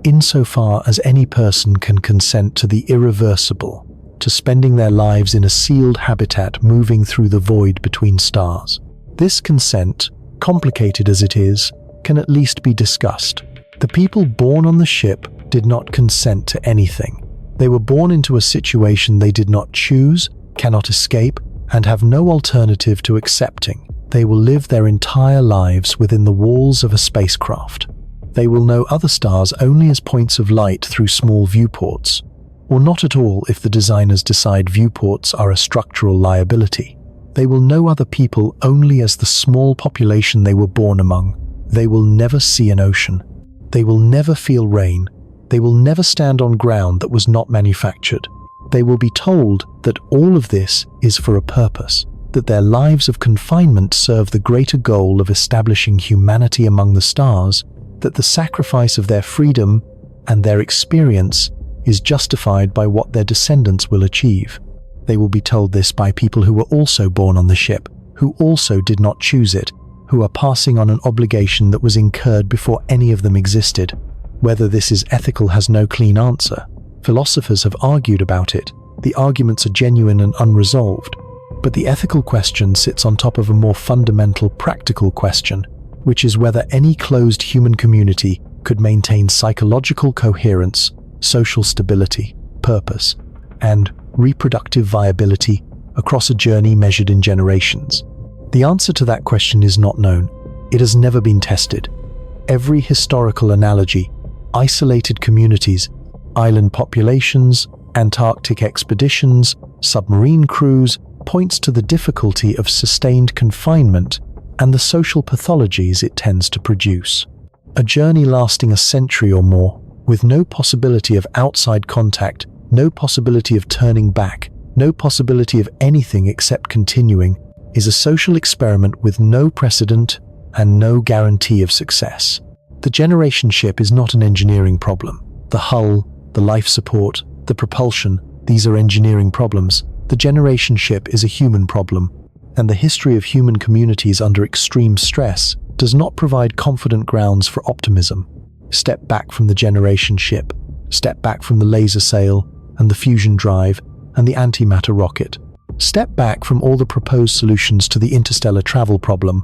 insofar as any person can consent to the irreversible, to spending their lives in a sealed habitat moving through the void between stars. This consent, complicated as it is, can at least be discussed. The people born on the ship did not consent to anything. They were born into a situation they did not choose, cannot escape, and have no alternative to accepting. They will live their entire lives within the walls of a spacecraft. They will know other stars only as points of light through small viewports, or not at all if the designers decide viewports are a structural liability. They will know other people only as the small population they were born among. They will never see an ocean. They will never feel rain. They will never stand on ground that was not manufactured. They will be told that all of this is for a purpose, that their lives of confinement serve the greater goal of establishing humanity among the stars, that the sacrifice of their freedom and their experience is justified by what their descendants will achieve. They will be told this by people who were also born on the ship, who also did not choose it, who are passing on an obligation that was incurred before any of them existed. Whether this is ethical has no clean answer. Philosophers have argued about it. The arguments are genuine and unresolved. But the ethical question sits on top of a more fundamental practical question, which is whether any closed human community could maintain psychological coherence, social stability, purpose, and reproductive viability across a journey measured in generations. The answer to that question is not known. It has never been tested. Every historical analogy, isolated communities, island populations, Antarctic expeditions, submarine crews, points to the difficulty of sustained confinement and the social pathologies it tends to produce. A journey lasting a century or more, with no possibility of outside contact, no possibility of turning back, no possibility of anything except continuing, is a social experiment with no precedent and no guarantee of success. The generation ship is not an engineering problem. The hull, the life support, the propulsion, these are engineering problems. The generation ship is a human problem, and the history of human communities under extreme stress does not provide confident grounds for optimism. Step back from the generation ship, step back from the laser sail and the fusion drive and the antimatter rocket. Step back from all the proposed solutions to the interstellar travel problem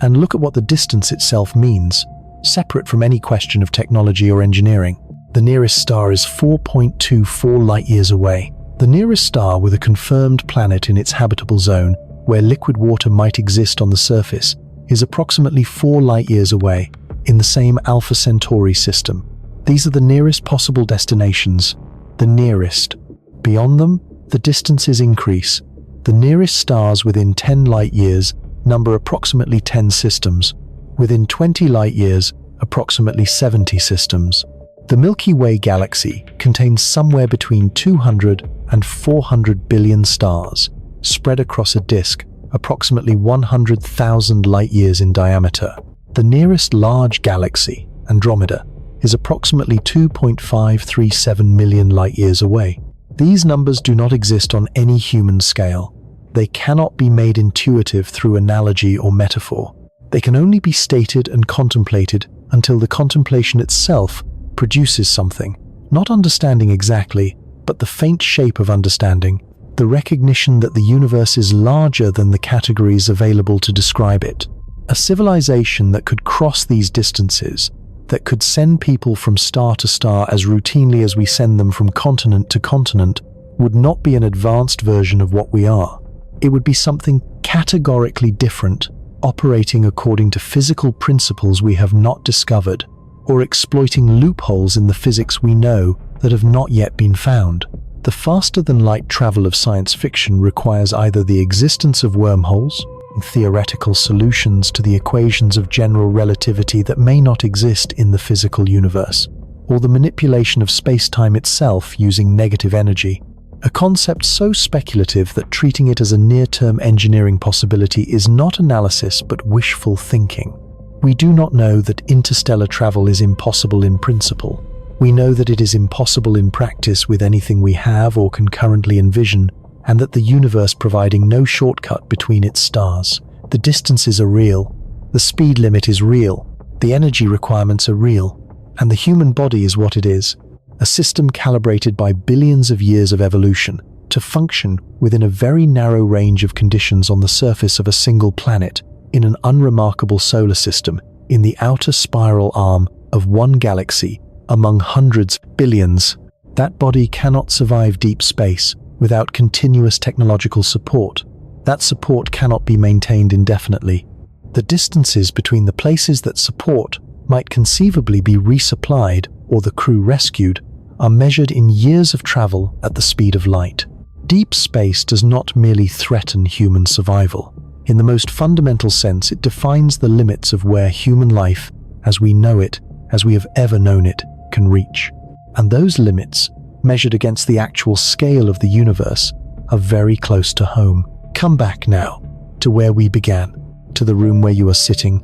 and look at what the distance itself means, separate from any question of technology or engineering. The nearest star is 4.24 light-years away. The nearest star with a confirmed planet in its habitable zone, where liquid water might exist on the surface, is approximately 4 light-years away, in the same Alpha Centauri system. These are the nearest possible destinations, the nearest. Beyond them, the distances increase. The nearest stars within 10 light-years number approximately 10 systems. Within 20 light-years, approximately 70 systems. The Milky Way galaxy contains somewhere between 200 and 400 billion stars, spread across a disk approximately 100,000 light-years in diameter. The nearest large galaxy, Andromeda, is approximately 2.537 million light-years away. These numbers do not exist on any human scale. They cannot be made intuitive through analogy or metaphor. They can only be stated and contemplated until the contemplation itself produces something, not understanding exactly, but the faint shape of understanding, the recognition that the universe is larger than the categories available to describe it. A civilization that could cross these distances, that could send people from star to star as routinely as we send them from continent to continent, would not be an advanced version of what we are. It would be something categorically different, operating according to physical principles we have not discovered, or exploiting loopholes in the physics we know that have not yet been found. The faster-than-light travel of science fiction requires either the existence of wormholes, theoretical solutions to the equations of general relativity that may not exist in the physical universe, or the manipulation of space-time itself using negative energy, a concept so speculative that treating it as a near-term engineering possibility is not analysis but wishful thinking. We do not know that interstellar travel is impossible in principle. We know that it is impossible in practice with anything we have or can currently envision, and that the universe providing no shortcut between its stars. The distances are real, the speed limit is real, the energy requirements are real, and the human body is what it is, a system calibrated by billions of years of evolution to function within a very narrow range of conditions on the surface of a single planet, in an unremarkable solar system, in the outer spiral arm of one galaxy, among hundreds, billions. That body cannot survive deep space without continuous technological support. That support cannot be maintained indefinitely. The distances between the places that support might conceivably be resupplied or the crew rescued are measured in years of travel at the speed of light. Deep space does not merely threaten human survival. In the most fundamental sense, it defines the limits of where human life, as we know it, as we have ever known it, can reach. And those limits, measured against the actual scale of the universe, are very close to home. Come back now, to where we began, to the room where you are sitting,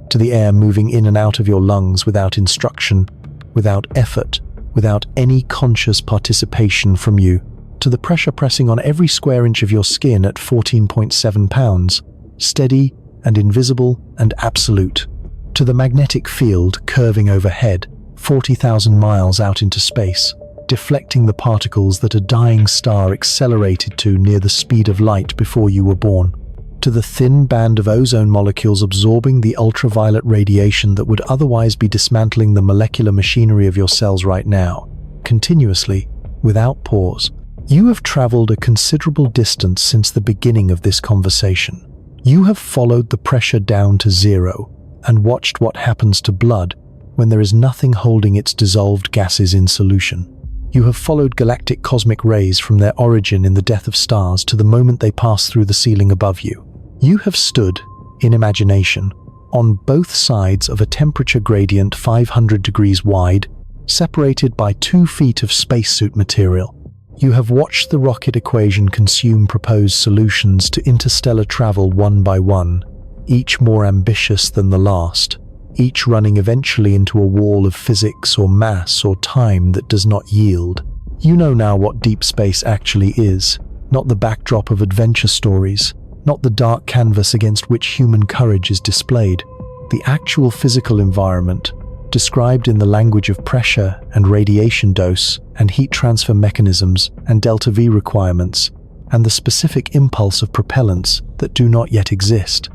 to the air moving in and out of your lungs without instruction, without effort, without any conscious participation from you, to the pressure pressing on every square inch of your skin at 14.7 pounds, steady and invisible and absolute, to the magnetic field curving overhead, 40,000 miles out into space, deflecting the particles that a dying star accelerated to near the speed of light before you were born, to the thin band of ozone molecules absorbing the ultraviolet radiation that would otherwise be dismantling the molecular machinery of your cells right now, continuously, without pause. You have traveled a considerable distance since the beginning of this conversation. You have followed the pressure down to zero and watched what happens to blood when there is nothing holding its dissolved gases in solution. You have followed galactic cosmic rays from their origin in the death of stars to the moment they pass through the ceiling above you. You have stood, in imagination, on both sides of a temperature gradient 500 degrees wide, separated by 2 feet of spacesuit material. You have watched the rocket equation consume proposed solutions to interstellar travel one by one, each more ambitious than the last, each running eventually into a wall of physics or mass or time that does not yield. You know now what deep space actually is, not the backdrop of adventure stories, not the dark canvas against which human courage is displayed. The actual physical environment, described in the language of pressure and radiation dose and heat transfer mechanisms and delta V requirements, and the specific impulse of propellants that do not yet exist.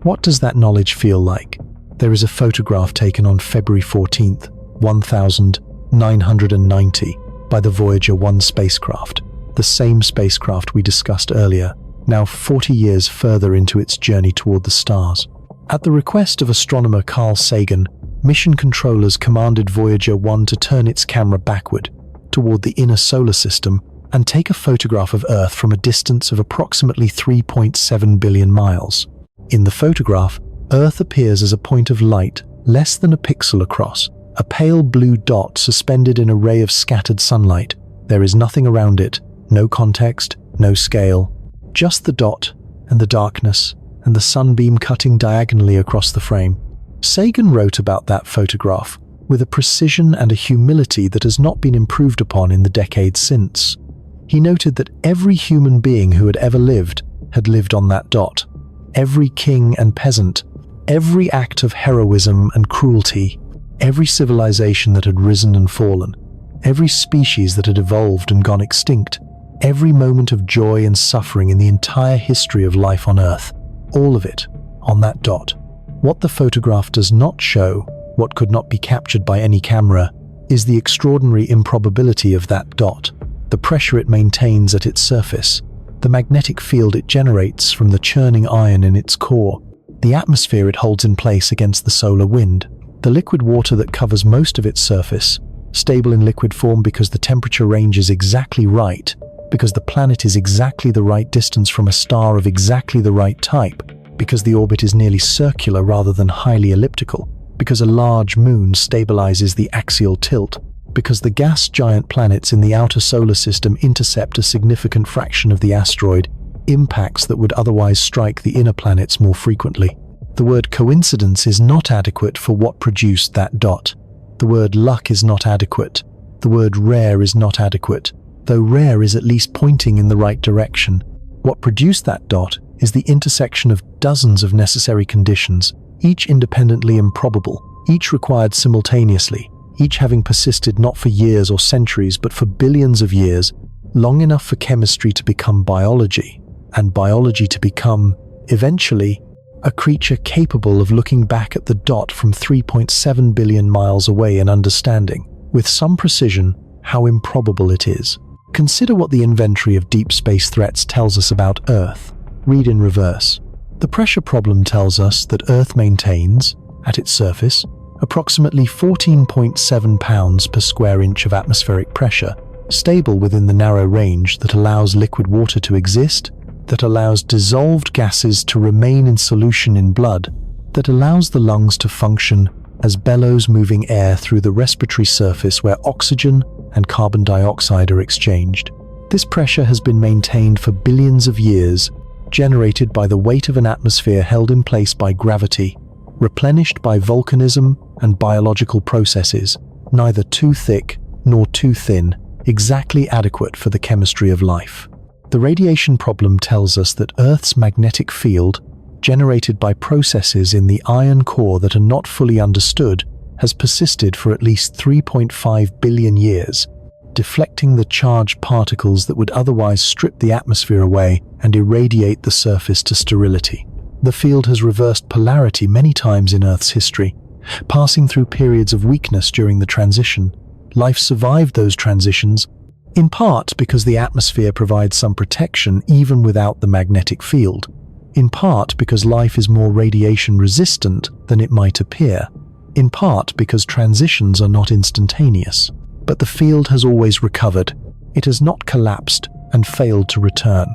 What does that knowledge feel like? There is a photograph taken on February 14th, 1990, by the Voyager 1 spacecraft, the same spacecraft we discussed earlier, now 40 years further into its journey toward the stars. At the request of astronomer Carl Sagan, mission controllers commanded Voyager 1 to turn its camera backward, toward the inner solar system, and take a photograph of Earth from a distance of approximately 3.7 billion miles. In the photograph, Earth appears as a point of light less than a pixel across, a pale blue dot suspended in a ray of scattered sunlight. There is nothing around it, no context, no scale, just the dot and the darkness and the sunbeam cutting diagonally across the frame. Sagan wrote about that photograph with a precision and a humility that has not been improved upon in the decades since. He noted that every human being who had ever lived had lived on that dot. Every king and peasant, every act of heroism and cruelty, every civilization that had risen and fallen, every species that had evolved and gone extinct, every moment of joy and suffering in the entire history of life on Earth, all of it on that dot. What the photograph does not show, what could not be captured by any camera, is the extraordinary improbability of that dot, the pressure it maintains at its surface, the magnetic field it generates from the churning iron in its core, the atmosphere it holds in place against the solar wind, the liquid water that covers most of its surface, stable in liquid form because the temperature range is exactly right, because the planet is exactly the right distance from a star of exactly the right type, because the orbit is nearly circular rather than highly elliptical, because a large moon stabilizes the axial tilt, because the gas giant planets in the outer solar system intercept a significant fraction of the asteroid impacts that would otherwise strike the inner planets more frequently. The word coincidence is not adequate for what produced that dot. The word luck is not adequate. The word rare is not adequate, though rare is at least pointing in the right direction. What produced that dot is the intersection of dozens of necessary conditions, each independently improbable, each required simultaneously, each having persisted not for years or centuries but for billions of years, long enough for chemistry to become biology, and biology to become, eventually, a creature capable of looking back at the dot from 3.7 billion miles away and understanding, with some precision, how improbable it is. Consider what the inventory of deep space threats tells us about Earth. Read in reverse. The pressure problem tells us that Earth maintains, at its surface, approximately 14.7 pounds per square inch of atmospheric pressure, stable within the narrow range that allows liquid water to exist, that allows dissolved gases to remain in solution in blood, that allows the lungs to function as bellows moving air through the respiratory surface where oxygen and carbon dioxide are exchanged. This pressure has been maintained for billions of years, generated by the weight of an atmosphere held in place by gravity, replenished by volcanism and biological processes, neither too thick nor too thin, exactly adequate for the chemistry of life. The radiation problem tells us that Earth's magnetic field, generated by processes in the iron core that are not fully understood, has persisted for at least 3.5 billion years, deflecting the charged particles that would otherwise strip the atmosphere away and irradiate the surface to sterility. The field has reversed polarity many times in Earth's history, passing through periods of weakness during the transition. Life survived those transitions, in part because the atmosphere provides some protection even without the magnetic field, in part because life is more radiation resistant than it might appear, in part because transitions are not instantaneous. But the field has always recovered. It has not collapsed and failed to return.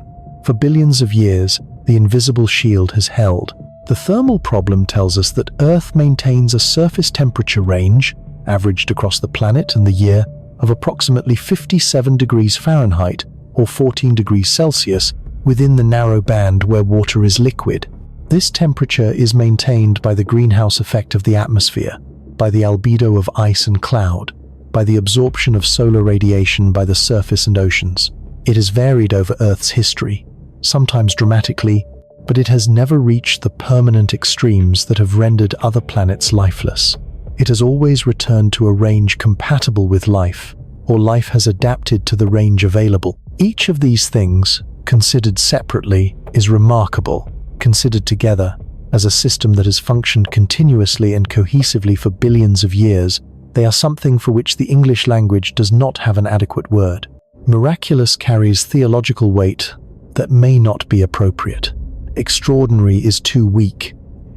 For billions of years, the invisible shield has held. The thermal problem tells us that Earth maintains a surface temperature range averaged across the planet and the year, of approximately 57 degrees Fahrenheit or 14 degrees Celsius within the narrow band where water is liquid. This temperature is maintained by the greenhouse effect of the atmosphere, by the albedo of ice and cloud, by the absorption of solar radiation by the surface and oceans. It has varied over Earth's history, sometimes dramatically, but it has never reached the permanent extremes that have rendered other planets lifeless. It has always returned to a range compatible with life, or life has adapted to the range available. Each of these things, considered separately, is remarkable. Considered together, as a system that has functioned continuously and cohesively for billions of years, they are something for which the English language does not have an adequate word. Miraculous carries theological weight that may not be appropriate. Extraordinary is too weak.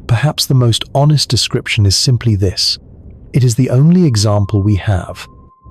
Perhaps the most honest description is simply this: it is the only example we have.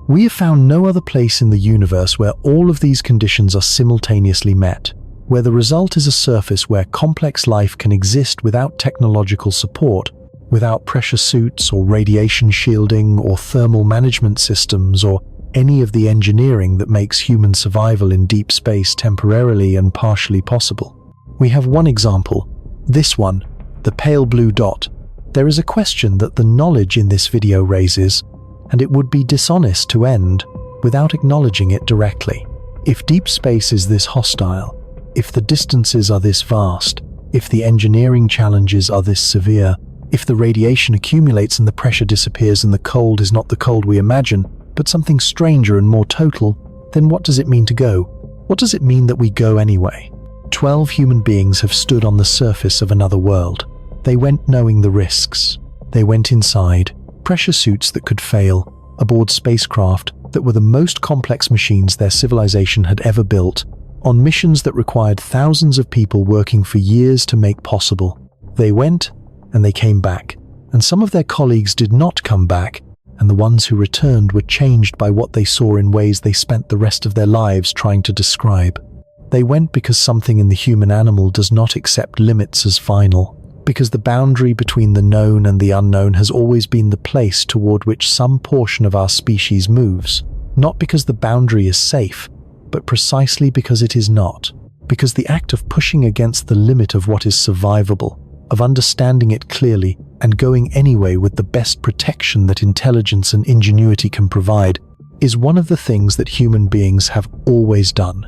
We have found no other place in the universe where all of these conditions are simultaneously met, where the result is a surface where complex life can exist without technological support, without pressure suits or radiation shielding or thermal management systems or any of the engineering that makes human survival in deep space temporarily and partially possible. We have one example, this one, the pale blue dot. There is a question that the knowledge in this video raises, and it would be dishonest to end without acknowledging it directly. If deep space is this hostile, if the distances are this vast, if the engineering challenges are this severe, if the radiation accumulates and the pressure disappears and the cold is not the cold we imagine, but something stranger and more total, then what does it mean to go? What does it mean that we go anyway? 12 human beings have stood on the surface of another world. They went knowing the risks. They went inside, pressure suits that could fail, aboard spacecraft that were the most complex machines their civilization had ever built, on missions that required thousands of people working for years to make possible. They went, and they came back, and some of their colleagues did not come back, and the ones who returned were changed by what they saw in ways they spent the rest of their lives trying to describe. They went because something in the human animal does not accept limits as final, because the boundary between the known and the unknown has always been the place toward which some portion of our species moves, not because the boundary is safe, but precisely because it is not, because the act of pushing against the limit of what is survivable, of understanding it clearly and going anyway with the best protection that intelligence and ingenuity can provide, is one of the things that human beings have always done,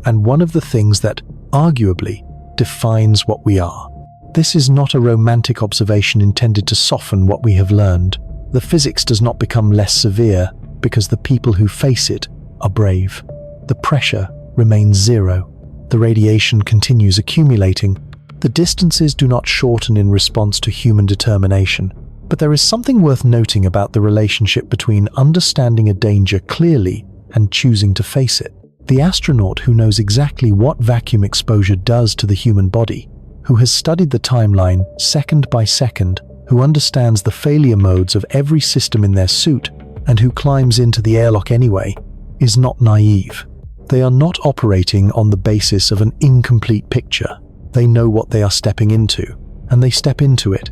and one of the things that, arguably, defines what we are. This is not a romantic observation intended to soften what we have learned. The physics does not become less severe because the people who face it are brave. The pressure remains zero. The radiation continues accumulating. The distances do not shorten in response to human determination. But there is something worth noting about the relationship between understanding a danger clearly and choosing to face it. The astronaut who knows exactly what vacuum exposure does to the human body, who has studied the timeline second by second, who understands the failure modes of every system in their suit, and who climbs into the airlock anyway, is not naive. They are not operating on the basis of an incomplete picture. They know what they are stepping into, and they step into it.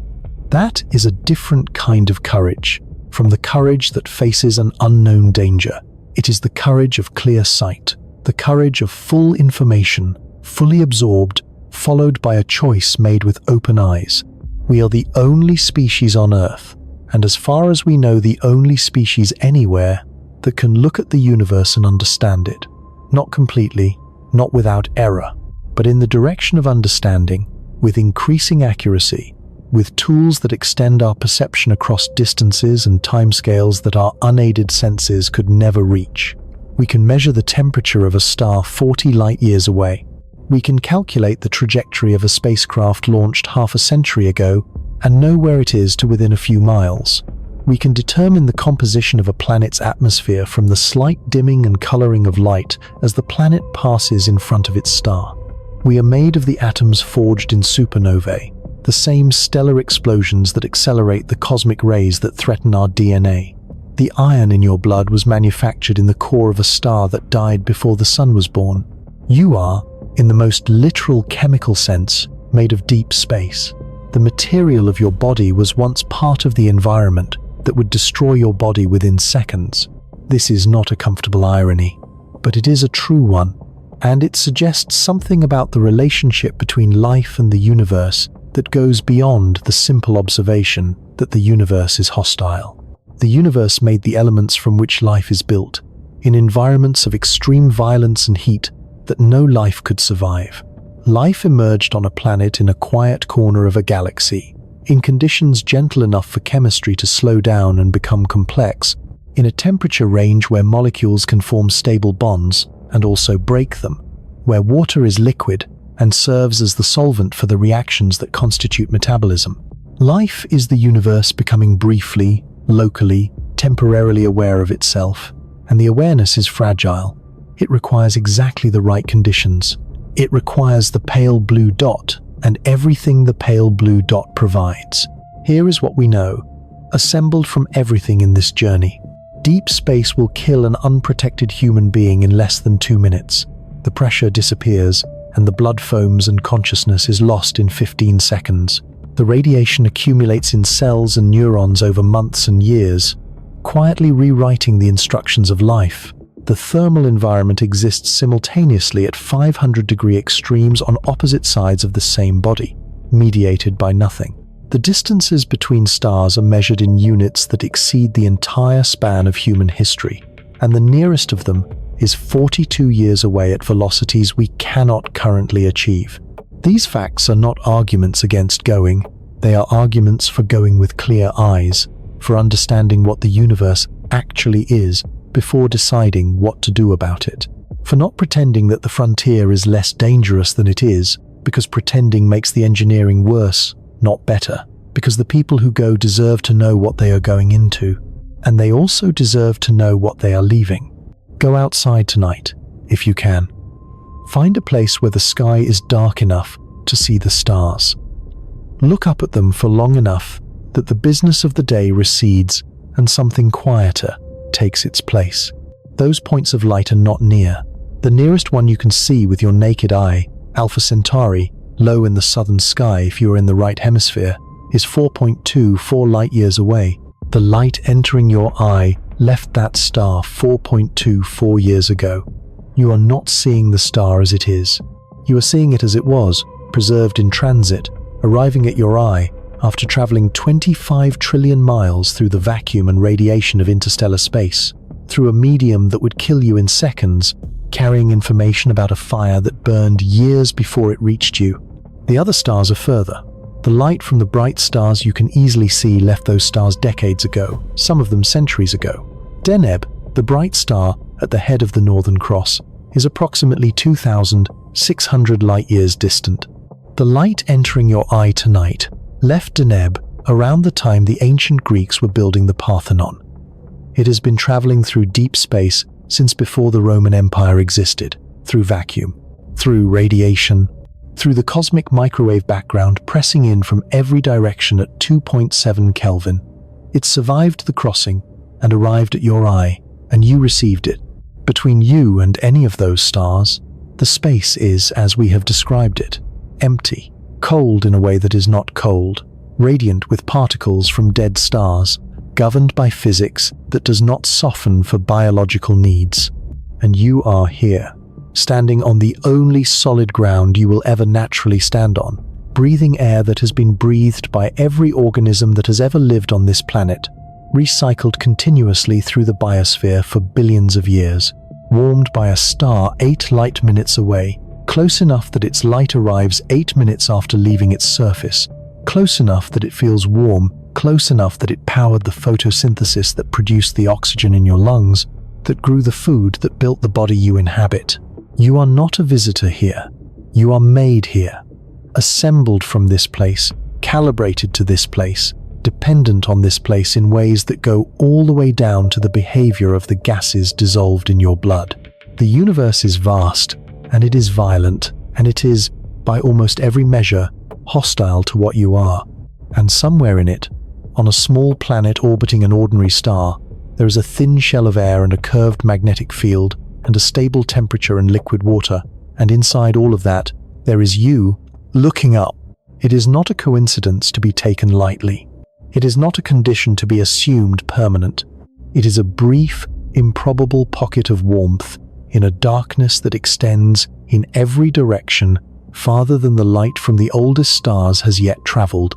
That is a different kind of courage, from the courage that faces an unknown danger. It is the courage of clear sight, the courage of full information, fully absorbed, followed by a choice made with open eyes. We are the only species on Earth, and as far as we know, the only species anywhere that can look at the universe and understand it. Not completely, not without error, but in the direction of understanding, with increasing accuracy, with tools that extend our perception across distances and timescales that our unaided senses could never reach. We can measure the temperature of a star 40 light-years away. We can calculate the trajectory of a spacecraft launched half a century ago and know where it is to within a few miles. We can determine the composition of a planet's atmosphere from the slight dimming and coloring of light as the planet passes in front of its star. We are made of the atoms forged in supernovae, the same stellar explosions that accelerate the cosmic rays that threaten our DNA. The iron in your blood was manufactured in the core of a star that died before the sun was born. You are, in the most literal chemical sense, made of deep space. The material of your body was once part of the environment, that would destroy your body within seconds. This is not a comfortable irony, but it is a true one, and it suggests something about the relationship between life and the universe that goes beyond the simple observation that the universe is hostile. The universe made the elements from which life is built, in environments of extreme violence and heat that no life could survive. Life emerged on a planet in a quiet corner of a galaxy, in conditions gentle enough for chemistry to slow down and become complex, in a temperature range where molecules can form stable bonds and also break them, where water is liquid and serves as the solvent for the reactions that constitute metabolism. Life is the universe becoming briefly, locally, temporarily aware of itself, and the awareness is fragile. It requires exactly the right conditions. It requires the pale blue dot and everything the pale blue dot provides. Here is what we know, assembled from everything in this journey. Deep space will kill an unprotected human being in less than 2 minutes. The pressure disappears, and the blood foams and consciousness is lost in 15 seconds. The radiation accumulates in cells and neurons over months and years, quietly rewriting the instructions of life. The thermal environment exists simultaneously at 500-degree extremes on opposite sides of the same body, mediated by nothing. The distances between stars are measured in units that exceed the entire span of human history, and the nearest of them is 42 years away at velocities we cannot currently achieve. These facts are not arguments against going, they are arguments for going with clear eyes, for understanding what the universe actually is before deciding what to do about it, for not pretending that the frontier is less dangerous than it is, because pretending makes the engineering worse, not better, because the people who go deserve to know what they are going into, and they also deserve to know what they are leaving. Go outside tonight, if you can. Find a place where the sky is dark enough to see the stars. Look up at them for long enough that the business of the day recedes and something quieter takes its place. Those points of light are not near. The nearest one you can see with your naked eye, Alpha Centauri, low in the southern sky if you are in the right hemisphere, is 4.24 light-years away. The light entering your eye left that star 4.24 years ago. You are not seeing the star as it is. You are seeing it as it was, preserved in transit, arriving at your eye after traveling 25 trillion miles through the vacuum and radiation of interstellar space, through a medium that would kill you in seconds, carrying information about a fire that burned years before it reached you. The other stars are further. The light from the bright stars you can easily see left those stars decades ago, some of them centuries ago. Deneb, the bright star at the head of the Northern Cross, is approximately 2,600 light-years distant. The light entering your eye tonight left Deneb around the time the ancient Greeks were building the Parthenon. It has been traveling through deep space since before the Roman Empire existed, through vacuum, through radiation, through the cosmic microwave background pressing in from every direction at 2.7 Kelvin. It survived the crossing and arrived at your eye, and you received it. Between you and any of those stars, the space is, as we have described it, empty, cold in a way that is not cold, radiant with particles from dead stars, governed by physics that does not soften for biological needs. And you are here, standing on the only solid ground you will ever naturally stand on, breathing air that has been breathed by every organism that has ever lived on this planet, recycled continuously through the biosphere for billions of years, warmed by a star 8 light minutes away, close enough that its light arrives 8 minutes after leaving its surface, close enough that it feels warm, close enough that it powered the photosynthesis that produced the oxygen in your lungs, that grew the food that built the body you inhabit. You are not a visitor here. You are made here, assembled from this place, calibrated to this place, dependent on this place in ways that go all the way down to the behavior of the gases dissolved in your blood. The universe is vast, and it is violent, and it is, by almost every measure, hostile to what you are. And somewhere in it, on a small planet orbiting an ordinary star, there is a thin shell of air and a curved magnetic field, and a stable temperature and liquid water, and inside all of that, there is you, looking up. It is not a coincidence to be taken lightly. It is not a condition to be assumed permanent. It is a brief, improbable pocket of warmth in a darkness that extends in every direction farther than the light from the oldest stars has yet traveled.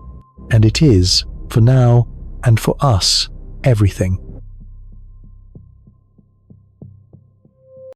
And it is, for now and for us, everything.